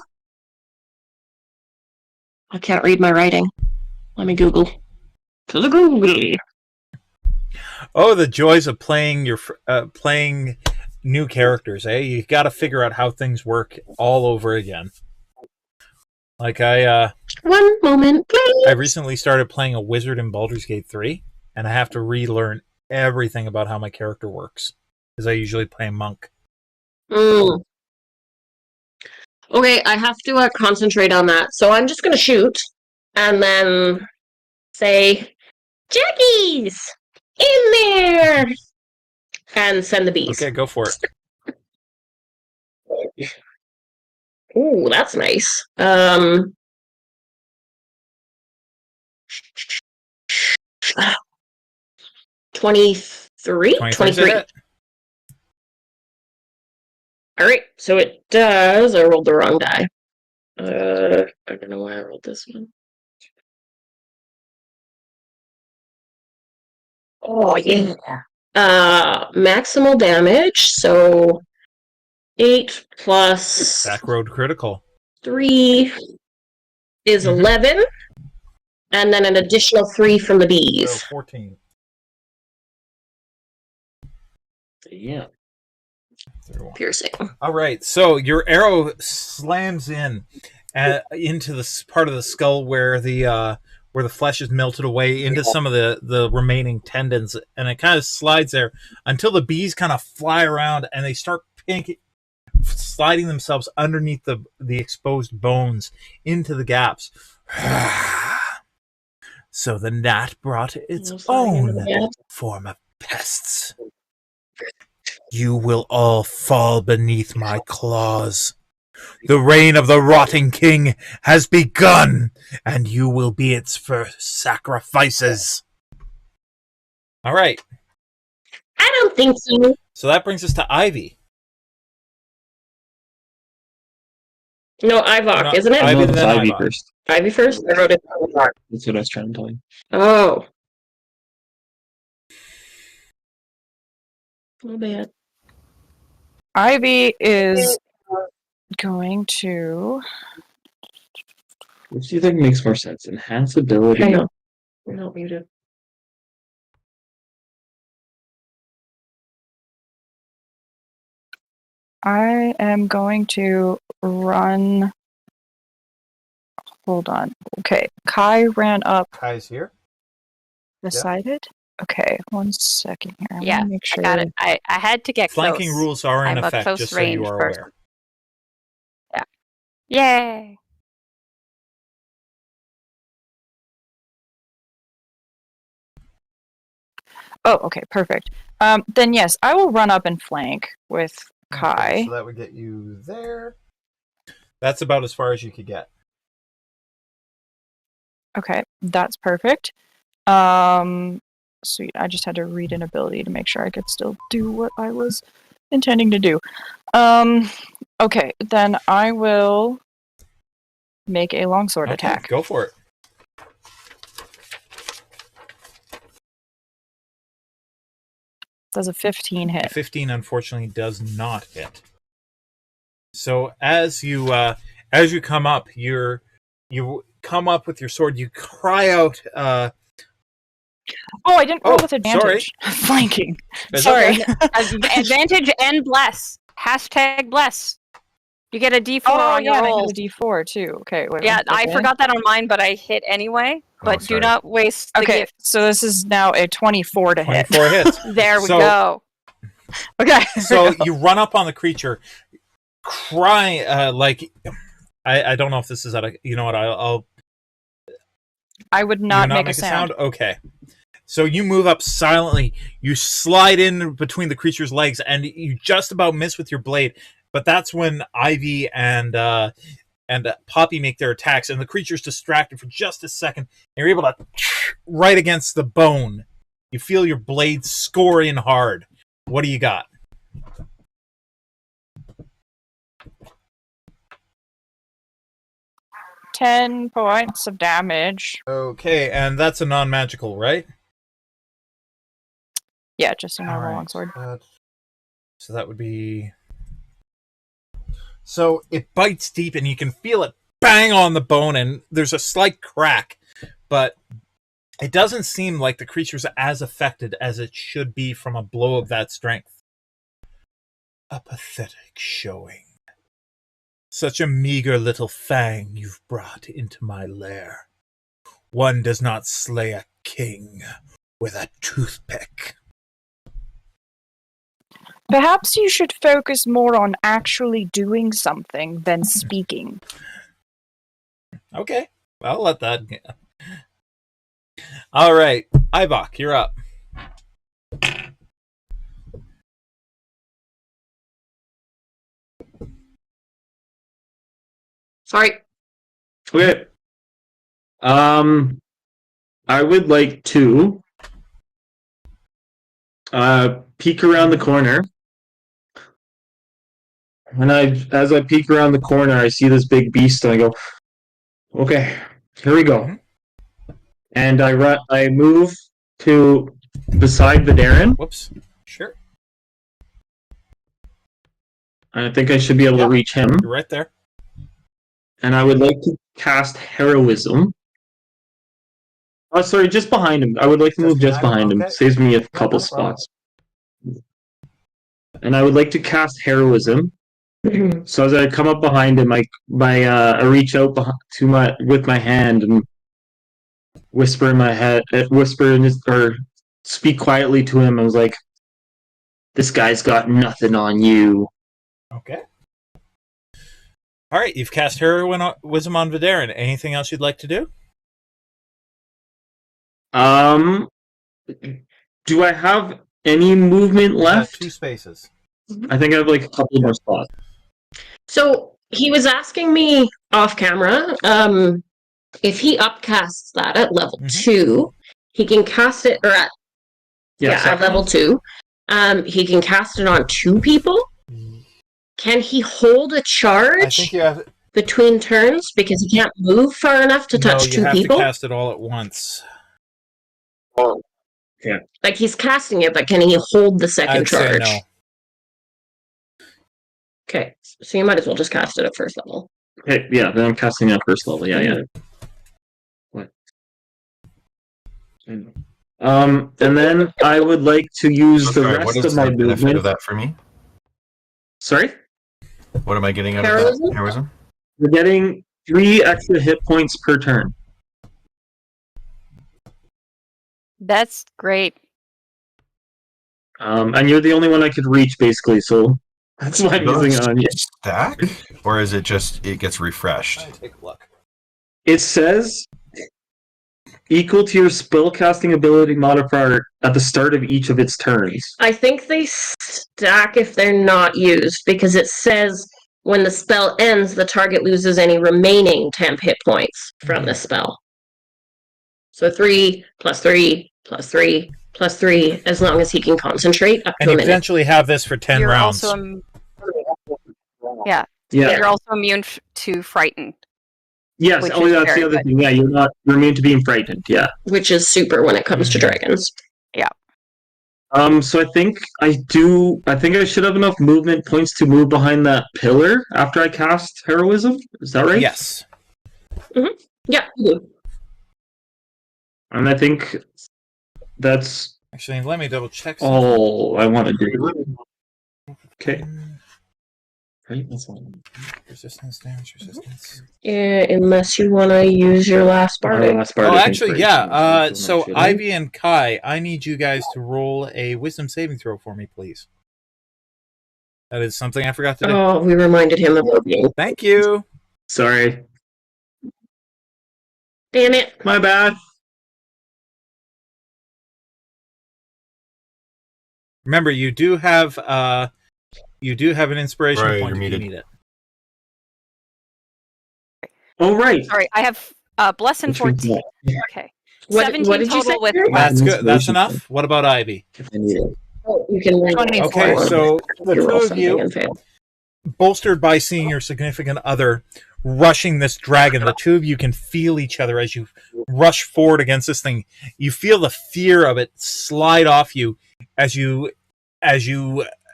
I can't read my writing. Let me Google. To the Google. Oh, the joys of playing playing new characters, eh? You got to figure out how things work all over again. Like One moment, please. I recently started playing a wizard in Baldur's Gate 3, and I have to relearn everything about how my character works, because I usually play a monk. Okay, I have to concentrate on that. So I'm just going to shoot, and then say, Jackies! In there! And send the bees. Okay, go for it. Ooh, that's nice. 23? 23. Alright, so it does. I rolled the wrong die. I don't know why I rolled this one. Oh, yeah. Maximal damage, so 8 plus Back road critical. 3 is 11, and then an additional 3 from the bees. So 14. yeah. Piercing. All right, so your arrow slams in into the part of the skull where the flesh is melted away into some of the remaining tendons, and it kind of slides there until the bees kind of fly around and they start sliding themselves underneath the exposed bones into the gaps. So the gnat brought its own form of pests. You will all fall beneath my claws. The reign of the rotting king has begun, and you will be its first sacrifices. All right. I don't think so. So that brings us to Ivy. No, Ivoc, isn't it? Ivy, No, it's then Ivy Ivoc. first. Ivy first? I wrote it. That's what I was trying to tell you. Oh. My bad. Ivy is going to... Which do you think makes more sense? Enhance ability? I know. You're not muted. I am going to run... Hold on. Okay. Kyie ran up Kai's here. beside it. Okay, 1 second here. I Yeah, wanna make sure. I got it. I had to get Flanking close. rules are I in have a effect, close just so you range are person. aware. Yay! Oh, okay, perfect. Then yes, I will run up and flank with Kyie. Okay, so that would get you there. That's about as far as you could get. Okay, that's perfect. Sweet. I just had to read an ability to make sure I could still do what I was intending to do. Okay, then I will make a longsword attack. Go for it. Does a 15 hit? 15 unfortunately does not hit. So as you come up, you come up with your sword. You cry out. Oh, I didn't roll with advantage. Sorry. Flanking. Is Sorry. Advantage and bless. Hashtag bless. You get a D4 Oh, on yeah, your and I rolls. got a D4 too. Okay, wait. Yeah, one I second. forgot that on mine, but I hit anyway. But do sorry. not waste the Okay, gift. so this is now a 24 to hit. 24 hits. There we So- go. Okay. So you run up on the creature, cry like I don't know if this is at a. You know what? I'll I would you not make a sound. Okay. So you move up silently. You slide in between the creature's legs, and you just about miss with your blade. But that's when Ivy and Poppy make their attacks, and the creature's distracted for just a second. And you're able to right against the bone. You feel your blade score in hard. What do you got? $10 points of damage. Okay, and that's a non-magical, right? Yeah, just a normal Alright, longsword. so that would be... So it bites deep, and you can feel it bang on the bone, and there's a slight crack, but it doesn't seem like the creature's as affected as it should be from a blow of that strength. A pathetic showing. Such a meager little fang you've brought into my lair. One does not slay a king with a toothpick. Perhaps you should focus more on actually doing something than speaking. Okay, I'll let that... All right, Ivoc, you're up. Sorry. Okay. I would like to peek around the corner. And as I peek around the corner, I see this big beast, and I go, "Okay, here we go." And I move to beside Vaderin. Whoops. Sure. I think I should be able to reach him. You're right there. And I would like to cast Heroism. Oh, sorry, just behind him. I would like to move just behind him. Okay. Saves me a couple no problem. spots. And I would like to cast Heroism. So as I come up behind him, I reach out with my hand and whisper in my head, or speak quietly to him. I was like, "This guy's got nothing on you." Okay. All right, you've cast Heroism on Vaderin. Anything else you'd like to do? Do I have any movement left? 2 spaces. I think I have like a couple more spots. So he was asking me off camera, if he upcasts that at level 2, he can cast it, or at level 2. He can cast it on 2 people. Can he hold a I charge think you have... between turns because he can't move far enough to touch 2 you have people? to cast it all at once. Oh, yeah. Like he's casting it, but can he hold the second I'd say charge? no. Okay, so you might as well just cast it at first level. Okay, yeah, then I'm casting at first level. Yeah. What? And then I would like to use the Sorry, rest what of is my the benefit movement. of that for me? Sorry? What am I getting out Heroism? of that? Heroism? We're getting 3 extra hit points per turn. That's great. And you're the only one I could reach, basically, so that's why I'm using it on you. Stack? Or is it just, it gets refreshed? Take a look. It says equal to your spellcasting ability modifier at the start of each of its turns. I think they stack if they're not used, because it says when the spell ends, the target loses any remaining temp hit points from the spell. So 3 plus 3 plus 3 plus 3, as long as he can concentrate up And to a you minute. potentially have this for 10 You're rounds. also yeah. Yeah. You're also immune to frightened. Yes. Which Oh, is that's very the other good. thing. Yeah, you're immune to being frightened. Yeah. Which is super when it comes to dragons. So I think I should have enough movement points to move behind that pillar after I cast heroism. Is that right? Yes. Yeah, you do. And I think that's Actually, let me double check something. all I want to do. Okay. Right, that's all. Resistance, damage, resistance. Unless you want to use your last bardic. Oh, actually, yeah. So, Ivy and Kyie, I need you guys to roll a wisdom saving throw for me, please. That is something I forgot to do. Oh, we reminded him of you. Thank you. Sorry. Damn it. My bad. Remember, you do have an inspiration Right, point you're if you muted. need it. Oh, right. Sorry, I have bless and 14. Okay. What 17 did you total say? with That's good. That's Inspiration enough. What about Ivy? If I need it. Oh, you can roll. 24. Okay, so the You roll two of something you, and fail. bolstered by seeing your significant other rushing this dragon, the two of you can feel each other as you rush forward against this thing. You feel the fear of it slide off you as you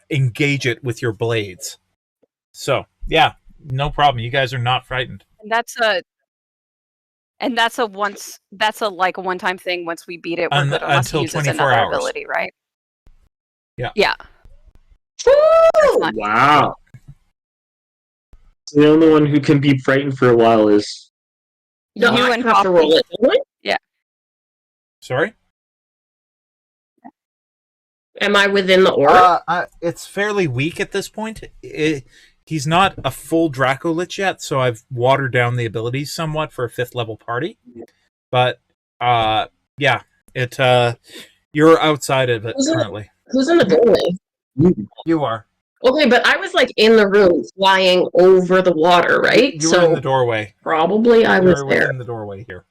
engage it with your blades. So, yeah, no problem. You guys are not frightened. And that's a one-time thing. Once we beat it, we're good unless Until he uses 24 another hours. ability, right? Yeah. Yeah. Woo! Wow. So the only one who can be frightened for a while is... No, You I and have to Poppy. roll it, don't I? Sorry? Am I within the aura? It's fairly weak at this point. He's not a full Draco Lich yet, so I've watered down the abilities somewhat for a 5th level party. But, yeah, you're outside of it currently. Who's in the doorway? You are. Okay, but I was like in the room, flying over the water, right? You were in the doorway. Probably I was You're there. within the doorway here.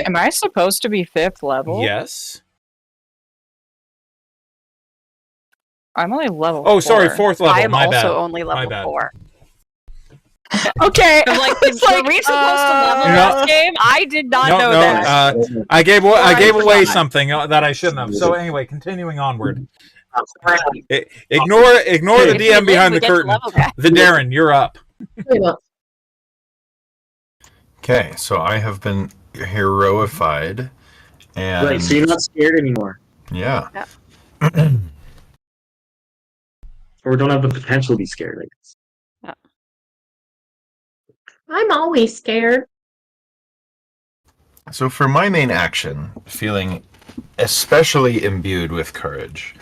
Am I supposed to be 5th level? Yes. I'm only level Oh, sorry, 4. 4th level. I am My also bad. only My level bad. 4. Okay. I'm like, It's were we supposed to level No. this game? I did not No, know no. that. I gave away forgot. something that I shouldn't have. So anyway, continuing onward. Ignore the If we DM live, behind we the get to curtain. level that. Vaderin, you're up. Okay, so I have been heroified, and Right, so you're not scared anymore. yeah. Or don't have the potential to be scared, I guess. I'm always scared. So for my main action, feeling especially imbued with courage,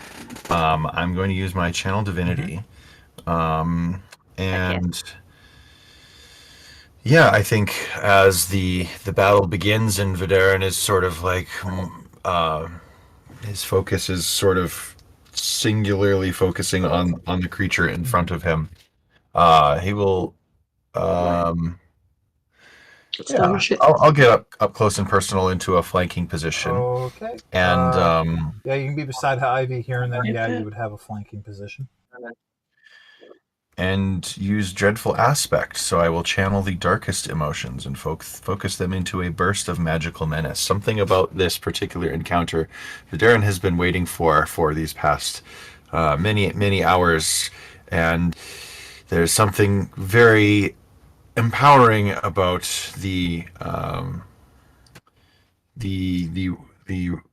I'm going to use my channel divinity, and yeah, I think as the battle begins and Vaderin is sort of like his focus is sort of singularly focusing on the creature in front of him. He will. Yeah, I'll get up close and personal into a flanking position, Okay. and Yeah, you can be beside Ivy here, and then you would have a flanking position. and use dreadful aspect. So I will channel the darkest emotions and focus them into a burst of magical menace. Something about this particular encounter, Vaderin has been waiting for these past many hours, and there's something very empowering about the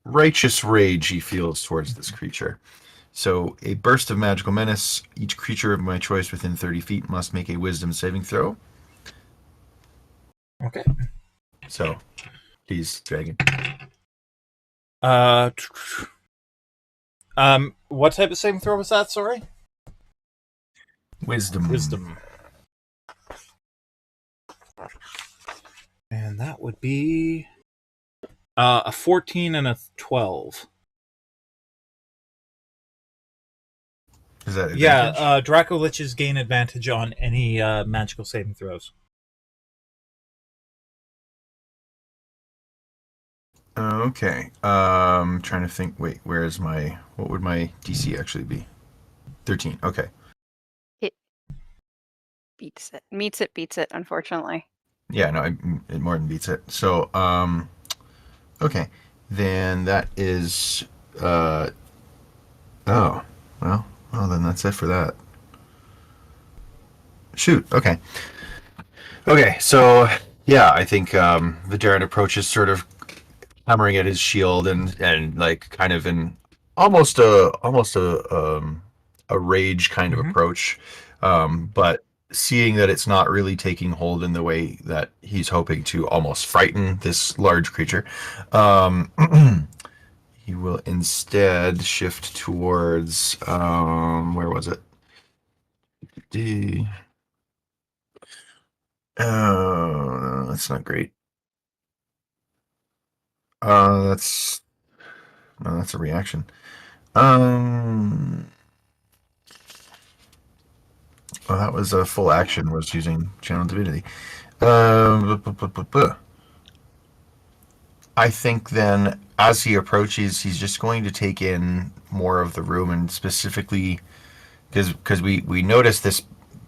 righteous rage he feels towards this creature. So, a burst of magical menace. Each creature of my choice within 30 feet must make a wisdom saving throw. Okay. So, please, dragon. What type of saving throw was that? Sorry. Wisdom. And that would be A 14 and a 12. Is that Yeah, advantage? Draco Liches gain advantage on any magical saving throws. Okay. Trying to think. Wait, what would my DC actually be? 13. Okay. It meets it, beats it. Unfortunately. Yeah, no, it more than beats it. So, okay, then that is, oh, well, then that's it for that. Shoot. Okay. Okay. So, yeah, I think Vaderin approaches sort of hammering at his shield and like kind of in almost a rage kind of approach, but seeing that it's not really taking hold in the way that he's hoping to almost frighten this large creature, he will instead shift towards where was it? Oh, that's not great. That's no, that's a reaction. Well, that was a full action. Was using Channel Divinity. I think then, as he approaches, he's just going to take in more of the room, and specifically because we noticed this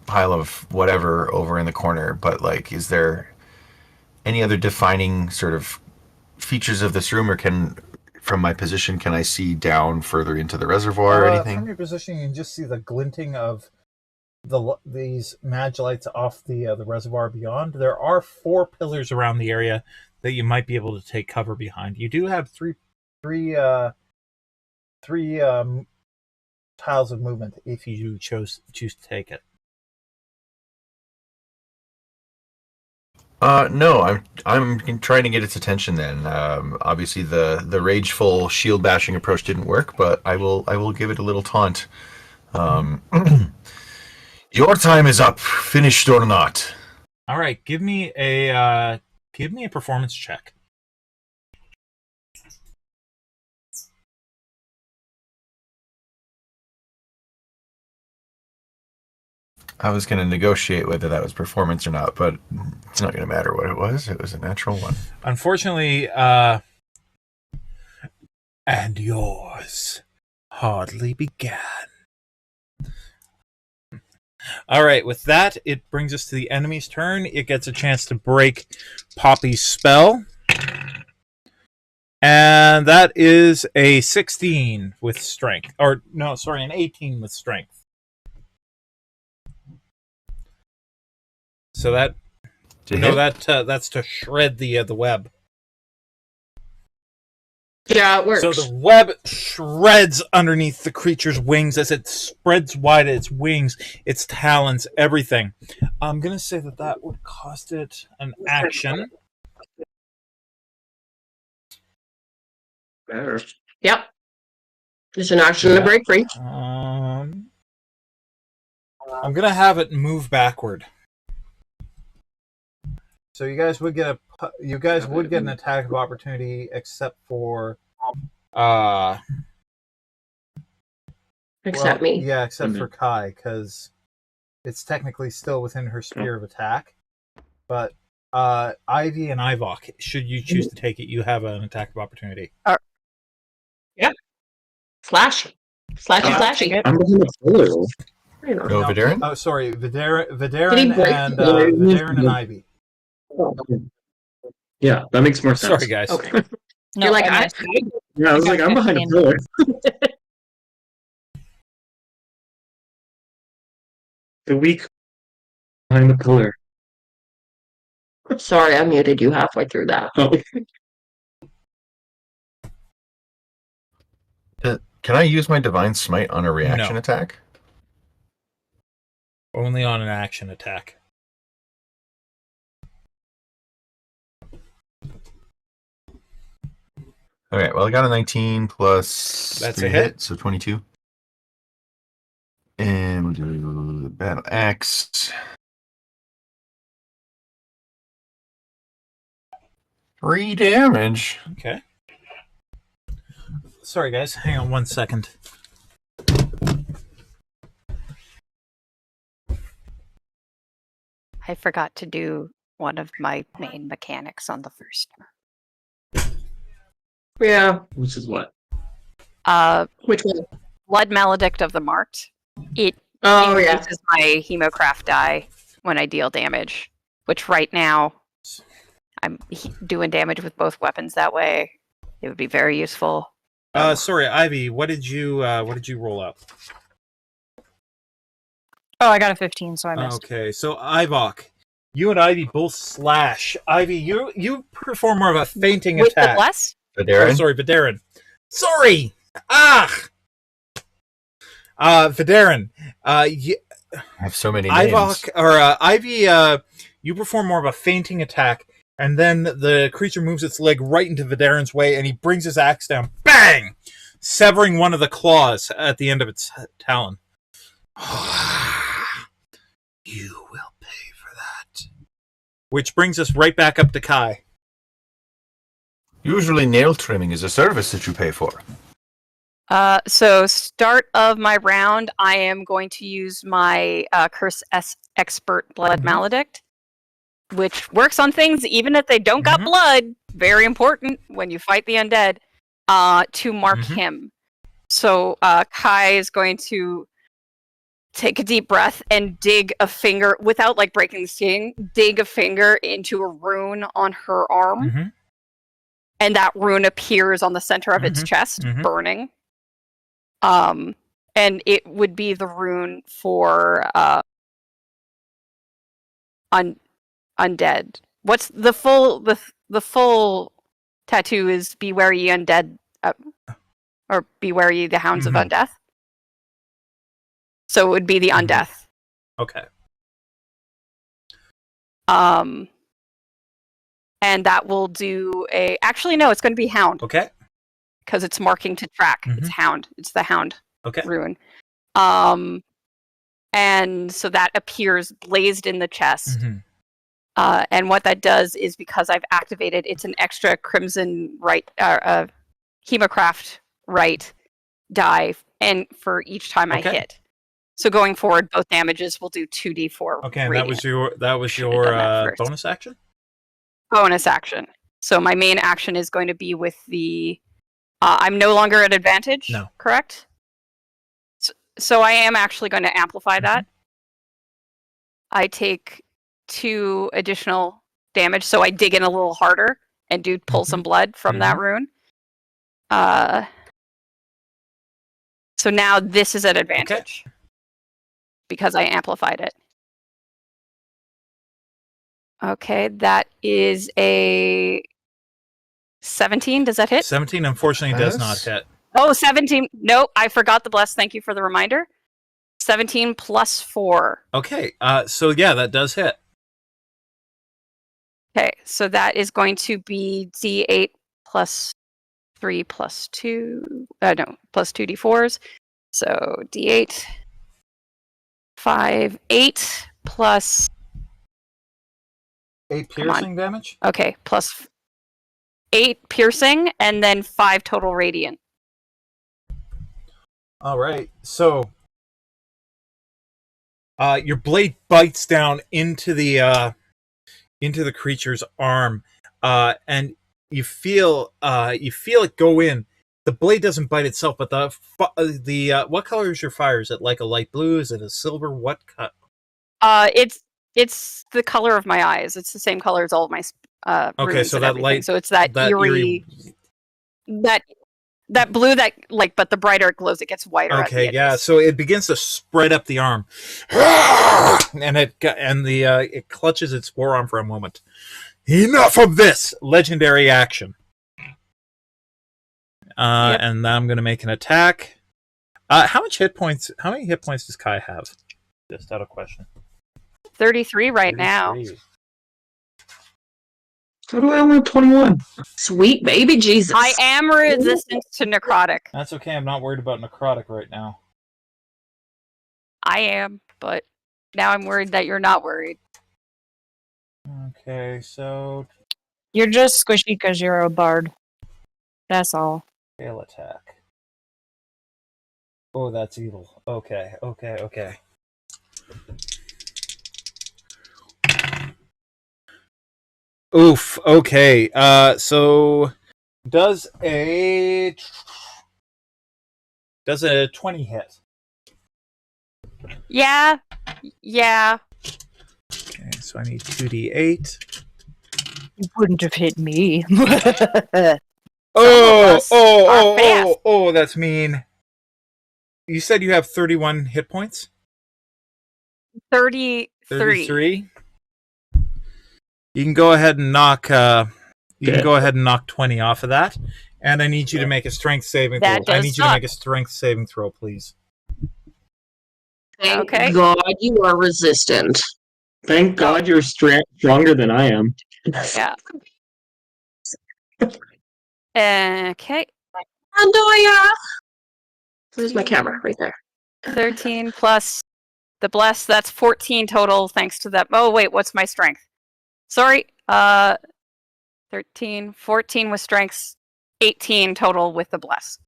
pile of whatever over in the corner. But like, is there any other defining sort of features of this room, or from my position, can I see down further into the reservoir or anything? From your position, you can just see the glinting of these lights off the reservoir beyond. There are 4 pillars around the area that you might be able to take cover behind. You do have three tiles of movement if you choose to take it. No, I'm trying to get its attention. Then, obviously the rageful shield bashing approach didn't work, but I will give it a little taunt. Your time is up, finished or not. All right, give me a performance check. I was going to negotiate whether that was performance or not, but it's not going to matter what it was. It was a natural one. Unfortunately, and yours hardly began. All right, with that, it brings us to the enemy's turn. It gets a chance to break Poppy's spell. And that is a 16 with strength. Or, no, sorry, an 18 with strength. So that... that's to shred the web. Yeah, it works. So the web shreds underneath the creature's wings as it spreads wide its wings, its talons, everything. I'm going to say that would cost it an action. Better. Yep. There's an action to break free. I'm going to have it move backward. So you guys would get an attack of opportunity, except for Except me. Yeah, except for Kyie, because it's technically still within her sphere of attack. But Ivy and Ivoc, should you choose to take it, you have an attack of opportunity. Yeah. Slashy. I'm behind the pillar. No, Vaderin? Oh, sorry, Did he Vaderin break and the pillar? Vaderin and Ivy. Yeah, that makes more sense. Sorry, guys. Okay. No, You're like, I Yeah, I was like, I'm behind a pillar. The weak behind the pillar. Sorry, I muted you halfway through that. Oh. Can I use my Divine Smite on a reaction No. attack? Only on an action attack. Okay, well, I got a 19 plus That's 3 a hit. so 22. And we'll do the battle axe. 3 damage. Okay. Sorry, guys. Hang on 1 second. I forgot to do one of my main mechanics on the first. Yeah. Which is what? Which one? Blood Maledict of the Marked. It Oh, yeah. increases my Hemocraft die when I deal damage, which right now I'm doing damage with both weapons that way. It would be very useful. Sorry, Ivy. What did you roll out? Oh, I got a 15, so I missed. Okay, so Ivoc, you and Ivy both slash. Ivy, you perform more of a fainting With attack. the bless? Oh, sorry, Vaderin. Sorry! Vaderin. I have so many names. Ivoc, or Ivy, you perform more of a fainting attack, and then the creature moves its leg right into Vaderin's way, and he brings his axe down, bang! Severing one of the claws at the end of its talon. You will pay for that. Which brings us right back up to Kyie. Usually nail trimming is a service that you pay for. So start of my round, I am going to use my Curse Expert Blood Maledict, which works on things even if they don't got blood. Very important when you fight the undead. To mark him. So Kyie is going to take a deep breath and dig a finger, without like breaking the skin, dig a finger into a rune on her arm. And that rune appears on the center of its chest, burning. And it would be the rune for undead. What's the full tattoo is Beware Ye Undead, or Beware Ye the Hounds of Undeath. So it would be the Undeath. Okay. And that will do a... Actually, no, it's going to be Hound. Okay. Because it's marking to track. It's Hound. It's the Hound rune. And so that appears blazed in the chest. And what that does is, because I've activated, it's an extra Crimson right, Hemocraft right die, and for each time I hit. So going forward, both damages will do 2d4. Okay, and radiant. that was your bonus action? Bonus action. So my main action is going to be with the... I'm no longer at advantage, no. Correct? So I am actually going to amplify that. I take 2 additional damage, so I dig in a little harder and do pull some blood from that rune. So now this is at advantage. Because I amplified it. Okay, that is a 17. Does that hit? 17, unfortunately, does not hit. Oh, 17. Nope, I forgot the bless. Thank you for the reminder. 17 plus 4. Okay, so yeah, that does hit. Okay, so that is going to be D8 plus 3 plus 2. Plus 2 D4s. So D8. 5, 8 plus... 8 piercing damage? Okay, plus 8 piercing, and then 5 total radiant. Alright, so... your blade bites down into the creature's arm, and you feel it go in. The blade doesn't bite itself, but the what color is your fire? Is it like a light blue? Is it a silver? What cut? It's the color of my eyes. It's the same color as all of my okay, so that light. So it's that eerie, that blue that like, but the brighter it glows, it gets whiter. Okay, yeah. So it begins to spread up the arm, and it clutches its forearm for a moment. Enough of this! Legendary action. And then I'm going to make an attack. How many hit points does Kyie have? Just out of question. 33 right now. How do I only have 21? Sweet baby Jesus. I am resistant to necrotic. That's okay. I'm not worried about necrotic right now. I am, but now I'm worried that you're not worried. Okay, so You're just squishy because you're a bard. That's all. Tail attack. Oh, that's evil. Okay. Oof. Okay. So does a 20 hit? Yeah. Okay, so I need 2d8. You wouldn't have hit me. Oh, that's mean. You said you have 31 hit points? 33. 33? You can go ahead and knock 20 off of that. And I need you to make a strength saving throw. That does I need you to suck. make a strength saving throw, please. Thank Okay. God you are resistant. Thank God you're stronger than I am. Yeah. Okay. Andoya! Where's my camera? Right there. 13 plus the bless. That's 14 total. Thanks to that. Oh wait, what's my strength? Sorry. 13, 14 with strengths, 18 total with the bless.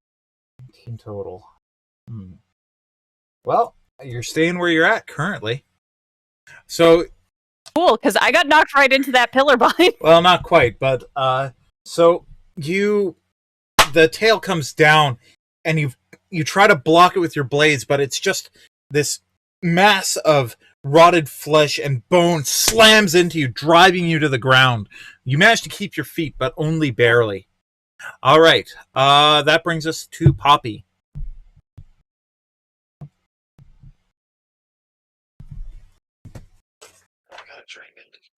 18 total. Well, you're staying where you're at currently. So, Cool, because I got knocked right into that pillar behind. well, not quite, but so the tail comes down, and you try to block it with your blades, but it's just this mass of rotted flesh and bone slams into you, driving you to the ground. You manage to keep your feet, but only barely. All right, that brings us to Poppy.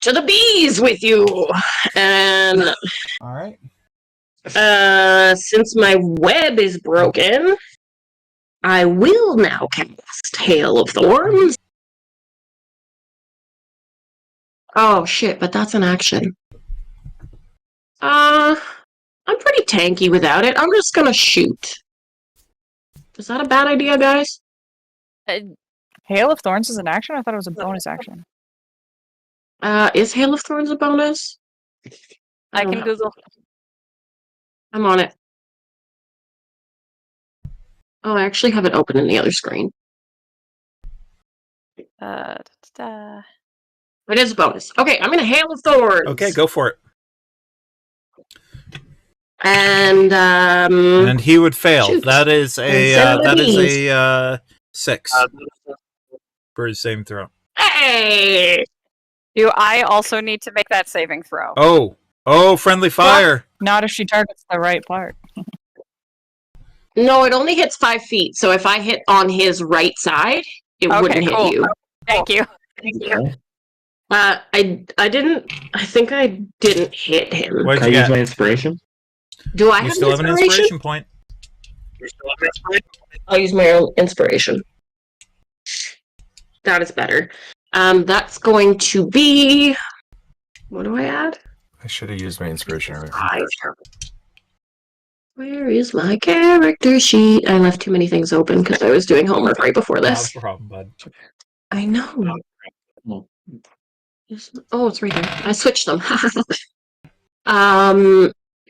To the bees with you! And All right. since my web is broken, I will now cast Hail of Thorns. Oh shit, but that's an action. I'm pretty tanky without it. I'm just gonna shoot. Is that a bad idea, guys? Hail of Thorns is an action? I thought it was a bonus action. Is Hail of Thorns a bonus? I don't can know. Google. I'm on it. Oh, I actually have it open in the other screen. Da, da. It is a bonus. Okay, I'm gonna Hail of Thorns. Okay, go for it. And And he would fail. Shoot. That is Instead of a 6 for his saving throw. hey! Do I also need to make that saving throw? Oh, friendly fire. Not if she targets the right part. No, it only hits 5 feet. So if I hit on his right side, it Okay, wouldn't cool. hit you. Thank you. I think I didn't hit him. What Can did I you use get? my inspiration? Do I You have still have an inspiration point. I'll use my own inspiration. That is better. That's going to be. What do I add? I should have used my inspiration earlier. 5. Where is my character sheet? I left too many things open because I was doing homework right before this. No problem, bud. I know. Oh, it's right there. I switched them.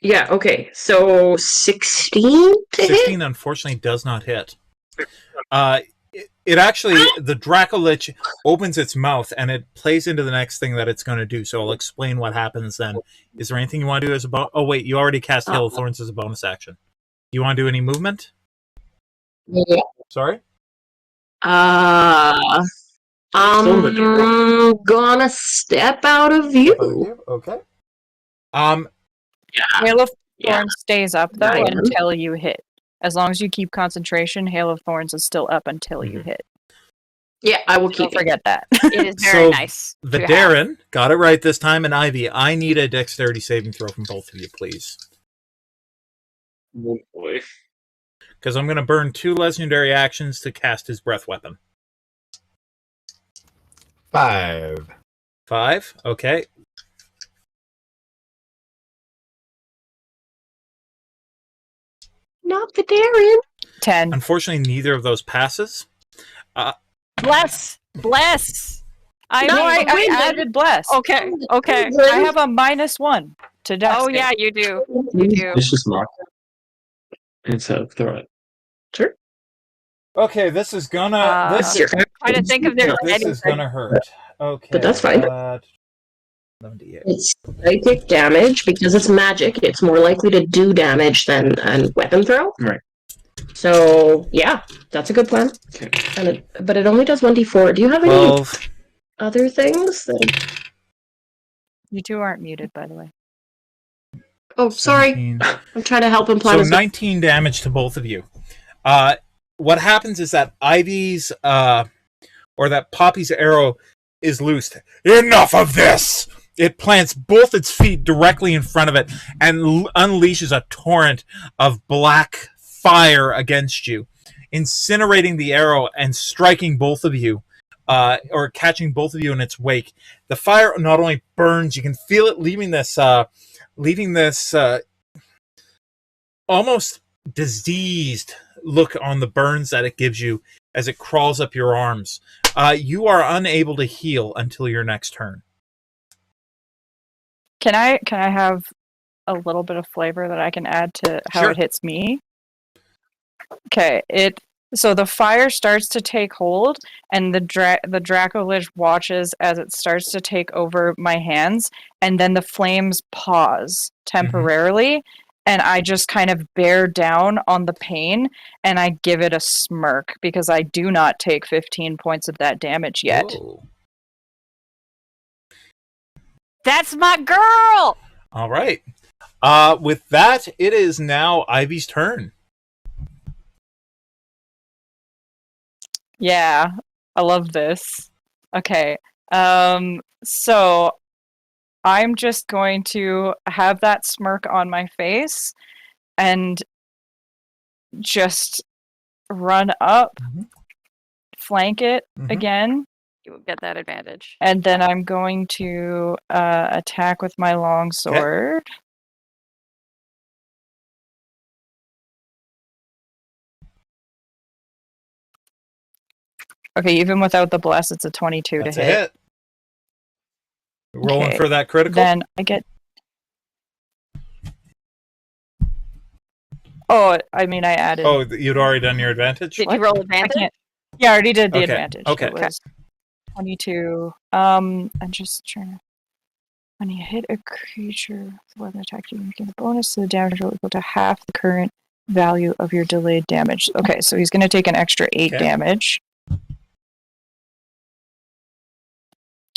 Yeah, okay. So 16 to hit? 16 unfortunately does not hit. It actually, the Dracolich opens its mouth and it plays into the next thing that it's going to do. So I'll explain what happens then. Is there anything you want to do as a bonus? Oh, wait, you already cast Hail of Thorns as a bonus action. Do you want to do any movement? Yeah. Sorry? I'm gonna step out of view. Okay. Hail of Yeah. Thorns stays up though I am. until you hit. As long as you keep concentration, Hail of Thorns is still up until you hit. Yeah, I will Don't keep it. forget that. It is very So, nice. to have. Vaderin got it right this time, and Ivy, I need a dexterity saving throw from both of you, please. Oh boy. Because I'm going to burn 2 legendary actions to cast his breath weapon. 5. 5, okay. Not Vaderin. 10. Unfortunately, neither of those passes. Bless. I No, No, mean, I wait, added bless. okay. I have a -1 to dex. Oh yeah, you do. You do. It's just mock. It's a throw it. Sure. Okay, this is gonna. It's your Trying to think if there's This any. is gonna hurt. Okay, But that's fine. 78. It's psychic damage because it's magic. It's more likely to do damage than a weapon throw. Right. So yeah, that's a good plan. Okay. But it only does 1d4. Do you have any 12. other things? That... You two aren't muted, by the way. Oh, sorry. 17. I'm trying to help him plan. So his... 19 damage to both of you. What happens is that Ivy's, or that Poppy's arrow is loosed. Enough of this! It plants both its feet directly in front of it and unleashes a torrent of black fire against you, incinerating the arrow and striking both of you, or catching both of you in its wake. The fire not only burns, you can feel it leaving this almost diseased look on the burns that it gives you as it crawls up your arms. You are unable to heal until your next turn. Can I have a little bit of flavor that I can add to how Sure. it hits me? Okay, so the fire starts to take hold, and the Dracolich watches as it starts to take over my hands, and then the flames pause temporarily, and I just kind of bear down on the pain, and I give it a smirk, because I do not take 15 points of that damage yet. Whoa. That's my girl. All right. With that, it is now Ivy's turn. Yeah, I love this. Okay, so I'm just going to have that smirk on my face and just run up, flank it again, You will get that advantage. and then I'm going to attack with my longsword. Okay, even without the bless, it's a 22 That's to a hit. hit. Rolling Okay, for that critical. Then I get. Oh, I mean, I added. Oh, you'd already done your advantage? Did What? you roll I advantage? can't. Yeah, I already did the Okay, advantage. okay. It was 22. I'm just trying to. When you hit a creature with a weapon attack, you can get a bonus to the damage roll equal to half the current value of your delayed damage. Okay, so he's going to take an extra 8 Okay. damage.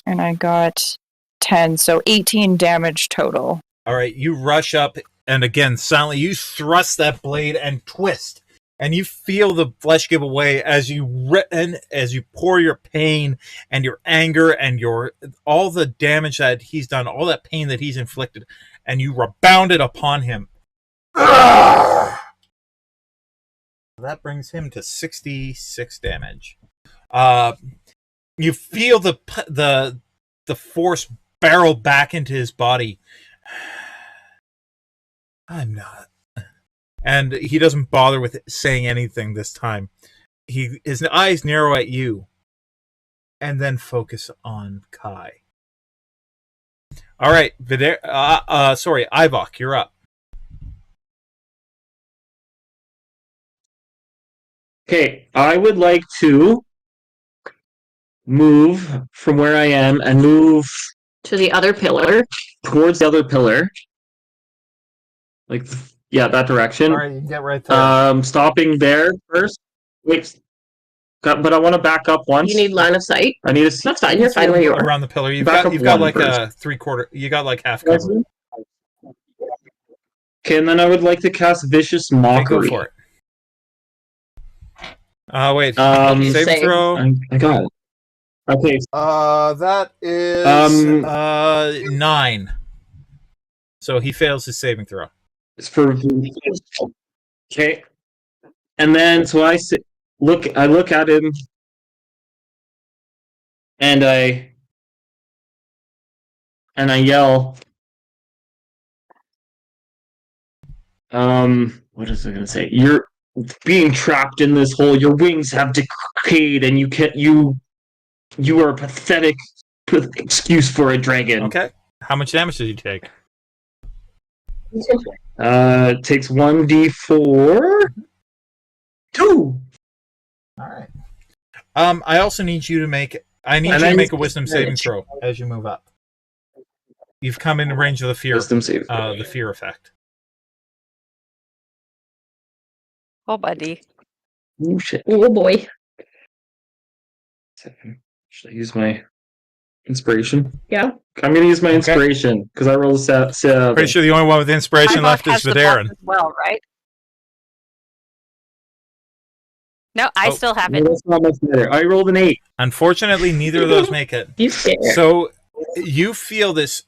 And I got 10, so 18 damage total. All right, you rush up, and again, silently, you thrust that blade and twist, and you feel the flesh give away as you pour your pain and your anger and all the damage that he's done, all that pain that he's inflicted, and you rebound it upon him. That brings him to 66 damage. You feel the force barrel back into his body. I'm not. And he doesn't bother with saying anything this time. His eyes narrow at you, and then focus on Kyie. All right, Ivoc, you're up. Okay, I would like to move from where I am and move to the other pillar. towards the other pillar. Like, yeah, that direction. All right, you can get right there. Stopping there first. Wait, but I want to back up once. You need line of sight. I need to see. That's fine. You're fine where you are. Around the pillar, you've Back got up one like first. a 3/4. You got like half cover. Okay, and then I would like to cast Vicious Okay, Mockery. go for it. Wait. Save Saving throw. I got it. Okay. That is 9. So he fails his saving throw. It's for. Okay. And then so I look at him, and I yell. What is it gonna say? You're being trapped in this hole. Your wings have decayed, and you are a pathetic excuse for a dragon. Okay. How much damage did you take? Takes 1d4. 2. All right. I also need you to make. I need you to make a wisdom saving throw as you move up. You've come in range of the fear. Wisdom save. The fear effect. Oh, buddy. Oh shit. Oh boy. 7. Should I use my inspiration? Yeah. I'm gonna use my inspiration because I rolled a 7. Pretty sure the only one with inspiration Ivoc left is has the Vaderin. buff as well, right? No, I Oh. still have No, it. that's not much better. I rolled an 8. Unfortunately, neither of those make it. You scared. So you feel this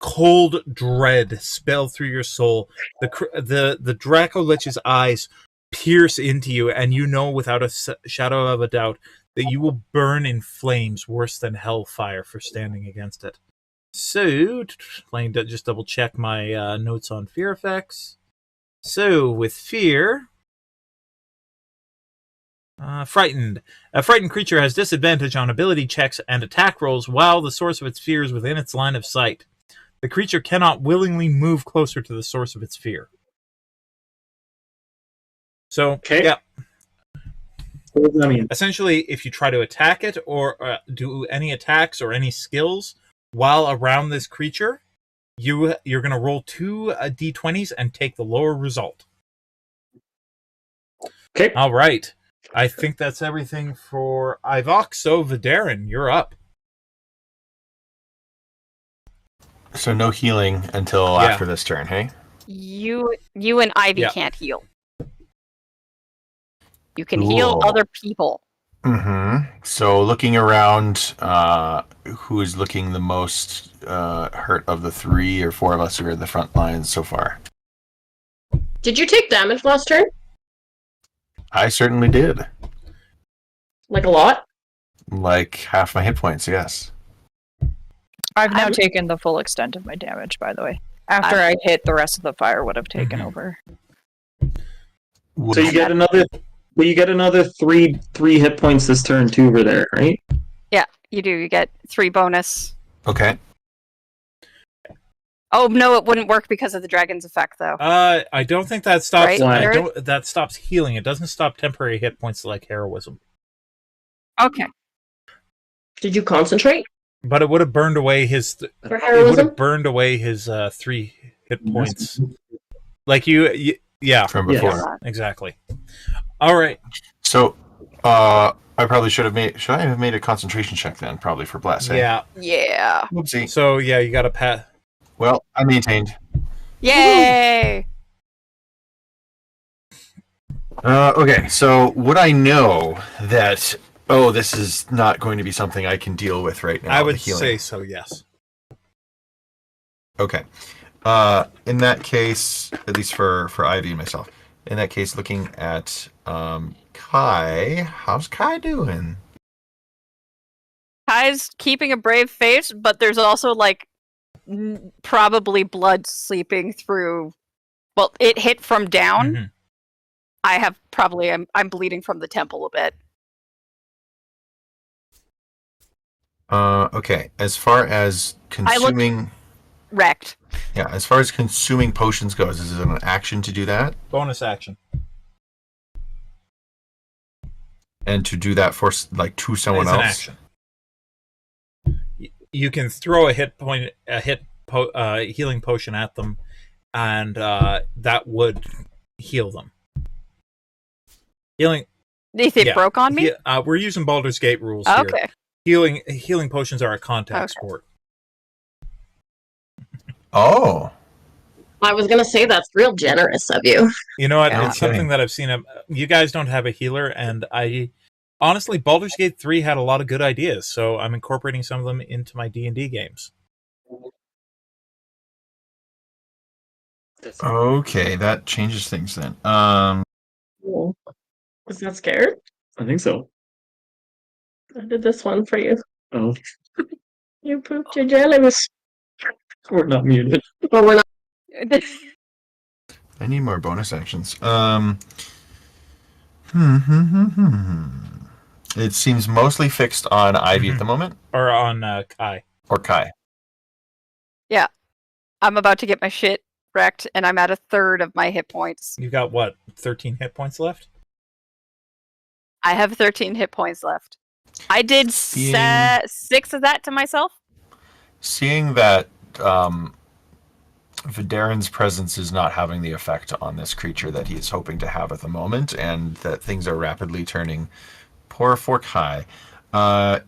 cold dread spill through your soul. The Dracolich's eyes pierce into you, and you know without a shadow of a doubt that you will burn in flames worse than hellfire for standing against it. So, let me just double check my notes on fear effects. So, with fear... frightened. A frightened creature has disadvantage on ability checks and attack rolls while the source of its fear is within its line of sight. The creature cannot willingly move closer to the source of its fear. So, yeah. What does that mean? Essentially, if you try to attack it or do any attacks or any skills while around this creature, you're going to roll 2 d20s and take the lower result. Okay. All right. I think that's everything for Ivoc. So, Vaderin, you're up. So no healing until after this turn, hey? You and Ivy Yeah. can't heal. You can heal other people. Mm-hmm. So looking around, who is looking the most hurt of the 3 or 4 of us who are in the front lines so far? Did you take damage last turn? I certainly did. Like a lot? Like half my hit points, yes. I've now taken the full extent of my damage, by the way. After I hit, the rest of the fire would have taken over. So you get another. Well, you get another 3 hit points this turn too over there, right? Yeah, you do. You get 3 bonus. Okay. Oh no, it wouldn't work because of the dragon's effect, though. I don't think that stops. Right? That stops healing. It doesn't stop temporary hit points like heroism. Okay. Did you concentrate But it would have burned away his. for It would heroism? have burned away his 3 hit points. Like you yeah, From before. Yeah. exactly. All right. So, I probably should I have made a concentration check then, probably for Bless, eh? Yeah. Yeah. Oopsie. So yeah, you got to pat. Well, I maintained. Yay! Okay, so would I know that, this is not going to be something I can deal with right now? I the would healing? say so. Yes. Okay. In that case, at least for Ivy and myself, in that case, looking at Kyie, how's Kyie doing? Kai's keeping a brave face, but there's also like probably blood seeping through. Well, it hit from down. Mhm. I have probably I'm bleeding from the temple a bit. Okay. As far as consuming, Wrecked. yeah, as far as consuming potions goes, is it an action to do that, Bonus action. and to do that for to someone It's an else? action. You can throw a healing potion at them, and that would heal them. Healing. If it broke on me? We're using Baldur's Gate rules here. Okay. Healing potions are a contact Okay. sport. Oh, I was gonna say that's real generous of you. You know what? Yeah. It's something that I've seen. You guys don't have a healer, and honestly, Baldur's Gate 3 had a lot of good ideas, so I'm incorporating some of them into my D&D games. okay, that changes things then. Cool. Was that scared? I think so. I did this one for you. Oh, You pooped your jellies. we're not muted. But we're not. I need more bonus actions. It seems mostly fixed on Ivy at the moment, Or on Kyie. or Kyie. I'm about to get my shit wrecked, and I'm at a third of my hit points. You've got what, 13 hit points left? I have 13 hit points left. I did 6 of that to myself. Seeing that Vaderin's presence is not having the effect on this creature that he is hoping to have at the moment, and that things are rapidly turning poor for Kyie,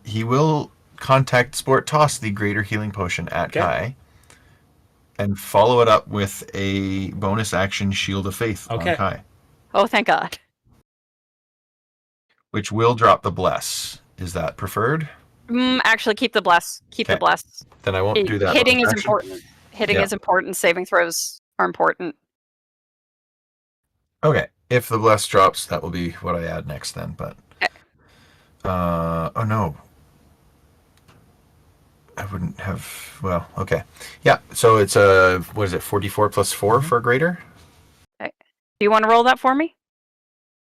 he will contact Sport Toss, the greater healing potion, at Kyie, and follow it up with a bonus action Shield of Faith on Kyie. Oh, thank God. Which will drop the Bless. Is that preferred? Actually, keep the Bless. Keep the Bless. Then I won't do that. Hitting is important. Hitting is important. Saving throws are important. Okay. If the Bless drops, that will be what I add next then. But oh no. I wouldn't have... Well, okay. Yeah, so it's what is it, 44 plus 4 for greater? Okay. Do you want to roll that for me?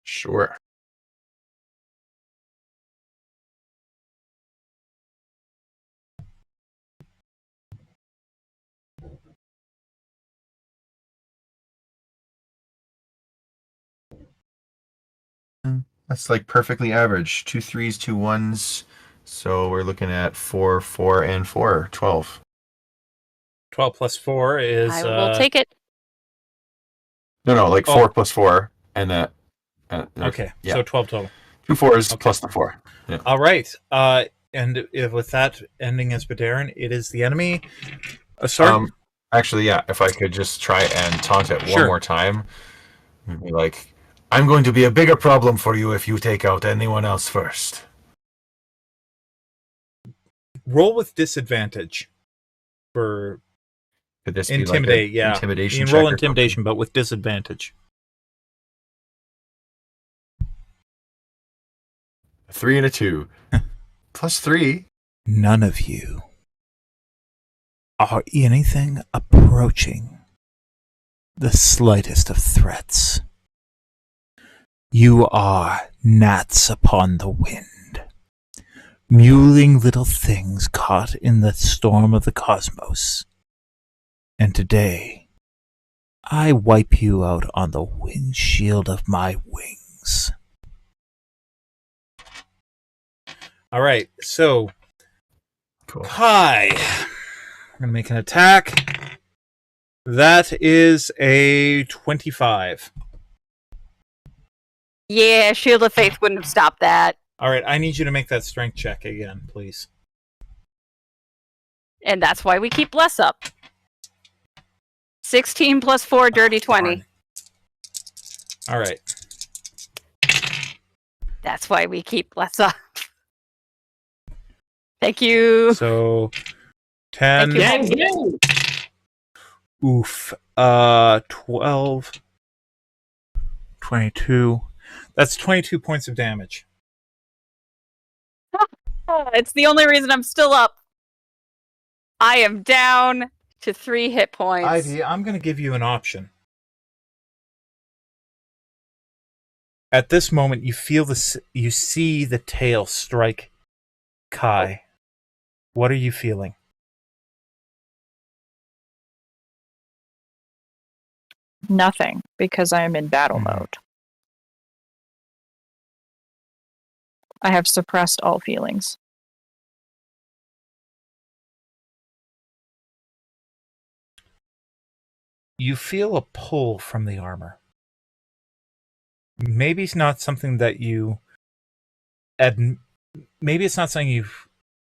Sure. That's like perfectly average. 2 3s, 2 1s. So we're looking at 4, 4, and 4. 12. 12 plus 4 is... I will take it. No, like 4 plus 4. And that... okay, yeah. so 12 total. 2 4s plus the 4. Yeah. All right. And with that ending as Vaderin, it is the enemy. Sorry? Actually, yeah, if I could just try and taunt it one more time. Be like, I'm going to be a bigger problem for you if you take out anyone else first. Roll with disadvantage for Could this intimidate. Be like intimidation. You can roll intimidation, but with disadvantage. 3 and a 2. Plus 3. None of you are anything approaching the slightest of threats. You are gnats upon the wind, mewling little things caught in the storm of the cosmos. And today, I wipe you out on the windshield of my wings. All right, so Cool. Kyie, I'm going to make an attack. That is a 25. Yeah, Shield of Faith wouldn't have stopped that. All right, I need you to make that strength check again, please. And that's why we keep Bless up. 16 plus 4, dirty 20. All right. That's why we keep Bless up. Thank you. So 10. Thank you. Oof. 12. 22. That's 22 points of damage. It's the only reason I'm still up. I am down to 3 hit points. Ivy, I'm going to give you an option. At this moment, you see the tail strike Kyie. What are you feeling? Nothing, because I am in battle mode. I have suppressed all feelings. You feel a pull from the armor. Maybe it's not something that you... Maybe it's not something you...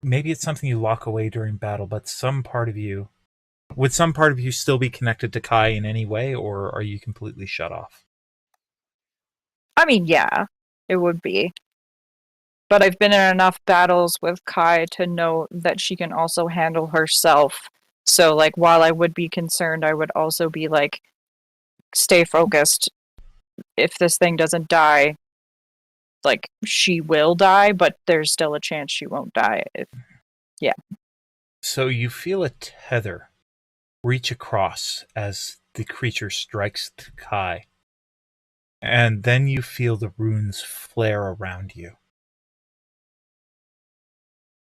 Maybe it's something you lock away during battle, but some part of you... Would some part of you still be connected to Kyie in any way, or are you completely shut off? I mean, yeah, it would be. But I've been in enough battles with Kyie to know that she can also handle herself. So, like, while I would be concerned, I would also be like, stay focused. If this thing doesn't die, like, she will die, but there's still a chance she won't die. Yeah. So you feel a tether reach across as the creature strikes Kyie. And then you feel the runes flare around you.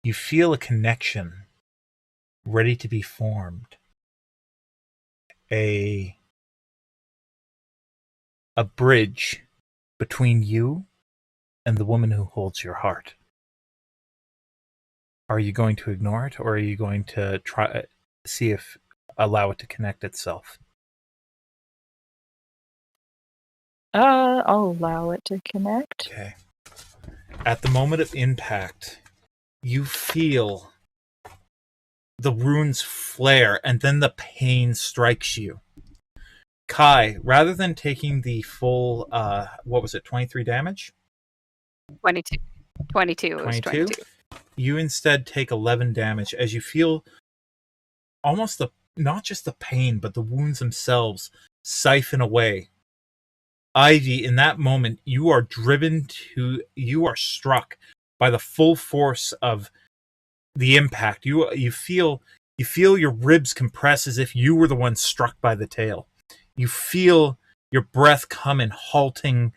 You feel a connection ready to be formed. a bridge between you and the woman who holds your heart. Are you going to ignore it, or are you going to try see if allow it to connect itself? I'll allow it to connect. Okay. At the moment of impact, you feel the runes flare, and then the pain strikes you. Kyie, rather than taking the full, 23 damage? 22. 22. It was 22. You instead take 11 damage as you feel almost not just the pain, but the wounds themselves siphon away. Ivy, in that moment, you are struck by the full force of the impact. You feel your ribs compress as if you were the one struck by the tail. You feel your breath come in halting,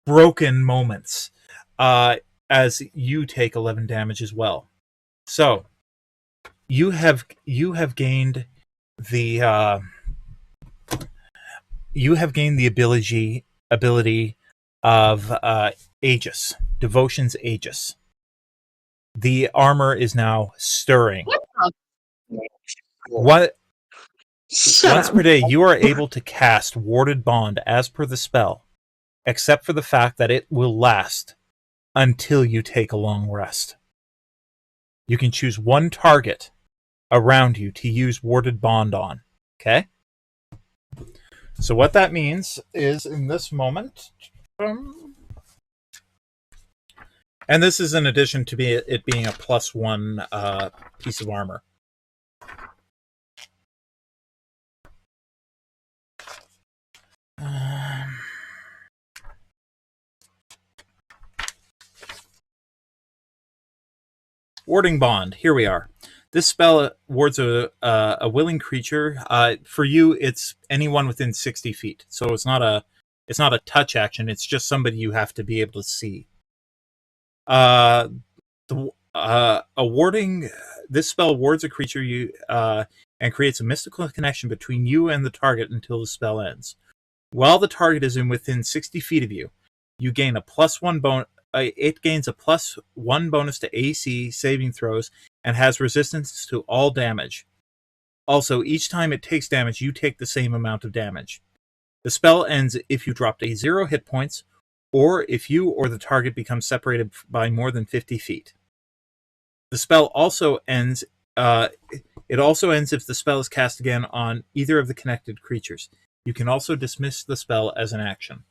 broken moments as you take 11 damage as well. So you have gained the ability of Aegis, Devotion's Aegis. The armor is now stirring. Once per day, you are able to cast Warded Bond as per the spell, except for the fact that it will last until you take a long rest. You can choose one target around you to use Warded Bond on. Okay? So what that means is, in this moment, and this is in addition to it being a +1 piece of armor. Warding Bond. Here we are. This spell wards a willing creature. For you, it's anyone within 60 feet. So it's not a touch action. It's just somebody you have to be able to see. This spell wards a creature and creates a mystical connection between you and the target until the spell ends. While the target is within 60 feet of you, you gain a +1 bonus. It gains a +1 bonus to AC saving throws and has resistance to all damage. Also, each time it takes damage, you take the same amount of damage. The spell ends if you dropped 0 hit points, or if you or the target becomes separated by more than 50 feet. The spell also ends. It also ends if the spell is cast again on either of the connected creatures. You can also dismiss the spell as an action.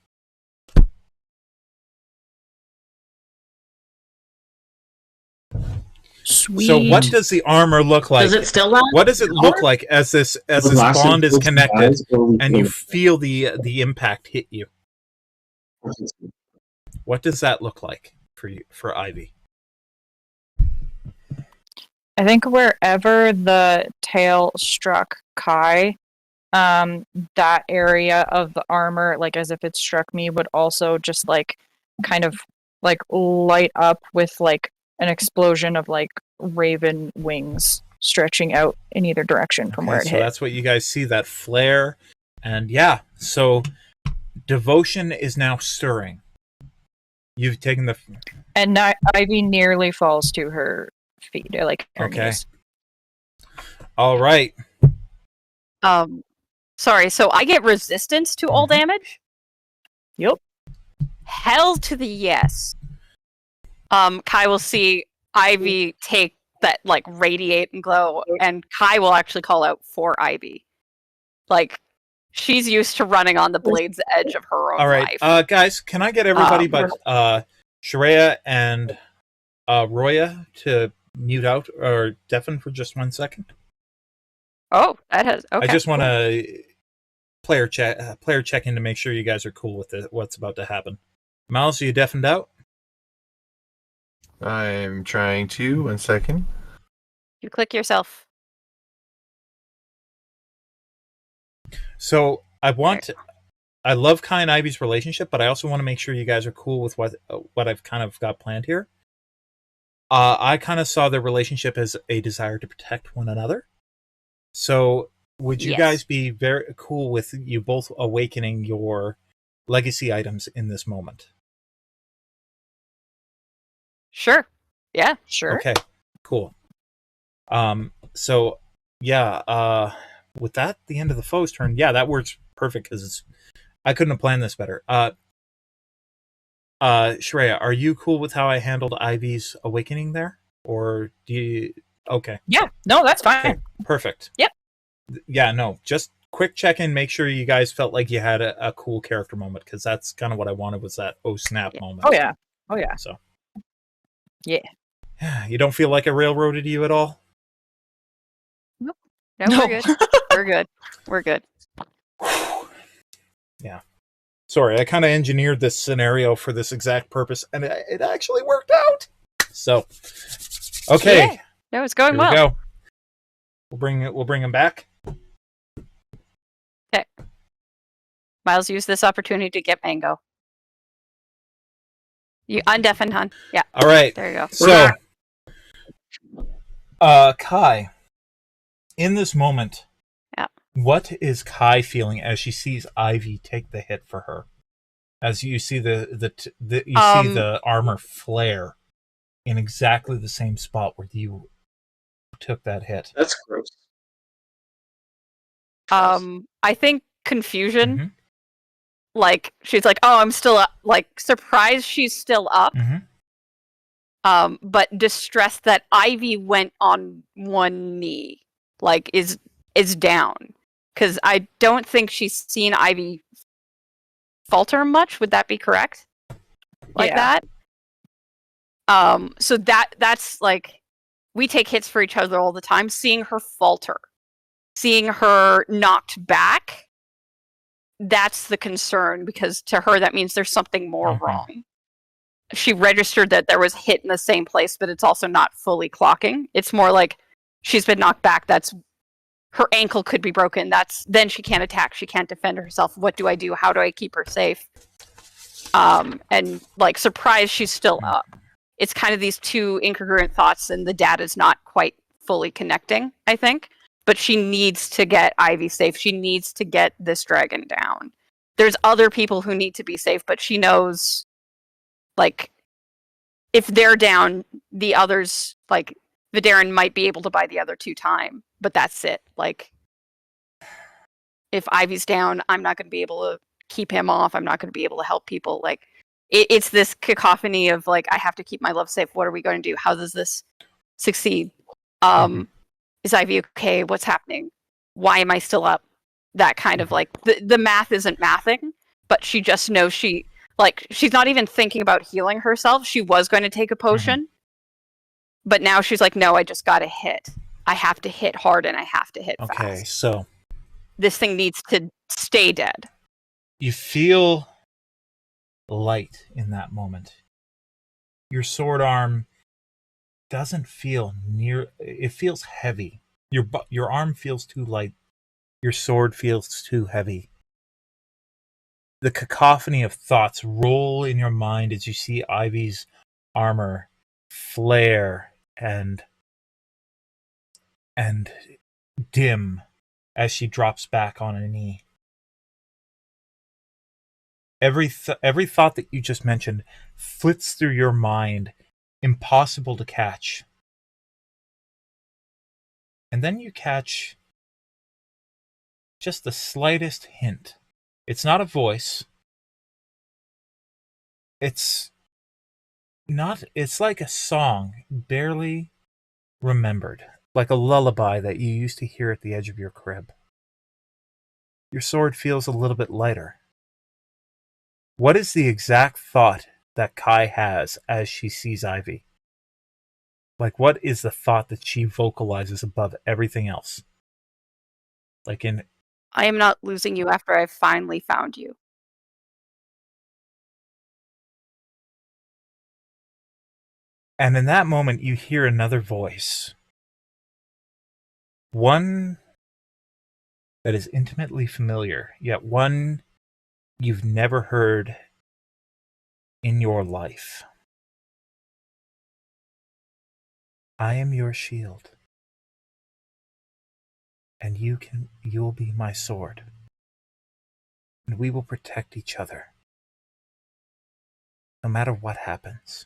Sweet. So what does the armor look like? Does it still last? What does it look like as this bond is connected and you feel the impact hit you? What does that look like for Ivy? I think wherever the tail struck Kyie, that area of the armor, like as if it struck me, would also just kind of light up with an explosion of raven wings stretching out in either direction from where it hit. So that's what you guys see, that flare. And yeah, so Devotion is now stirring. You've taken the... And Ivy nearly falls to her feet, her knees. All right. Sorry, so I get resistance to all damage? Yep. Hell to the yes. Kyie will see Ivy take that, radiate and glow, and Kyie will actually call out for Ivy. She's used to running on the blade's edge of her own life. Guys, can I get everybody but Sharayah and Roya to mute out or deafen for just 1 second? Oh, that has... Okay. I just want to player check in to make sure you guys are cool with what's about to happen. Miles, are you deafened out? I'm trying to. 1 second. You click yourself. So I love Kyie and Ivy's relationship, but I also want to make sure you guys are cool with what I've kind of got planned here. I kind of saw their relationship as a desire to protect one another. So would you Yes. guys be very cool with you both awakening your legacy items in this moment? Sure. Yeah. Sure. Okay, cool. So yeah, with that, the end of the foe's turn. Yeah, that works perfect because I couldn't have planned this better. Sharayah, are you cool with how I handled Ivy's awakening there, or do you? Okay, Yeah. No, that's fine. okay, perfect. Yep. Yeah, no, just quick check in, make sure you guys felt like you had a cool character moment, because that's kind of what I wanted, was that oh snap moment. Oh yeah. Oh yeah. So Yeah. you don't feel like I railroaded you at all? No, No. we're good. We're good. We're good. Yeah. Sorry, I kind of engineered this scenario for this exact purpose, and it actually worked out. So, okay, Yeah. No, it's going here well. we go. We'll bring him back. Miles, use this opportunity to get Mango. You undeafen, hun. Yeah. All right. There you go. So, Kyie, in this moment, Yeah. what is Kyie feeling as she sees Ivy take the hit for her? As you see see the armor flare in exactly the same spot where you took that hit. That's gross. I think confusion. Mhm. Like she's like, "Oh, I'm still up." Like surprised she's still up. Mhm. But distressed that Ivy went on one knee, like is down, because I don't think she's seen Ivy falter much. Would that be correct? Like Yeah. that. So that's like, we take hits for each other all the time. Seeing her falter, seeing her knocked back, that's the concern, because to her that means there's something more wrong. She registered that there was hit in the same place, but it's also not fully clocking. It's more like she's been knocked back. That's her ankle could be broken. Then she can't attack. She can't defend herself. What do I do? How do I keep her safe? And like surprised she's still up. It's kind of these two incongruent thoughts, and the data's not quite fully connecting, I think. But she needs to get Ivy safe. She needs to get this dragon down. There's other people who need to be safe, but she knows, like, if they're down, the others, like, Vaderin might be able to buy the other two time, but that's it. Like, if Ivy's down, I'm not going to be able to keep him off. I'm not going to be able to help people. Like, it's this cacophony of, like, I have to keep my love safe. What are we going to do? How does this succeed? Is Ivy okay? What's happening? Why am I still up? That kind of, like, the math isn't mathing, but she just knows she's not even thinking about healing herself. She was going to take a potion, but now she's like, no, I just got to hit. I have to hit hard, and I have to hit fast. Okay, so This thing needs to stay dead. you feel light in that moment. Your sword arm doesn't feel it feels heavy. Your arm feels too light. Your sword feels too heavy. The cacophony of thoughts roll in your mind as you see Ivy's armor flare and dim as she drops back on a knee. Every thought that you just mentioned flits through your mind, impossible to catch. And then you catch just the slightest hint. It's not a voice. It's like a song barely remembered, like a lullaby that you used to hear at the edge of your crib. Your sword feels a little bit lighter. What is the exact thought that Kyie has as she sees Ivy? Like, what is the thought that she vocalizes above everything else? Like I am not losing you after I've finally found you. And in that moment, you hear another voice. One that is intimately familiar, yet one you've never heard in your life. I am your shield. and you'll be my sword. And we will protect each other. No matter what happens.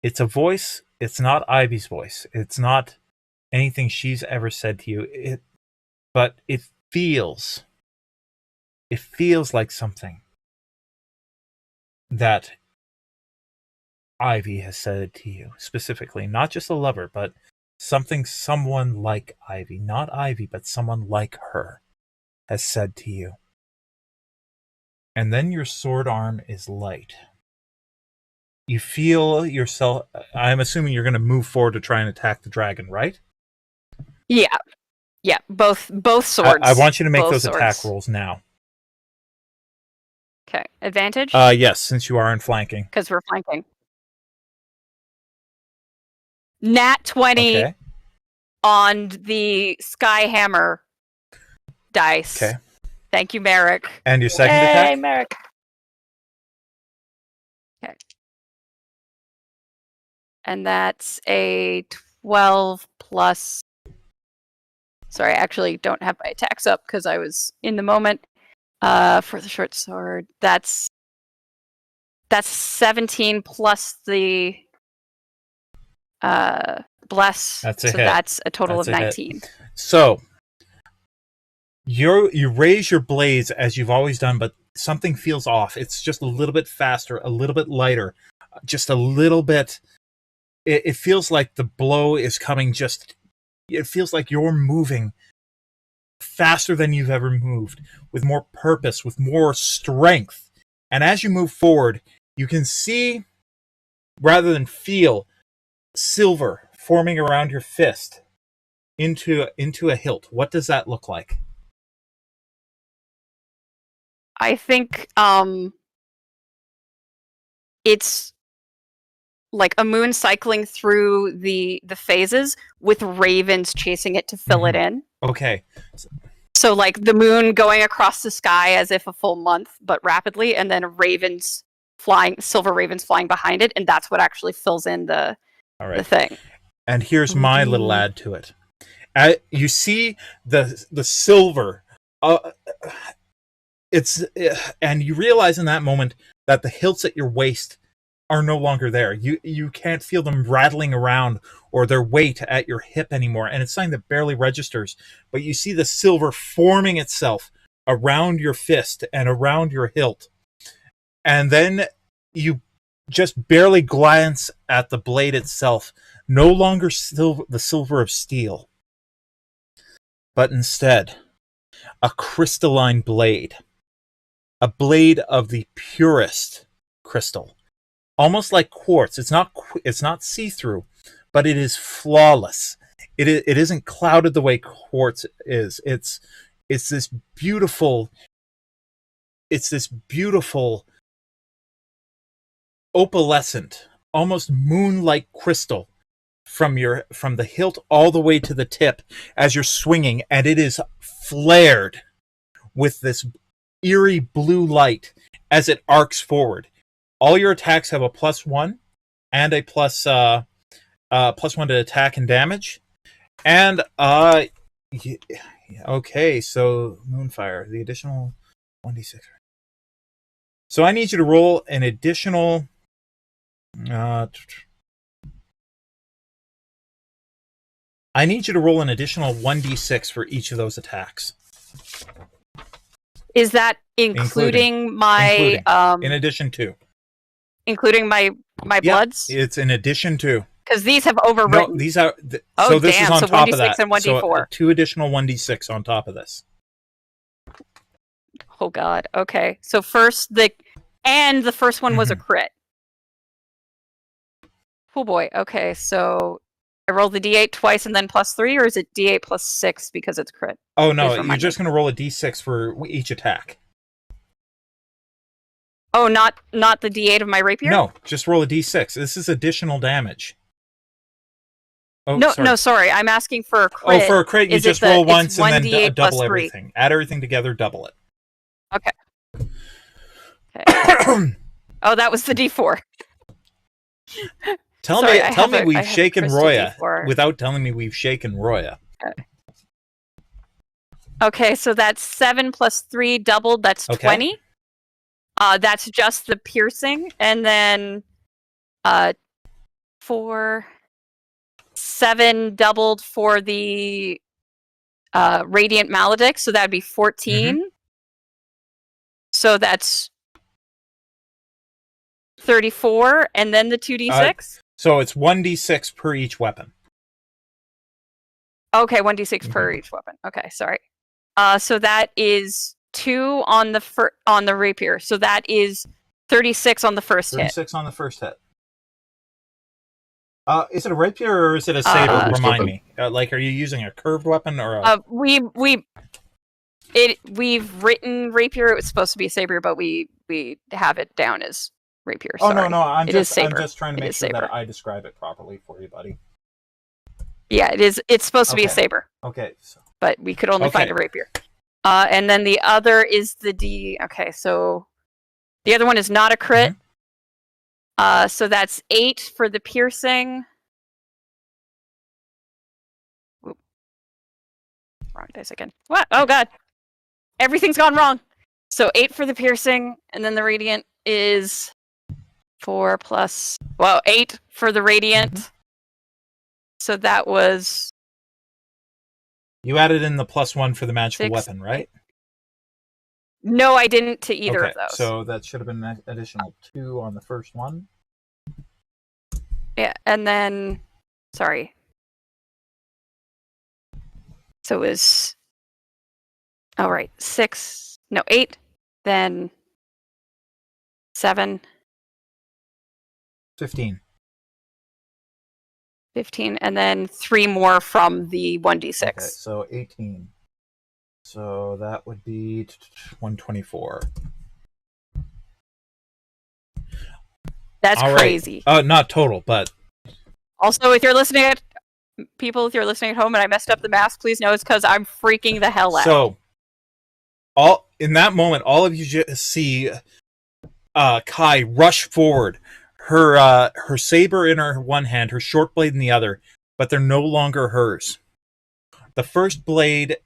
It's a voice, it's not Ivy's voice. It's not anything she's ever said to you. But it feels like something that Ivy has said to you, specifically. Not just a lover, but someone like Ivy. Not Ivy, but someone like her has said to you. And then your sword arm is light. You feel yourself... I'm assuming you're going to move forward to try and attack the dragon, right? Yeah. Yeah, both swords. I want you to make Both those swords. attack rolls now. Okay, advantage? Yes, since you are in flanking. Because we're flanking. Nat 20 Okay. on the Sky Hammer dice. Okay. Thank you, Merrick. And your second Hey, attack? Merrick. Okay. And that's a 12 plus... Sorry, I actually don't have my attacks up because I was in the moment. For the short sword, that's 17 plus the bless. That's a so hit. that's a total That's of a hit. 19. So, you raise your blades as you've always done, but something feels off. It's just a little bit faster, a little bit lighter, just a little bit. It feels like the blow is coming just... It feels like you're moving faster than you've ever moved, with more purpose, with more strength. And as you move forward, you can see, rather than feel, silver forming around your fist into a hilt. What does that look like? I think it's like a moon cycling through the phases with ravens chasing it to fill it in. Okay. So like the moon going across the sky as if a full month, but rapidly, and then ravens flying, silver ravens flying behind it, and that's what actually fills in the thing. And here's my little add to it. You see the silver. And you realize in that moment that the hilts at your waist are no longer there. You can't feel them rattling around or their weight at your hip anymore, and it's something that barely registers. But you see the silver forming itself around your fist and around your hilt. And then you just barely glance at the blade itself. No longer the silver of steel, but instead a crystalline blade. A blade of the purest crystal. Almost like quartz. It's not see-through, but it is flawless. It isn't clouded the way quartz is. It's this beautiful opalescent, almost moon-like crystal from the hilt all the way to the tip as you're swinging, and it is flared with this eerie blue light as it arcs forward. All your attacks have a +1 and a +1 to attack and damage. And okay, so Moonfire, the additional 1d6. So I need you to roll an additional I need you to roll an additional 1d6 for each of those attacks. Is that including my in addition to? Including my bloods? It's in addition to. Because these have overwritten. No, these are. Oh, so this damn. is on So top 1d6 of that. and 1d4. So 2 additional 1d6 on top of this. Oh god. Okay. So first the first one was a crit. Oh boy. Okay. So I rolled the d8 twice and then +3, or is it d8 +6 because it's crit? Oh no, you're just going to roll a d6 for each attack. Oh, not the d8 of my rapier? No, just roll a d6. This is additional damage. Oh, no, sorry. I'm asking for a crit. Oh, for a crit, you just roll once and then double 3. everything. Add everything together, double it. Okay. Oh, that was the d4. Tell me we've shaken Roya without telling me we've shaken Roya. Okay. Okay, so that's 7 plus 3 doubled. That's Okay. 20. That's just the piercing, and then 4, 7 doubled for the radiant maledict, so that'd be 14. So that's 34, and then the 2d6. So it's 1d6 per each weapon. Okay, 1d6 per each weapon. Okay, sorry. So that is 2 on the rapier. So that is 36 on the first hit. 36 on the first hit. Is it a rapier or is it a saber? Remind me. Like, are you using a curved weapon or a... We've written rapier. It was supposed to be a saber, but we have it down as rapier. Oh, Sorry. no, I'm It just is saber. trying to It make is sure saber. that I describe it properly for you, buddy. Yeah, it is. It's supposed to be a Okay. saber, Okay. So, but we could only Okay. find a rapier. And then the other is the D. Okay, so the other one is not a crit. So that's 8 for the piercing. Oop. Wrong dice again. What? Oh god. Everything's gone wrong. So 8 for the piercing, and then the radiant is 4 plus 8 for the radiant. So that was you added in the +1 for the magical 6. weapon, right? No, I didn't to either of those. So that should have been an additional 2 on the first one. Yeah, and then sorry. So it was 8, then 7, 15. 15, and then 3 more from the 1d6. Okay, so 18. So that would be 124. That's All right. crazy. Not total, but Also, if you're listening at home and I messed up the math, please know it's because I'm freaking the hell out. so in that moment, all of you just see Kyie rush forward, her saber in her one hand, her short blade in the other, but they're no longer hers. The first blade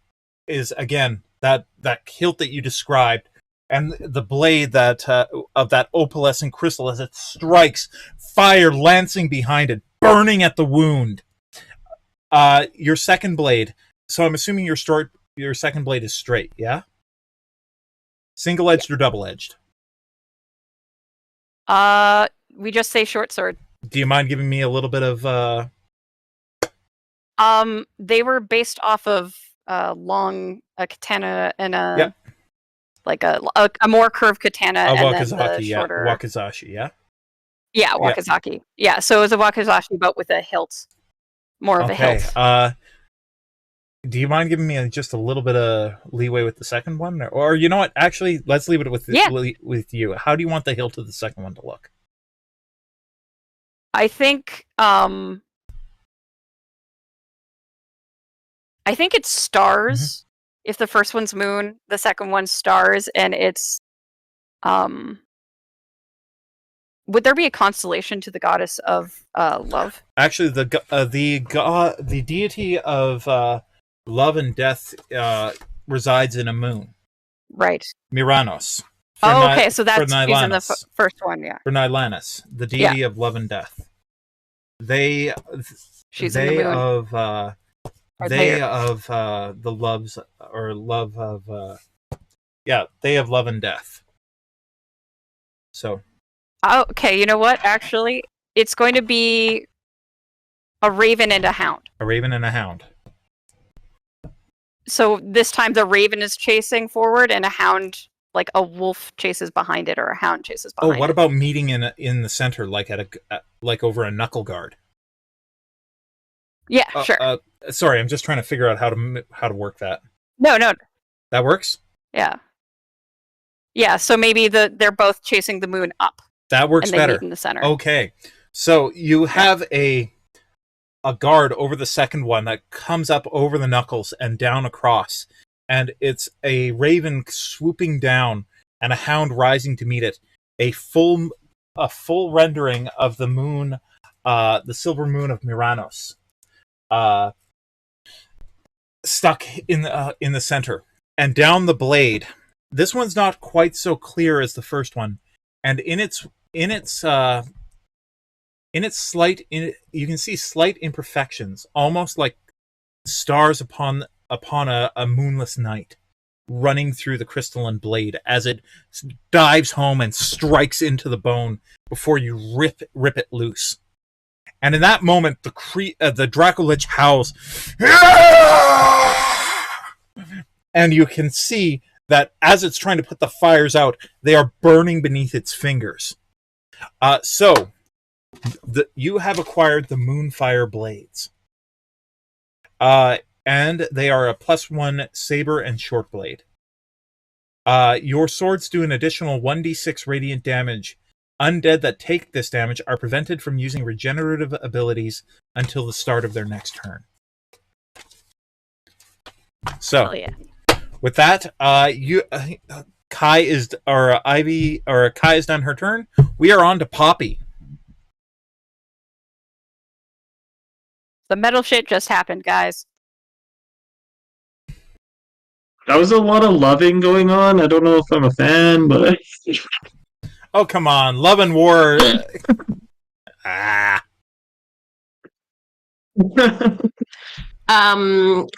is again that hilt that you described, and the blade that of that opalescent crystal as it strikes, fire lancing behind it, burning at the wound. Your second blade. So I'm assuming your second blade is straight, yeah? Single-edged or double-edged? We just say short sword. Do you mind giving me a little bit of... They were based off of a katana and a... Yep. Like a more curved katana A and then wakizashi, the yeah. shorter... Wakizashi, yeah? Yeah, wakizashi. Yeah, so it was a wakizashi, but with a hilt. More of a hilt. Do you mind giving me just a little bit of leeway with the second one? Or you know what? Actually, let's leave it with you. How do you want the hilt of the second one to look? I think it's stars. If the first one's moon, the second one's stars, and it's would there be a constellation to the goddess of love? Actually, the deity of love and death resides in a moon. Right. Miranos. Okay, so that's using the first one, yeah. For Nylanus, the deity of love and death. She's in the moon. Of the loves or love of they have love and death. So okay, you know what? Actually, it's going to be a raven and a hound. A raven and a hound. So this time the raven is chasing forward and a hound, like a wolf, chases behind it, or a hound chases behind it. Oh, what about meeting in the center, like like over a knuckle guard? Yeah, sure. Sorry, I'm just trying to figure out how to work that. No. That works? Yeah. Yeah, so maybe they're both chasing the moon up. That works and they better. Meet in the center. Okay. So you have a guard over the second one that comes up over the knuckles and down across. And it's a raven swooping down and a hound rising to meet it. A full rendering of the moon, the silver moon of Miranos. stuck in the center, and down the blade. This one's not quite so clear as the first one, and you can see slight imperfections, almost like stars upon a moonless night, running through the crystalline blade as it dives home and strikes into the bone before you rip it loose. And in that moment, the Dracolich howls, and you can see that as it's trying to put the fires out, they are burning beneath its fingers. So you have acquired the Moonfire Blades. And they are a +1 saber and short blade. Your swords do an additional 1d6 radiant damage. Undead that take this damage are prevented from using regenerative abilities until the start of their next turn. So, with that, Kyie has done her turn. We are on to Poppy. The metal shit just happened, guys. That was a lot of loving going on. I don't know if I'm a fan, but Oh, come on. Love and War.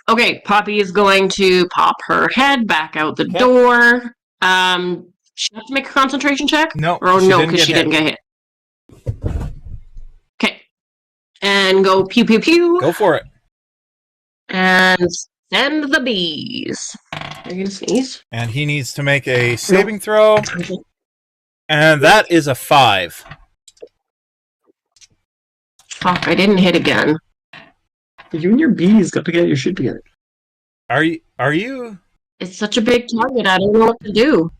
Okay, Poppy is going to pop her head back out the door. She have to make a concentration check? No. Or no, because she didn't get hit. Okay. And go pew pew pew. Go for it. And send the bees. Are you gonna sneeze? And he needs to make a saving throw. And that is a 5. Fuck, I didn't hit again. you and your bees got to get your shit together. Are you? It's such a big target, I don't know what to do.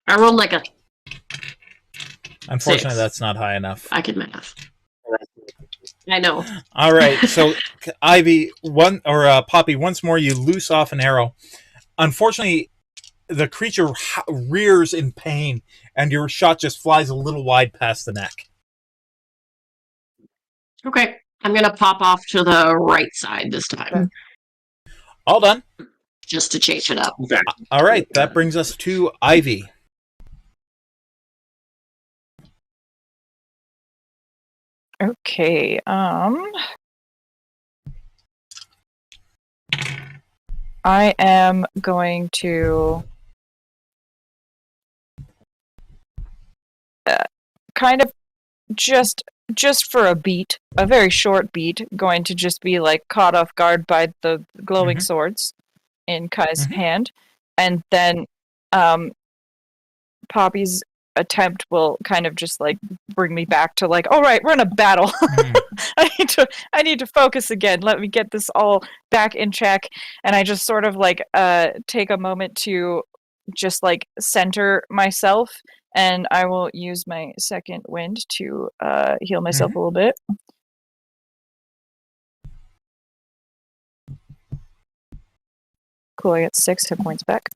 I rolled like a... Unfortunately, 6. that's not high enough. I can math. I know. All right, so Ivy, Poppy, once more you loose off an arrow. Unfortunately, the creature rears in pain, and your shot just flies a little wide past the neck. Okay, I'm gonna pop off to the right side this time. All done. Just to change it up. All right, that brings us to Ivy. Okay, I am going to kind of just for a beat, a very short beat, going to just be like caught off guard by the glowing swords in Kai's hand, and then Poppy's attempt will kind of just like bring me back to like, all right, we're in a battle. I need to focus again. Let me get this all back in check. And I just sort of like take a moment to just like center myself, and I will use my second wind to heal myself a little bit. Cool, I get 6 hit points back.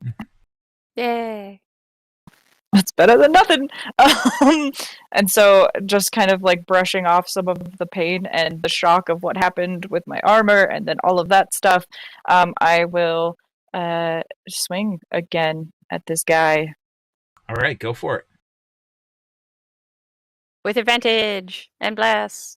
Yay. That's better than nothing. And so just kind of like brushing off some of the pain and the shock of what happened with my armor and then all of that stuff, I will swing again at this guy. All right, go for it. With advantage and bless.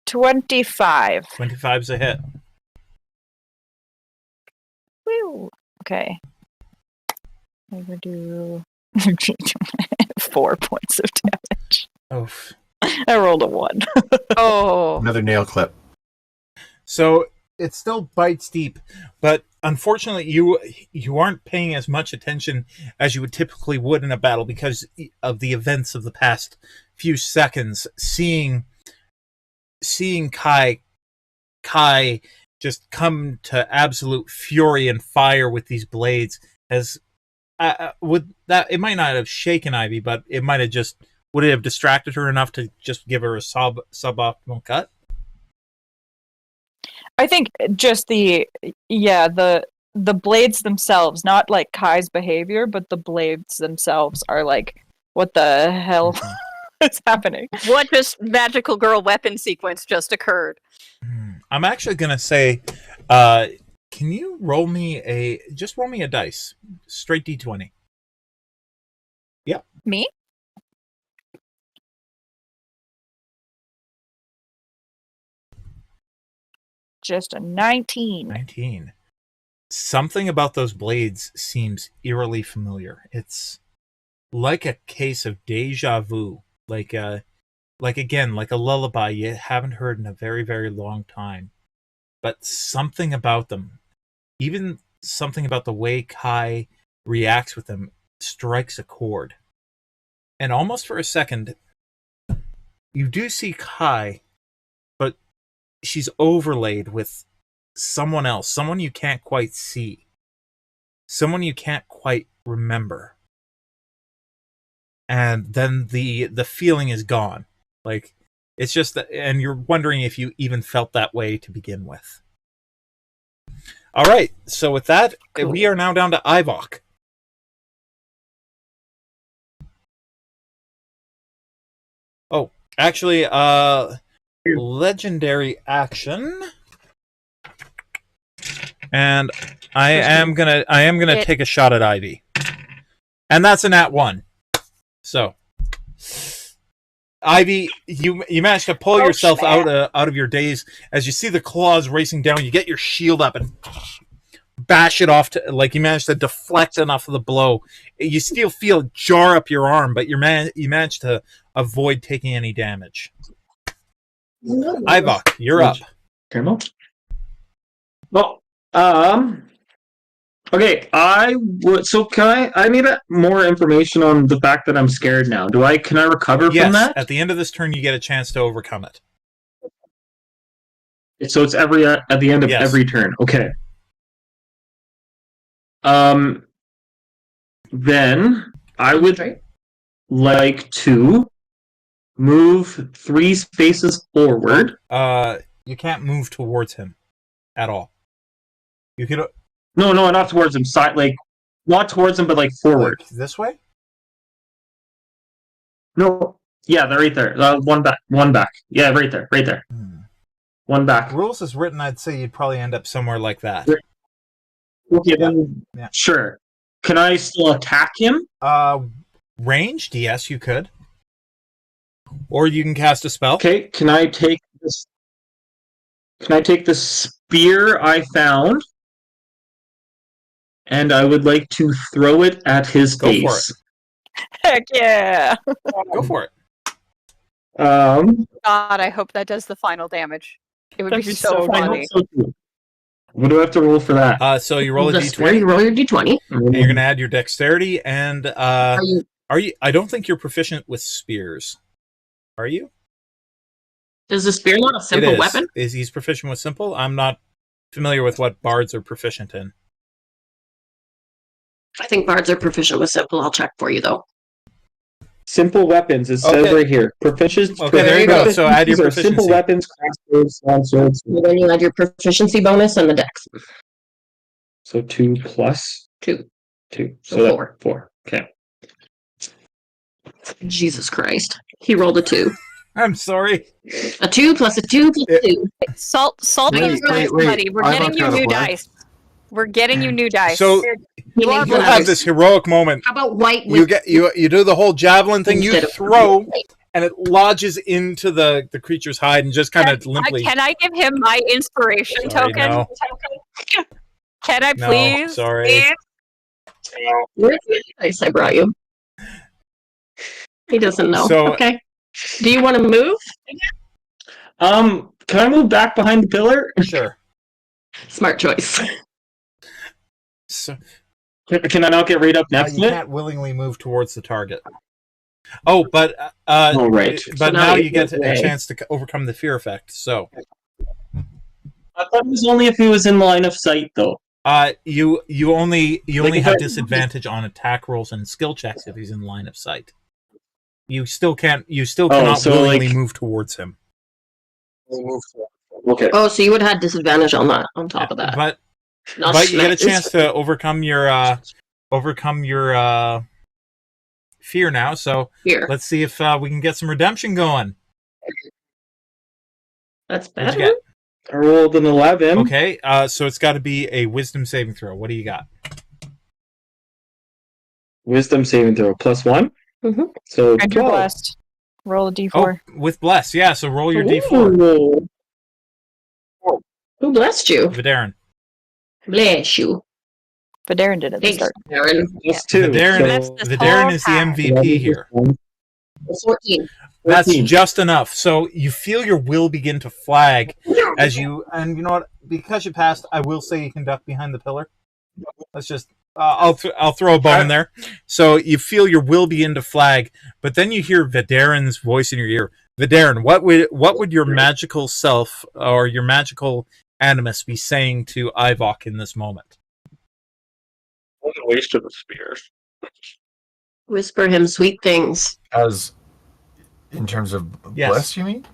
25. 25's a hit. Woo. Okay. I will do 4 points of damage. Oof. I rolled a 1. Oh. Another nail clip. So it still bites deep, but unfortunately you aren't paying as much attention as you would typically would in a battle because of the events of the past few seconds. Seeing Kyie just come to absolute fury and fire with these blades has it might not have shaken Ivy, but it might have would it have distracted her enough to just give her a suboptimal cut? I think just the blades themselves, not like Kai's behavior, but the blades themselves are like, what the hell? What's happening? What just magical girl weapon sequence just occurred? I'm actually gonna say, can you roll me a dice, straight D20? Yep. Me? Just a 19. 19. Something about those blades seems eerily familiar. It's like a case of deja vu, like a lullaby you haven't heard in a very, very long time. But something about them, even something about the way Kyie reacts with them, strikes a chord. And almost for a second, you do see Kyie, but she's overlaid with someone else, someone you can't quite see, someone you can't quite remember. And then the feeling is gone. Like, it's just that, and you're wondering if you even felt that way to begin with. All right, so with that, we are now down to Ivoc. Oh, actually, legendary action, and I am gonna take a shot at Ivy, and that's a nat 1. So, Ivy, you managed to pull yourself out of your daze as you see the claws racing down. You get your shield up and bash it off to, like, you managed to deflect enough of the blow. You still feel it jar up your arm, but you managed to avoid taking any damage. Ivoc, you're up. Caramel? Well, okay, so can I need more information on the fact that I'm scared now. Can I recover from that? At the end of this turn, you get a chance to overcome it. So it's at the end of every turn. Okay. Then I would like to move 3 spaces forward. You can't move towards him at all. You could. No, not towards him. Not towards him, but like forward. Like this way? No. Yeah, they're right there. One back. Yeah, right there. One back. Rules is written, I'd say you'd probably end up somewhere like that. Okay, then sure. Can I still attack him? Ranged? Yes, you could. Or you can cast a spell. Okay, can I take this? Can I take the spear I found? And I would like to throw it at his face. Go for it. Heck yeah! Go for it. God, I hope that does the final damage. It would be so funny. So too. What do I have to roll for that? So you roll a d20. You roll your d20. And you're going to add your dexterity, and are you? I don't think you're proficient with spears. Are you? Is the spear not a simple weapon? Is he's proficient with simple? I'm not familiar with what bards are proficient in. I think bards are proficient with simple. I'll check for you, though. Simple weapons. It says right here. Proficiency. Okay, there you go. So add your proficiency. Simple weapons, crossbows, long swords. Then you add your proficiency bonus and the dex. So 2 plus 2. 2. So 4. 4. Okay. Jesus Christ. He rolled a 2. I'm sorry. A 2 plus a 2 plus 2. Salt those dice, buddy. We're getting you new dice. We're getting you new dice. So you have this heroic moment. How about white? You do the whole javelin thing. You throw, and it lodges into the creature's hide and just kind of limply. Can I give him my inspiration token? No. Can I please? No, sorry. Where's the dice I brought you? He doesn't know. So, okay. Do you want to move? Can I move back behind the pillar? Sure. Smart choice. So, can I not get right up next to it? You can't willingly move towards the target. Oh, but right. But so now you get a chance to overcome the fear effect. So I thought it was only if he was in line of sight, though. You only have disadvantage on attack rolls and skill checks if he's in line of sight. You still cannot willingly move towards him. Okay. Oh, so you would have had disadvantage on that. On top of that, but you get a chance to overcome your fear now. So Here. let's see if we can get some redemption going. That's What'd better. you get? I rolled an 11. Okay, so it's got to be a wisdom saving throw. What do you got? Wisdom saving throw +1. Mm-hmm. So And you're 12. blessed. Roll a d4. Oh, with bless. Yeah, so roll your d4. Ooh. Who blessed you? Vaderin. Bless you. Vaderin did at the Thanks, start. Aaron. Plus 2. Vaderin, So- this Vaderin whole is the time. MVP here. 14. That's 14. just enough. So you feel your will begin to flag as you, and you know what? Because you passed, I will say you can duck behind the pillar. Let's just, I'll throw a bone in there. So you feel your will begin to flag, but then you hear Vaderin's voice in your ear. Vaderin, what would your magical self or your magical animus be saying to Ivoc in this moment? What a waste of a spear. Whisper him sweet things. As in terms of Yes. bless, you mean?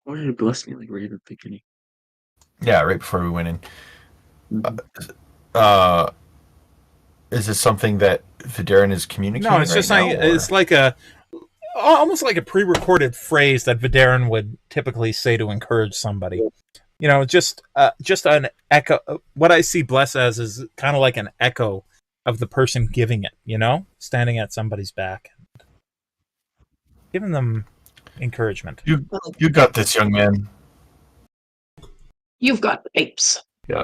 Why did you bless me like right at the beginning? Yeah, right before we went in. Is it something that Vaderin is communicating? No, it's right just now, like or- it's like almost like a pre-recorded phrase that Vaderin would typically say to encourage somebody. You know, just an echo. What I see bless as is kind of like an echo of the person giving it. You know, standing at somebody's back, giving them encouragement. You got this, young man. You've got apes. Yeah,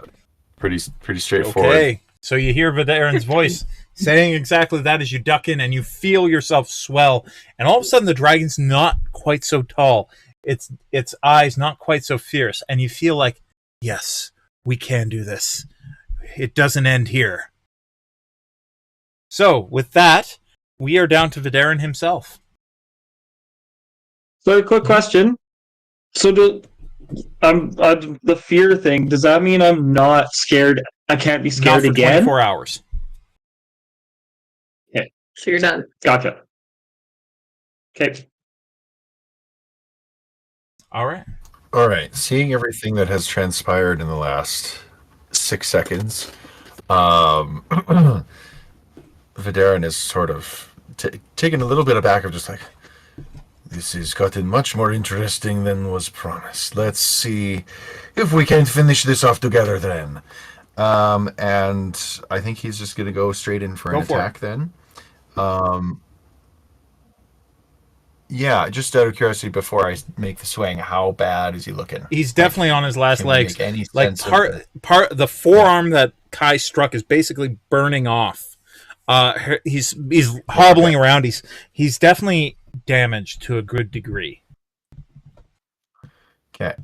pretty straightforward. Okay, so you hear Vaderin's voice saying exactly that as you duck in, and you feel yourself swell, and all of a sudden the dragon's not quite so tall. Its eyes not quite so fierce, and you feel like, yes, we can do this. It doesn't end here. So, with that, we are down to Vaderin himself. So, a quick question. So, the fear thing, does that mean I'm not scared? I can't be Not scared for again? 24 hours. So you're done. Gotcha. Okay. All right. All right. Seeing everything that has transpired in the last 6 seconds, Vaderin is sort of taken a little bit aback of just like, this has gotten much more interesting than was promised. Let's see if we can finish this off together then. And I think he's just going to go straight in for an attack then. Yeah, just out of curiosity, before I make the swing, how bad is he looking? He's definitely on his last Can we legs. make any Like sense of part the forearm that Kyie struck is basically burning off. He's hobbling around. He's definitely damaged to a good degree. Okay.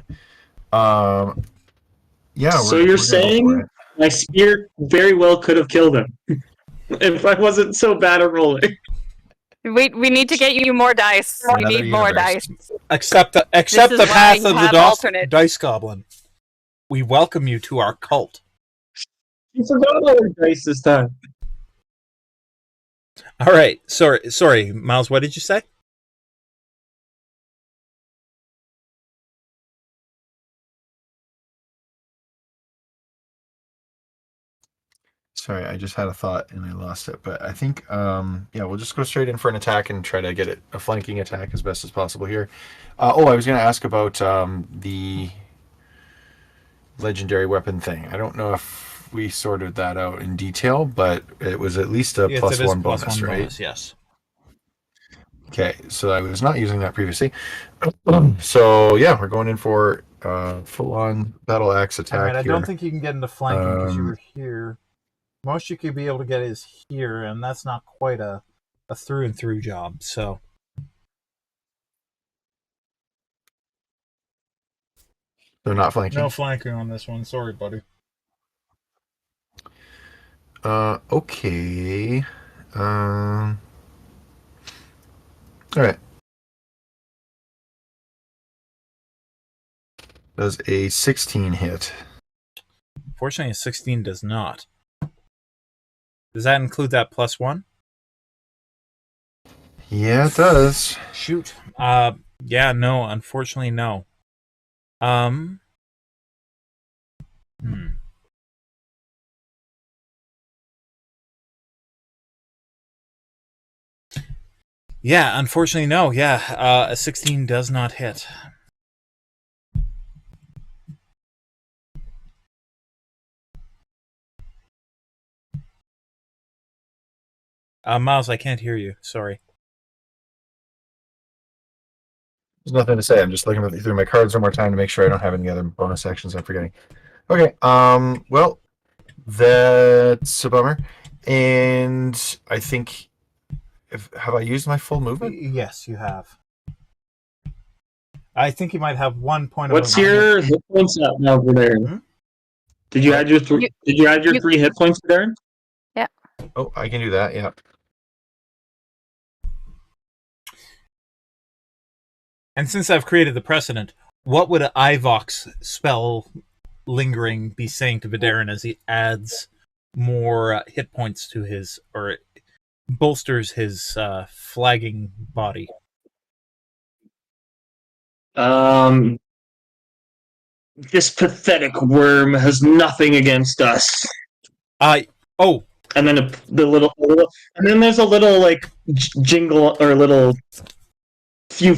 Yeah. So we're you're gonna go for saying it. my spear very well could have killed him if I wasn't so bad at rolling. We need to get you more dice. We Another need more universe. dice. Accept the is path why of you the have alternate. dice goblin. We welcome you to our cult. You forgot all the dice this time. All right. Sorry, Miles. What did you say? Sorry, I just had a thought and I lost it. But I think, we'll just go straight in for an attack and try to get it a flanking attack as best as possible here. I was going to ask about the legendary weapon thing. I don't know if we sorted that out in detail, but it was at least a Yes, plus it is one plus bonus, one right? bonus, yes. Okay, so I was not using that previously. So yeah, we're going in for full-on battle axe attack. All right. I here. don't think you can get into flanking because you Um, were here. Most you could be able to get is here, and that's not quite a through and through job. So They're not flanking. no flanking on this one. Sorry, buddy. Okay. All right. Does a 16 hit? Fortunately, a 16 does not. Does that include that plus one? Yeah, it does. Shoot. Yeah, no. Unfortunately, no. Hmm. Yeah, unfortunately, no. Yeah, a 16 does not hit. Miles, I can't hear you. Sorry. There's nothing to say. I'm just looking through my cards one more time to make sure I don't have any other bonus actions I'm forgetting. Okay. Well, that's a bummer. And I think, have I used my full movement? Yes, you have. I think you might have 1 point of What's your hit points at now, Vaderin? Hmm? Did you add your Did you add your 3 hit points, Vaderin? Oh, I can do that. Yeah. And since I've created the precedent, what would Ivoc's spell lingering be saying to Vaderin as he adds more hit points to his, or bolsters his flagging body? This pathetic worm has nothing against us. Oh, And then and then there's a little like jingle or little few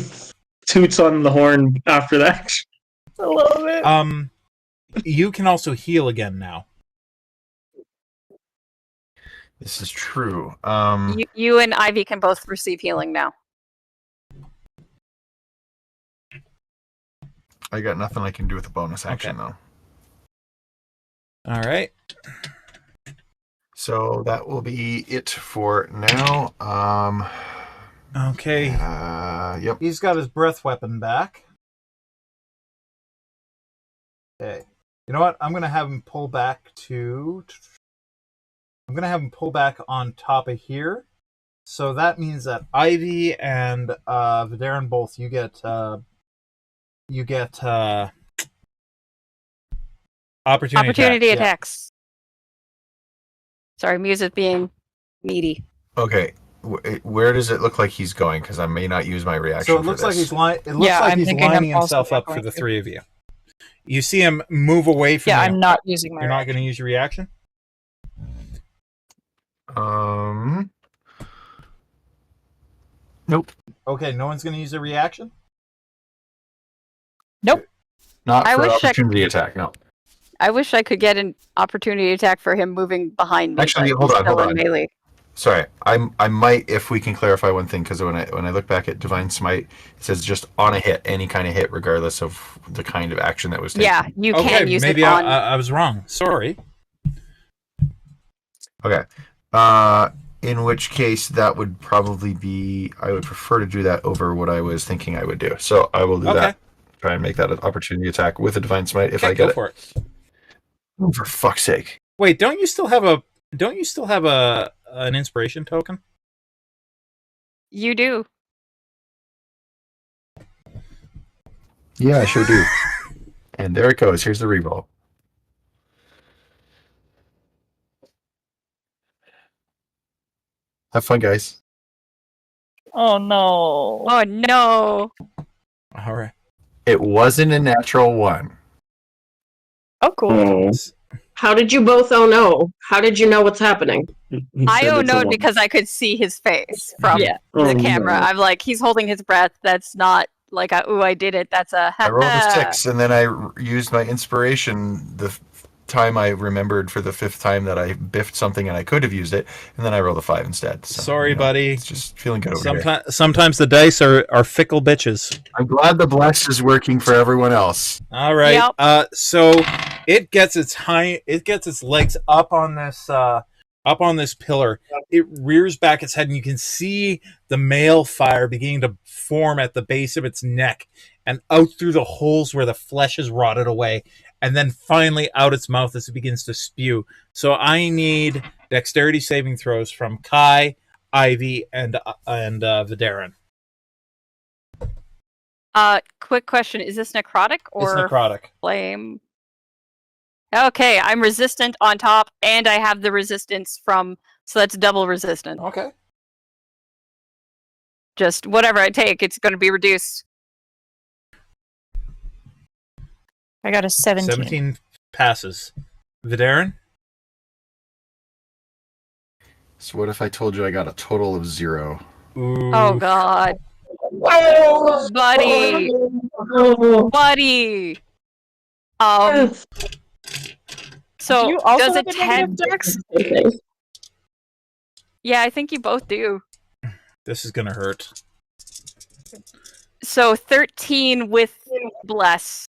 toots on the horn after that. I love it. You can also heal again now. This is true. You and Ivy can both receive healing now. I got nothing I can do with the bonus action, though. All right. So that will be it for now. Okay. Yep. He's got his breath weapon back. Okay. You know what? I'm going to have him pull back to... I'm going to have him pull back on top of here. So that means that Ivy and Vaderin both, you get Opportunity attacks. Sorry, music being needy. Okay. Where does it look like he's going? Because I may not use my reaction. So it looks like he's lining himself up for the three of you. You see him move away from you. I'm not using my You're not going to use your reaction? Nope. Okay, no one's going to use a reaction? Nope. Not for an opportunity attack, no. I wish I could get an opportunity attack for him moving behind me. Actually, hold on. Melee. Sorry, I might, if we can clarify one thing, because when I look back at Divine Smite, it says just on a hit, any kind of hit, regardless of the kind of action that was taken. Yeah, you can use maybe it on... I was wrong. Sorry. Okay. In which case, that would probably be... I would prefer to do that over what I was thinking I would do. So I will do that. Try and make that an opportunity attack with a Divine Smite if I get go it. for it. Oh, for fuck's sake. Wait, don't you still have an inspiration token? You do. Yeah, I sure do. And there it goes. Here's the reroll. Have fun, guys. Oh no. Oh no. All right. It wasn't a natural one. Oh, cool. Oh. How did you both no? How did you know what's happening? I know because I could see his face from the camera. No. I'm like, he's holding his breath. That's not like ooh, I did it. That's a I rolled a 6, and then I used my inspiration the time I remembered for the 5th time that I biffed something and I could have used it, and then I rolled a 5 instead. So, sorry, buddy. It's just feeling good over here. Sometimes the dice are fickle bitches. I'm glad the bless is working for everyone else. All right. Yep. So it gets its legs up on this pillar. It rears back its head, and you can see the male fire beginning to form at the base of its neck and out through the holes where the flesh is rotted away, and then finally out its mouth as it begins to spew. So I need dexterity saving throws from Kyie, Ivy, and Vaderin. Quick question: is this necrotic or It's necrotic. flame? Okay, I'm resistant on top, and I have the resistance from, so that's double resistant. Okay. Just whatever I take, it's going to be reduced. I got a 17. 17 passes. Vaderin? So what if I told you I got a total of 0? Ooh. Oh God, buddy, buddy. So Do you also does have a a negative 10? dex? Yeah, I think you both do. This is gonna hurt. So 13 with bless.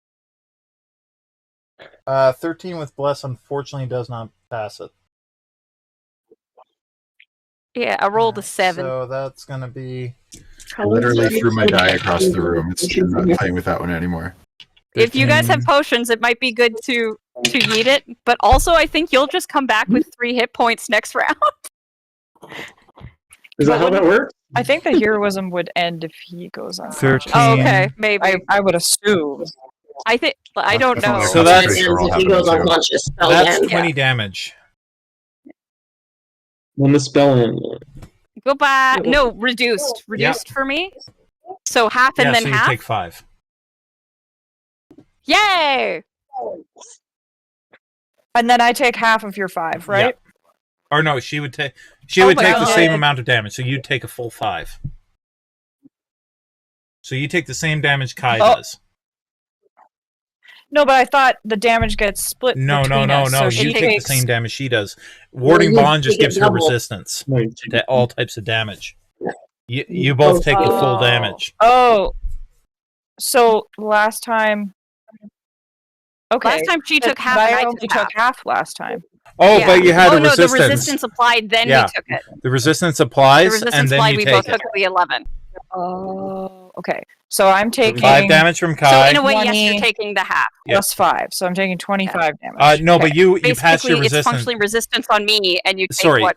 13 with bless unfortunately does not pass it. Yeah, I rolled a 7. So that's gonna be I literally threw my die across the room. I'm not playing with that one anymore. If you guys have 15. potions, it might be good to eat it. But also, I think you'll just come back with 3 hit points next round. Is that how that works? I think the heroism would end if he goes on. 13. Oh, okay, maybe. I would assume. I think I don't know. So that's- If he goes unconscious, spell That's again. 20 damage. When the spell ends. Goodbye. No, reduced for me. So half and Yeah, then so you half. take 5. Yay! And then I take half of your 5, right? Or no, she would take Oh the my God. same amount of damage, so you'd take a full 5. So you take the same damage Kyie Oh. does. No, but I thought the damage gets split. No. between us, so You she take takes... the same damage she does. Warding Well, you Bond just take it gives her double. resistance to all types of damage. You both take the full damage. Oh, so last time. Okay. Last time she took half, but and I I only took took half. half last time. Oh, Yeah. but you had oh a no, resistance. the resistance applied, then Yeah. we took it. The resistance The applies, resistance and then applied, you we take both it. took the 11. Oh, okay. So I'm taking 5 damage from So Kyie. in a way, yes, 20. you're taking the half. Yeah. plus 5, so I'm taking 25 damage. No, Okay. but you passed your Basically, it's resistance. functionally resistance on me, and you take Sorry, what?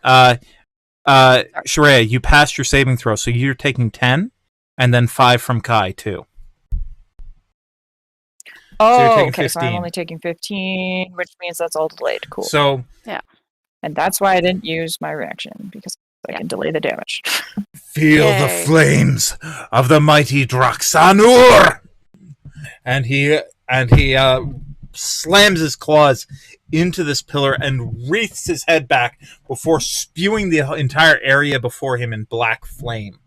Sharayah, you passed your saving throw, so you're taking 10, and then 5 from Kyie too. Oh, you're taking okay. So I'm 15. only taking 15, which means that's all delayed. Cool. So And that's why I didn't use my reaction, because I can delay the damage. feel the Yay. flames of the mighty Draxanur, and he slams his claws into this pillar and wreaths his head back before spewing the entire area before him in black flame.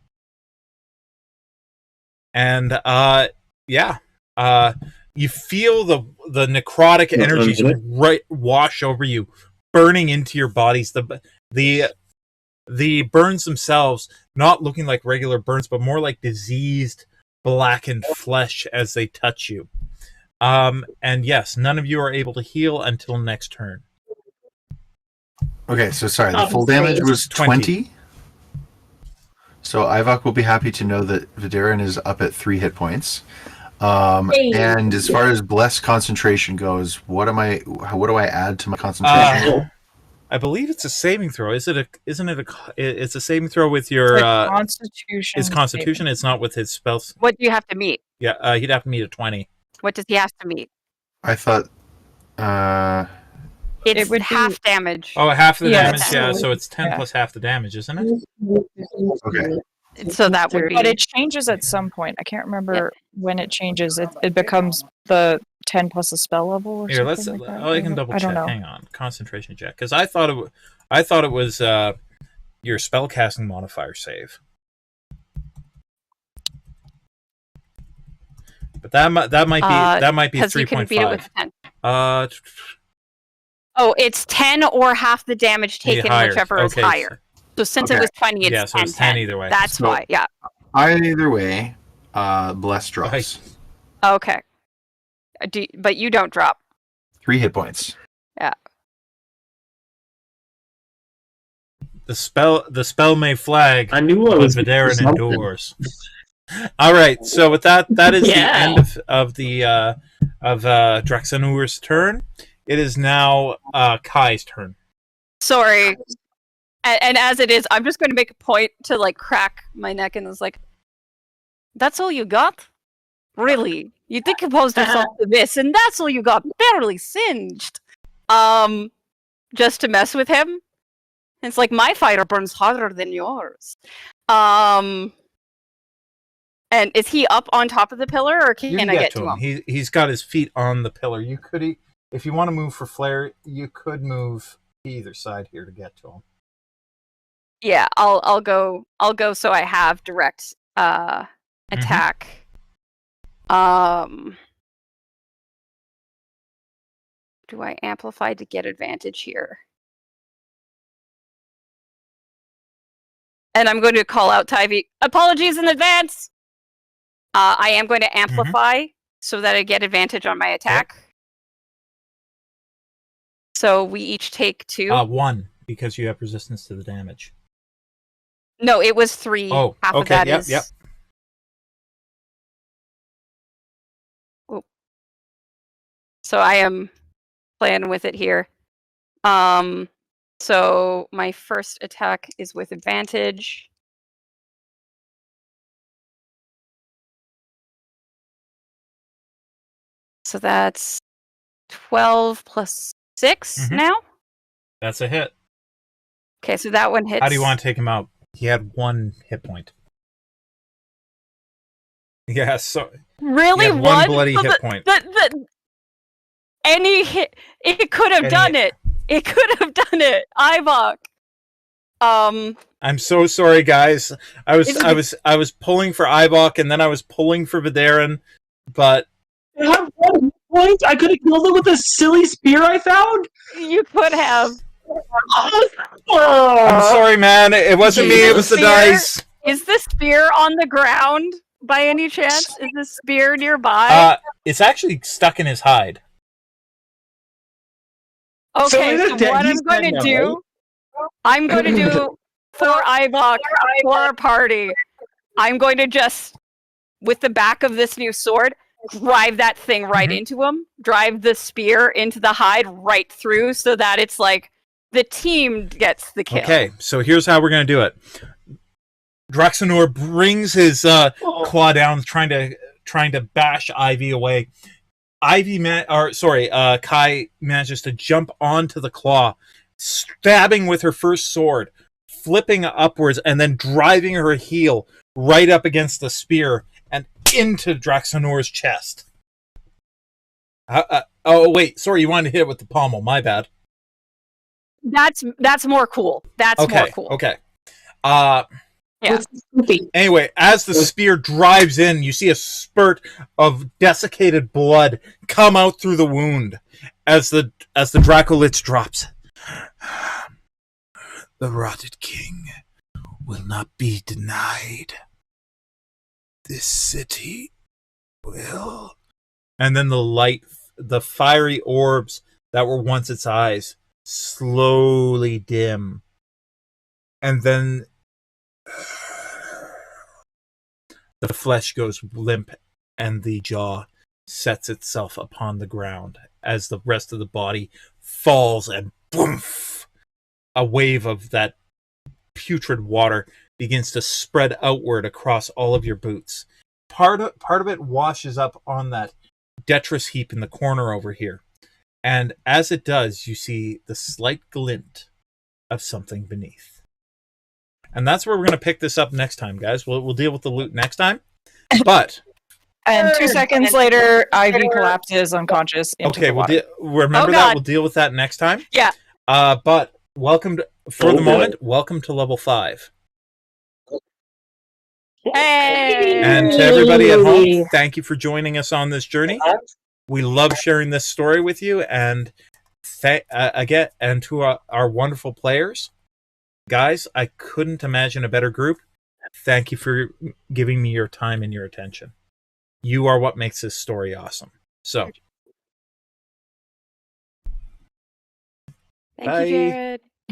And you feel the necrotic energies wash over you, burning into your bodies. The burns themselves not looking like regular burns, but more like diseased, blackened flesh as they touch you. And yes, none of you are able to heal until next turn. Okay, so sorry, the full damage was 20. So Ivoc will be happy to know that Vaderin is up at 3 hit points. And as far as bless concentration goes, what do I add to my concentration? I believe it's a saving throw. It's a saving throw with your Constitution. his constitution. It's not with his spells. What do you have to meet? Yeah, he'd have to meet a 20. What does he have to meet? I thought It's It would be- half damage. Oh, half the Yeah, damage. it's- Yeah, so it's 10 yeah. plus half the damage, isn't it? okay. So that would be. But it changes at some point. I can't remember when it changes. It becomes the 10 plus a spell level or Here, something like that. I can double I check. don't know. Hang on, concentration check, because I thought it was your spellcasting modifier save. But that might be because you can beat it with 3.5. 10. Oh, it's 10 or half the damage taken, higher. whichever is Okay. higher. So since it Okay. was 20, it's Yeah, 10. so it's 10 either way. That's So- why, yeah. Either way, bless drops. Right. Okay. But you don't drop. 3 hit points. The spell may flag, I knew I but was Vaderin something. endures. All right, so with that is the Yeah. end of Draxanur's turn. It is now Kai's turn. Sorry. And as it is, I'm just going to make a point to like crack my neck and was like, that's all you got? Really? You decomposed yourself to this, and that's all you got? Barely singed. Just to mess with him. It's like my fire burns hotter than yours. And is he up on top of the pillar, or You can I get to him? He's got his feet on the pillar. You could if you want to move for flare, you could move to either side here to get to him. Yeah, I'll go so I have direct attack. Do I amplify to get advantage here? And I'm going to call out Ivy. Apologies in advance. I am going to amplify so that I get advantage on my attack. Yep. So we each take 2. 1 because you have resistance to the damage. No, it was 3. Oh, half okay. Of that Yep. is... Yep. Oh. So I am playing with it here. So my first attack is with advantage. So that's 12 plus 6 now? That's a hit. Okay, so that one hits. How do you want to take him out? He had 1 hit point. Yeah, so... Really? He had 1 bloody hit point. Any hit... It could have done it! It could have done it! Ivoc! I'm so sorry, guys. I was pulling for Ivoc, and then I was pulling for Vaderin, but... I have 1 point? I could have killed him with a silly spear I found? You could have. I'm sorry, man. It wasn't me, it was the dice. Is the spear on the ground by any chance? Is the spear nearby? It's actually stuck in his hide. Okay, so what I'm going to do, I'm going to do for Ivoc, for our party, I'm going to just, with the back of this new sword, drive that thing right into him, drive the spear into the hide right through so that it's like the team gets the kill. Okay, so here's how we're going to do it. Draxanor brings his claw down, trying to bash Ivy away. Kyie manages to jump onto the claw, stabbing with her first sword, flipping upwards, and then driving her heel right up against the spear and into Draxanor's chest. Oh, wait, sorry, you wanted to hit it with the pommel, my bad. That's more cool. That's more cool. Okay. Yeah. Anyway, as the spear drives in, you see a spurt of desiccated blood come out through the wound as the Dracolitz drops. The rotted king will not be denied. This city will. And then the fiery orbs that were once its eyes slowly dim. And then the flesh goes limp and the jaw sets itself upon the ground as the rest of the body falls and boomf, a wave of that putrid water begins to spread outward across all of your boots. Part of it washes up on that detritus heap in the corner over here. And as it does, you see the slight glint of something beneath. And that's where we're going to pick this up next time, guys. We'll deal with the loot next time. But... And 2 seconds later, Ivy collapses unconscious into the water. Remember that. We'll deal with that next time. Yeah. But welcome to level 5. Hey! And to everybody at home, thank you for joining us on this journey. We love sharing this story with you. And again, and to our wonderful players, guys, I couldn't imagine a better group. Thank you for giving me your time and your attention. You are what makes this story awesome. So, Thank you, Jared.